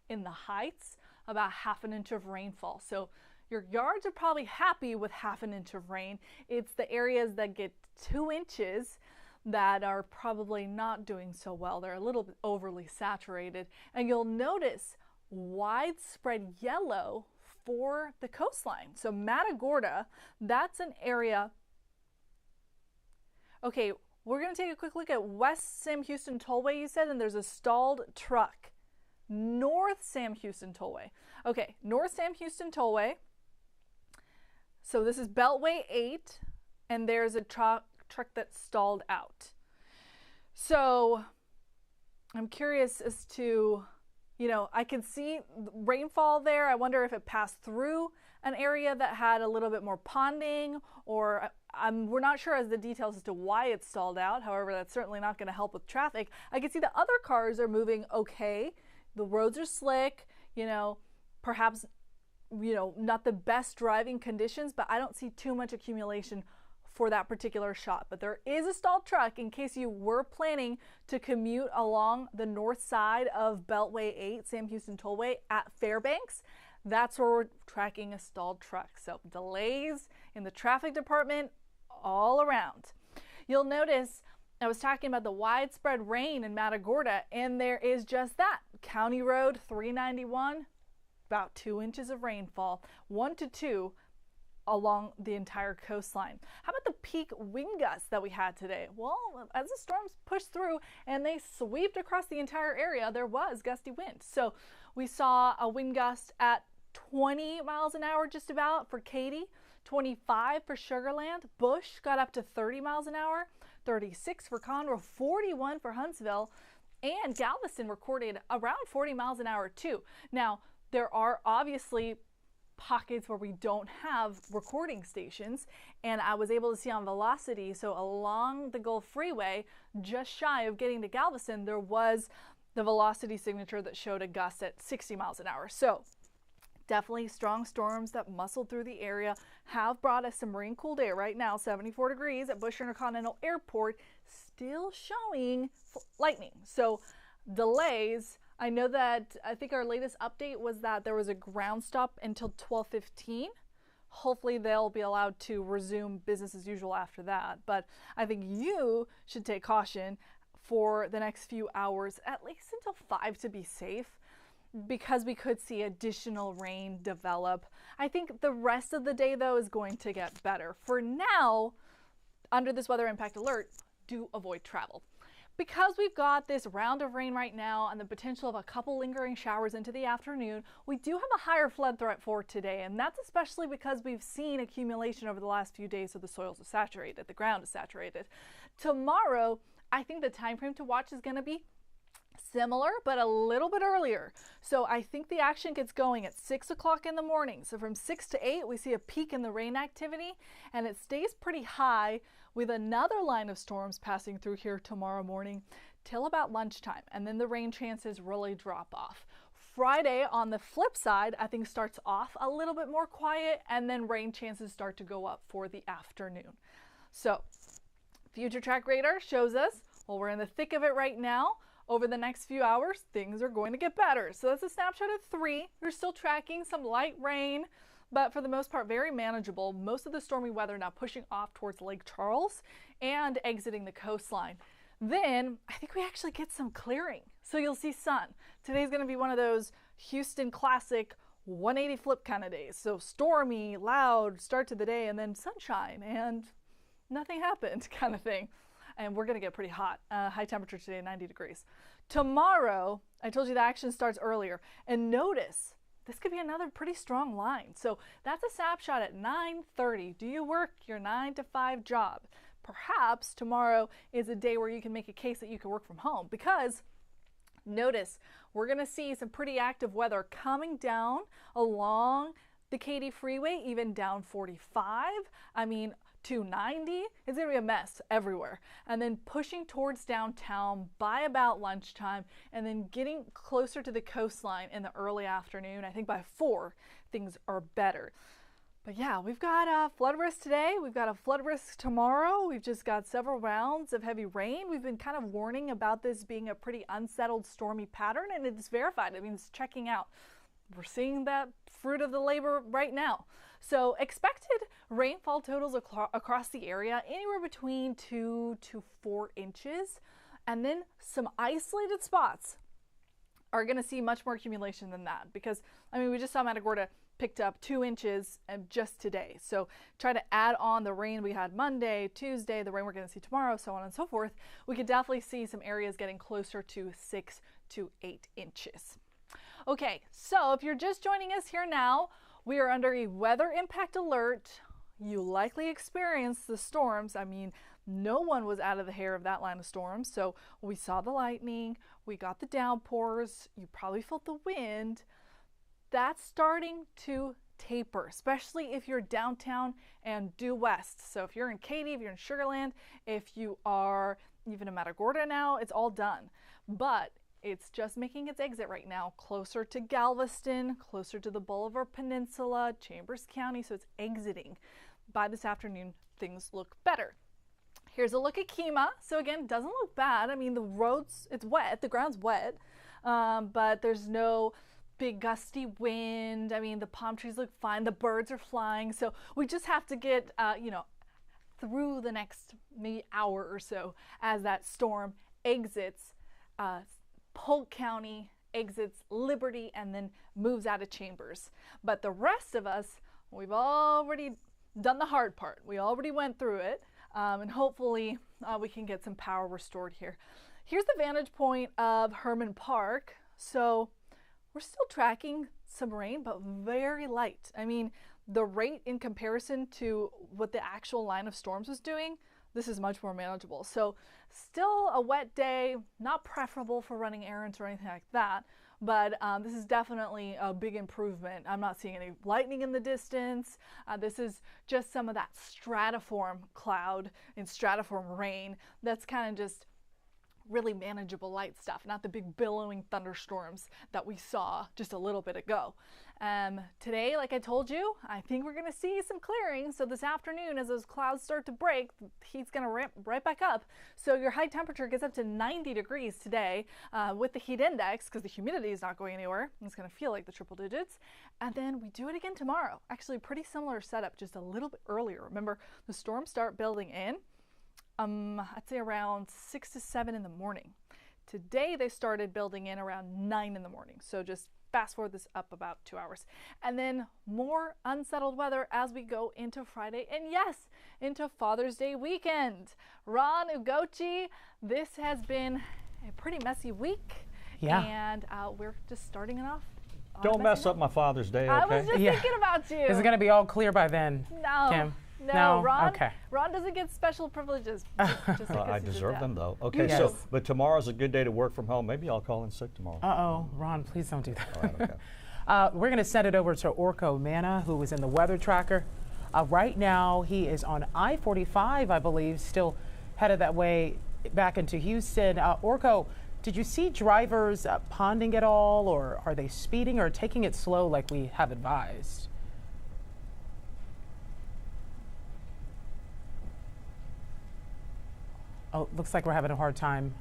in the Heights, about 1/2 inch of rainfall. So your yards are probably happy with 1/2 inch of rain. It's the areas that get 2 inches that are probably not doing so well. They're a little bit overly saturated. And you'll notice widespread yellow for the coastline. So Matagorda, that's an area. Okay, we're going to take a quick look at West Sam Houston Tollway, you said, and there's a stalled truck. North Sam Houston Tollway. Okay, North Sam Houston Tollway. So this is Beltway 8, and there's a truck that's stalled out. So I'm curious as to, I can see rainfall there. I wonder if it passed through an area that had a little bit more ponding, or we're not sure as the details as to why it's stalled out. However, that's certainly not going to help with traffic. I can see that other cars are moving okay. The roads are slick, perhaps, not the best driving conditions, but I don't see too much accumulation for that particular shot. But there is a stalled truck in case you were planning to commute along the north side of Beltway 8, Sam Houston Tollway at Fairbanks. That's where we're tracking a stalled truck. So delays in the traffic department all around. You'll notice I was talking about the widespread rain in Matagorda, and there is just that. County Road 391, about 2 inches of rainfall, 1 to 2 along the entire coastline. How about the peak wind gusts that we had today? Well, as the storms pushed through and they swept across the entire area, there was gusty wind. So we saw a wind gust at 20 miles an hour just about for Katy, 25 for Sugar Land. Bush got up to 30 miles an hour, 36 for Conroe, 41 for Huntsville, and Galveston recorded around 40 miles an hour too. Now, there are obviously pockets where we don't have recording stations, and I was able to see on velocity, so along the Gulf Freeway, just shy of getting to Galveston, there was the velocity signature that showed a gust at 60 miles an hour. So definitely strong storms that muscled through the area have brought us some marine cool day. Right now, 74 degrees at Bush Intercontinental Airport, still showing lightning. So delays. I know that I think our latest update was that there was a ground stop until 12:15. Hopefully they'll be allowed to resume business as usual after that. But I think you should take caution for the next few hours, at least until 5 to be safe, because we could see additional rain develop. I think the rest of the day, though, is going to get better. For now, under this weather impact alert, do avoid travel. Because we've got this round of rain right now and the potential of a couple lingering showers into the afternoon, we do have a higher flood threat for today, and that's especially because we've seen accumulation over the last few days, so the soils are saturated, the ground is saturated. Tomorrow, I think the time frame to watch is going to be similar, but a little bit earlier. So I think the action gets going at 6 o'clock in the morning. So from 6 to 8, we see a peak in the rain activity, and it stays pretty high with another line of storms passing through here tomorrow morning till about lunchtime. And then the rain chances really drop off. Friday, on the flip side, I think starts off a little bit more quiet, and then rain chances start to go up for the afternoon. So Future Track Radar shows us, well, we're in the thick of it right now. Over the next few hours, things are going to get better. So that's a snapshot of 3. We're still tracking some light rain, but for the most part, very manageable. Most of the stormy weather now pushing off towards Lake Charles and exiting the coastline. Then I think we actually get some clearing. So you'll see sun. Today's going to be one of those Houston classic 180 flip kind of days. So stormy, loud start to the day, and then sunshine and nothing happened kind of thing. And we're going to get pretty hot. High temperature today, 90 degrees. Tomorrow, I told you the action starts earlier. And notice, this could be another pretty strong line. So that's a snapshot at 9:30. Do you work your 9 to 5 job? Perhaps tomorrow is a day where you can make a case that you can work from home, because Notice we're going to see some pretty active weather coming down along the Katy Freeway, even down 45. I mean, 290. It's going to be a mess everywhere. And then pushing towards downtown by about lunchtime, and then getting closer to the coastline in the early afternoon. I think by 4, things are better. But yeah, we've got a flood risk today. We've got a flood risk tomorrow. We've just got several rounds of heavy rain. We've been kind of warning about this being a pretty unsettled stormy pattern, and it's verified. I mean, it's checking out. We're seeing that fruit of the labor right now. So expected rainfall totals across the area, anywhere between 2 to 4 inches. And then some isolated spots are going to see much more accumulation than that, because, I mean, we just saw Matagorda picked up 2 inches just today. So try to add on the rain we had Monday, Tuesday, the rain we're going to see tomorrow, so on and so forth. We could definitely see some areas getting closer to 6 to 8 inches. Okay, so if you're just joining us here now, we are under a weather impact alert. You likely experienced the storms. I mean, no one was out of the hair of that line of storms. So we saw the lightning, we got the downpours, you probably felt the wind. That's starting to taper, especially if you're downtown and due west. So if you're in Katy, if you're in Sugar Land, if you are even in Matagorda now, it's all done. But it's just making its exit right now, closer to Galveston, closer to the Boulevard Peninsula, Chambers County, so it's exiting. By this afternoon, things look better. Here's a look at Kemah. So again, doesn't look bad. I mean, the roads, it's wet, the ground's wet, but there's no big gusty wind. I mean, the palm trees look fine, the birds are flying, so we just have to get, through the next maybe hour or so as that storm exits Polk County, exits Liberty, and then moves out of Chambers. But the rest of us, we've already done the hard part. We already went through it, and hopefully we can get some power restored here. Here's the vantage point of Herman Park. So we're still tracking some rain, but very light. I mean, the rate in comparison to what the actual line of storms was doing, this is much more manageable. So still a wet day, not preferable for running errands or anything like that, but this is definitely a big improvement. I'm not seeing any lightning in the distance. This is just some of that stratiform cloud and stratiform rain that's kind of just really manageable light stuff, not the big billowing thunderstorms that we saw just a little bit ago. Today, like I told you, I think we're going to see some clearing. So this afternoon, as those clouds start to break, the heat's going to ramp right back up. So your high temperature gets up to 90 degrees today with the heat index, because the humidity is not going anywhere. It's going to feel like the triple digits. And then we do it again tomorrow. Actually, pretty similar setup, just a little bit earlier. Remember, the storms start building in I'd say around 6 to 7 in the morning. Today they started building in around 9 in the morning. So just fast forward this up about 2 hours. And then more unsettled weather as we go into Friday, and yes, into Father's Day weekend. Ron Ugochi, this has been a pretty messy week. Yeah. And we're just starting it off. Don't mess up my Father's Day, okay? I was just thinking about you. Is it going to be all clear by then, No. Kim? No, Ron, okay. Ron doesn't get special privileges. Just Well, I deserve them, though. Okay, Yes. so, but tomorrow's a good day to work from home. Maybe I'll call in sick tomorrow. Uh-oh, Ron, please don't do that. All right, okay. We're going to send it over to Orko Manna, who is in the weather tracker. Right now, he is on I-45, I believe, still headed that way back into Houston. Orko, did you see drivers ponding at all, or are they speeding or taking it slow like we have advised? Oh, looks like we're having a hard time,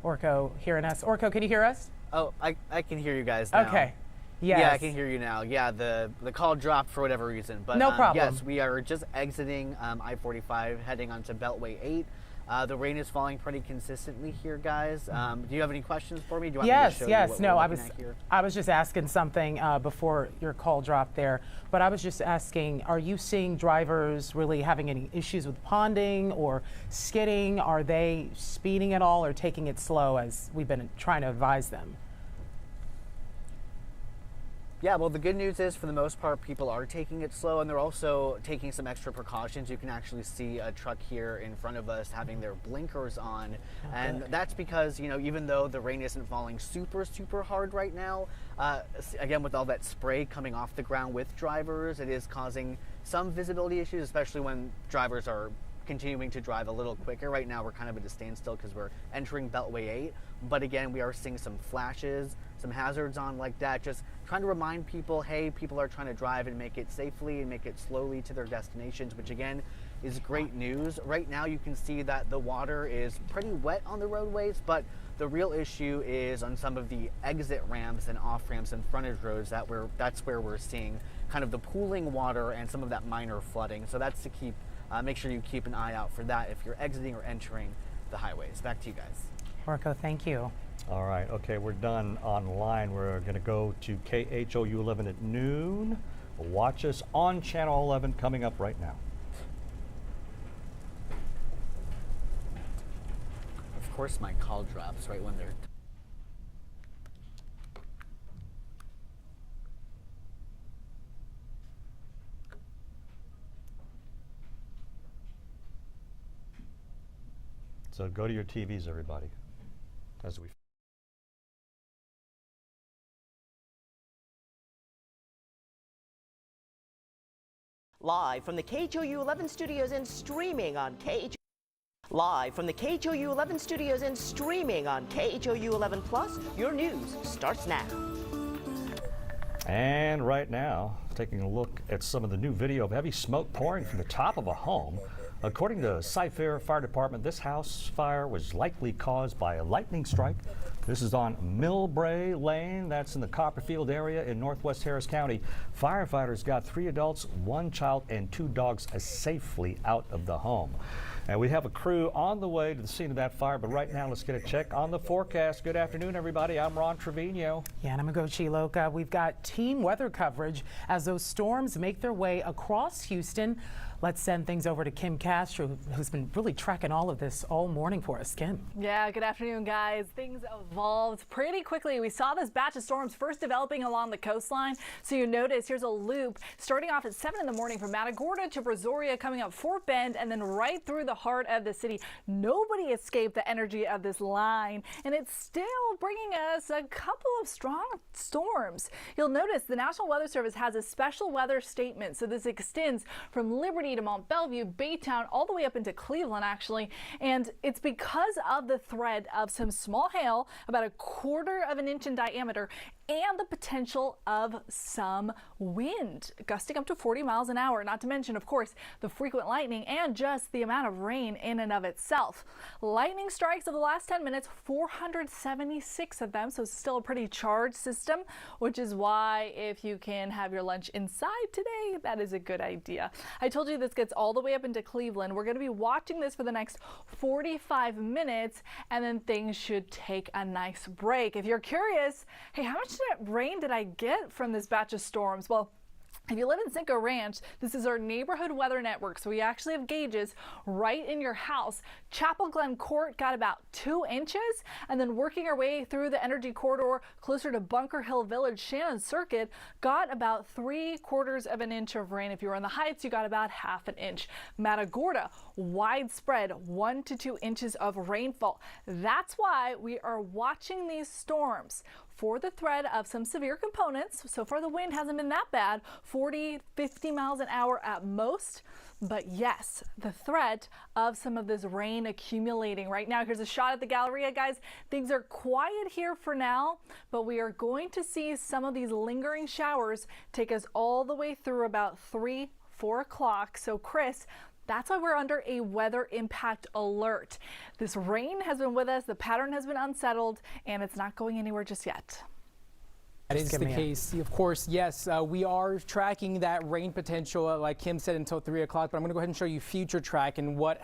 Orko, hearing us. Orko, can you hear us? Oh, I can hear you guys now. Okay. Yes. Yeah, I can hear you now. Yeah, the call dropped for whatever reason. But no problem. Yes, we are just exiting I-45, heading onto Beltway 8. The rain is falling pretty consistently here, guys. Do you have any questions for me? Do you want me to show you what No, we're I looking at here? was just asking something before your call dropped there, but I was just asking, are you seeing drivers really having any issues with ponding or skidding? Are they speeding at all or taking it slow as we've been trying to advise them? Yeah, well, the good news is for the most part, people are taking it slow, and they're also taking some extra precautions. You can actually see a truck here in front of us having their blinkers on. And that's because, you know, even though the rain isn't falling super hard right now, again, with all that spray coming off the ground with drivers, it is causing some visibility issues, especially when drivers are continuing to drive a little quicker. Right now we're kind of at a standstill because we're entering Beltway 8, but again, we are seeing some flashes, some hazards on like that, just trying to remind people, hey, people are trying to drive and make it safely and make it slowly to their destinations, which again is great news. Right now you can see that the water is pretty wet on the roadways, but the real issue is on some of the exit ramps and off ramps and frontage roads that's where we're seeing kind of the pooling water and some of that minor flooding. So that's to keep make sure you keep an eye out for that if you're exiting or entering the highways. Back to you guys. Marco, thank you. All right, okay, we're done online. We're going to go to KHOU 11 at noon. Watch us on Channel 11 coming up right now. Of course, my call drops right when they're So go to your TVs, everybody, as we. Live from the KHOU 11 studios and streaming on KHOU. Live from the KHOU 11 studios and streaming on KHOU 11 Plus, your news starts now. And right now, taking a look at some of the new video of heavy smoke pouring from the top of a home. According to Cy-Fair Fire Department, this house fire was likely caused by a lightning strike. This is on Millbrae Lane. That's in the Copperfield area in northwest Harris County. Firefighters got 3 adults, 1 child, and 2 dogs safely out of the home. And we have a crew on the way to the scene of that fire, but right now let's get a check on the forecast. Good afternoon, everybody. I'm Ron Trevino. Yeah, and I'm going to go Chiloka. We've got team weather coverage as those storms make their way across Houston. Let's send things over to Kim Castro, who's been really tracking all of this all morning for us. Kim. Yeah, good afternoon, guys. Things evolved pretty quickly. We saw this batch of storms first developing along the coastline. So you notice here's a loop starting off at 7 in the morning from Matagorda to Brazoria, coming up Fort Bend, and then right through the heart of the city. Nobody escaped the energy of this line, and it's still bringing us a couple of strong storms. You'll notice the National Weather Service has a special weather statement. So this extends from Liberty to Mont Belvieu, Baytown, all the way up into Cleveland, actually. And it's because of the threat of some small hail, about 1/4 of an inch in diameter, and the potential of some wind gusting up to 40 miles an hour, not to mention, of course, the frequent lightning and just the amount of rain in and of itself. Lightning strikes of the last 10 minutes, 476 of them, so it's still a pretty charged system, which is why if you can have your lunch inside today, that is a good idea. I told you this gets all the way up into Cleveland. We're going to be watching this for the next 45 minutes, and then things should take a nice break. If you're curious, hey, how much rain did I get from this batch of storms? Well, if you live in Cinco Ranch, this is our neighborhood weather network, so we actually have gauges right in your house. Chapel Glen Court got about 2 inches, and then working our way through the energy corridor closer to Bunker Hill Village, Shannon Circuit got about 3/4 of an inch of rain. If you were in the Heights, you got about 1/2 inch. Matagorda, widespread 1 to 2 inches of rainfall. That's why we are watching these storms for the threat of some severe components. So far the wind hasn't been that bad, 40, 50 miles an hour at most. But yes, the threat of some of this rain accumulating. Right now, here's a shot at the Galleria, guys. Things are quiet here for now, but we are going to see some of these lingering showers take us all the way through about 3, 4 o'clock. So Chris, that's why we're under a weather impact alert. This rain has been with us, the pattern has been unsettled, and it's not going anywhere just yet. That is the case. Of course, yes, we are tracking that rain potential, like Kim said, until 3 o'clock. But I'm going to go ahead and show you future track and what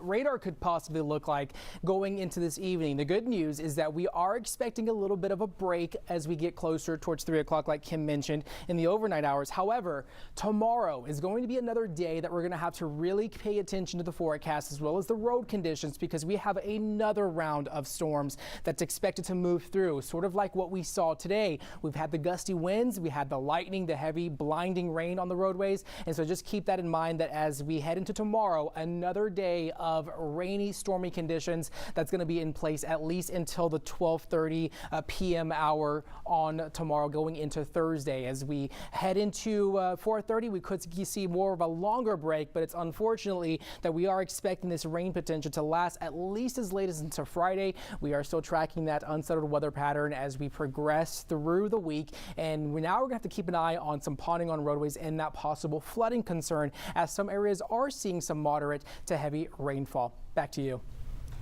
radar could possibly look like going into this evening. The good news is that we are expecting a little bit of a break as we get closer towards 3 o'clock, like Kim mentioned, in the overnight hours. However, tomorrow is going to be another day that we're going to have to really pay attention to the forecast as well as the road conditions, because we have another round of storms that's expected to move through, sort of like what we saw today. We've had the gusty winds, we had the lightning, the heavy blinding rain on the roadways. And so just keep that in mind that as we head into tomorrow, another day of rainy, stormy conditions that's going to be in place at least until the 12:30 p.m. hour on tomorrow going into Thursday. As we head into 4:30, we could see more of a longer break, but it's unfortunately that we are expecting this rain potential to last at least as late as into Friday. We are still tracking that unsettled weather pattern as we progress through the week, and we're going to have to keep an eye on some ponding on roadways and that possible flooding concern, as some areas are seeing some moderate to heavy rainfall. Back to you.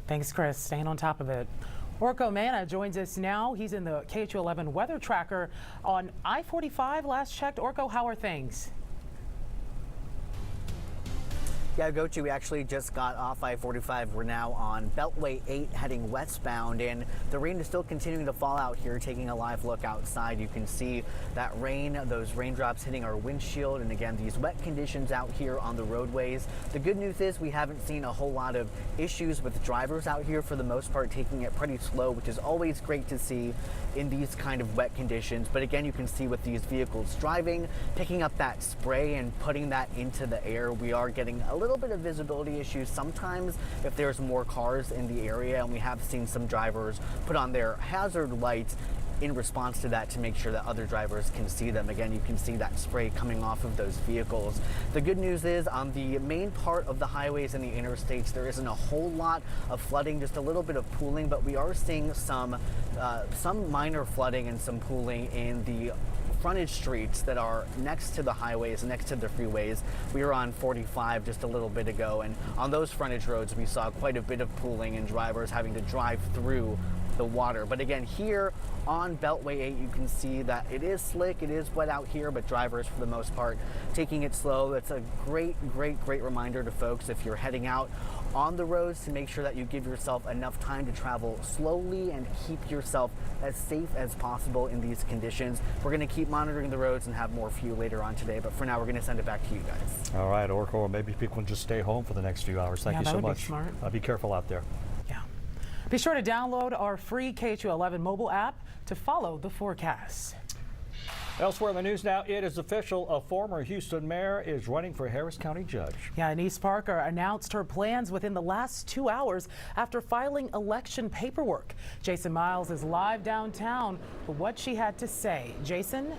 Thanks, Chris. Staying on top of it. Orko Mana joins us now. He's in the KHOU 11 weather tracker on I-45. Last checked. Orko, how are things? Yeah, KHOU, we actually just got off I-45. We're now on Beltway 8 heading westbound, and the rain is still continuing to fall out here. Taking a live look outside, you can see that rain, those raindrops hitting our windshield, and again, these wet conditions out here on the roadways. The good news is we haven't seen a whole lot of issues with drivers out here, for the most part taking it pretty slow, which is always great to see in these kind of wet conditions. But again, you can see with these vehicles driving, picking up that spray and putting that into the air, we are getting a little bit of visibility issues sometimes if there's more cars in the area, and we have seen some drivers put on their hazard lights in response to that to make sure that other drivers can see them. Again, you can see that spray coming off of those vehicles. The good news is on the main part of the highways and the interstates, there isn't a whole lot of flooding, just a little bit of pooling, but we are seeing some minor flooding and some pooling in the frontage streets that are next to the highways, next to the freeways. We were on 45 just a little bit ago, and on those frontage roads we saw quite a bit of pooling and drivers having to drive through the water. But again, here on Beltway 8, you can see that it is slick, it is wet out here, but drivers for the most part taking it slow. That's a great reminder to folks if you're heading out on the roads to make sure that you give yourself enough time to travel slowly and keep yourself as safe as possible in these conditions. We're going to keep monitoring the roads and have more for you later on today, but for now we're going to send it back to you guys. All right, Orko, or maybe people can just stay home for the next few hours. Thank you so much. Be smart. Be careful out there. Yeah. Be sure to download our free KHOU 11 mobile app to follow the forecast. Elsewhere in the news now, it is official. A former Houston mayor is running for Harris County judge. Yeah, Anise Parker announced her plans within the last 2 hours after filing election paperwork. Jason Miles is live downtown for what she had to say. Jason?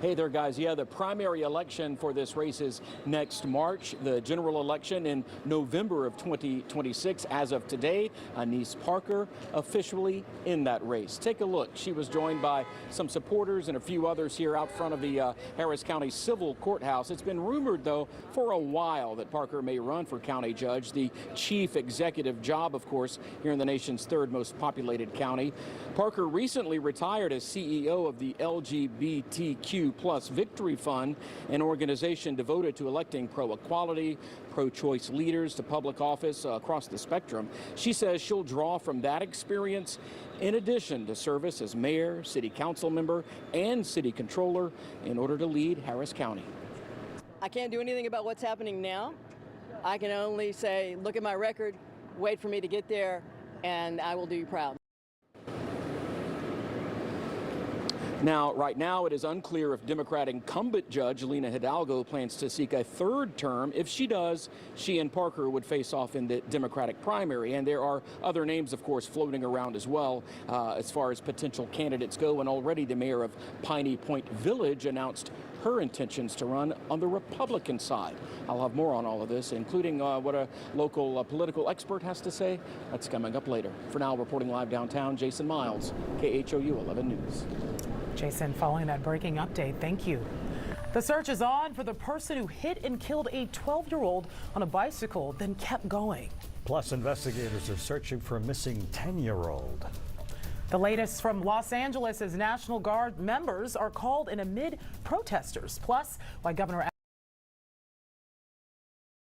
Hey there, guys. Yeah, the primary election for this race is next March. The general election in November of 2026. As of today, Anise Parker officially in that race. Take a look. She was joined by some supporters and a few others here out front of the Harris County Civil Courthouse. It's been rumored, though, for a while that Parker may run for county judge, the chief executive job, of course, here in the nation's third most populated county. Parker recently retired as CEO of the LGBTQ+ Victory Fund, an organization devoted to electing pro-equality, pro-choice leaders to public office across the spectrum. She says she'll draw from that experience in addition to service as mayor, city council member, and city controller in order to lead Harris County. I can't do anything about what's happening now. I can only say, look at my record, wait for me to get there, and I will do you proud. Now, right now, it is unclear if Democrat incumbent Judge Lina Hidalgo plans to seek a third term. If she does, she and Parker would face off in the Democratic primary. And there are other names, of course, floating around as well as far as potential candidates go. And already the mayor of Piney Point Village announced her intentions to run on the Republican side. I'll have more on all of this, including what a local political expert has to say. That's coming up later. For now, reporting live downtown, Jason Miles, KHOU 11 News. Jason, following that breaking update, thank you. The search is on for the person who hit and killed a 12-year-old on a bicycle, then kept going. Plus, investigators are searching for a missing 10-year-old. The latest from Los Angeles is National Guard members are called in amid protesters. Plus, why Governor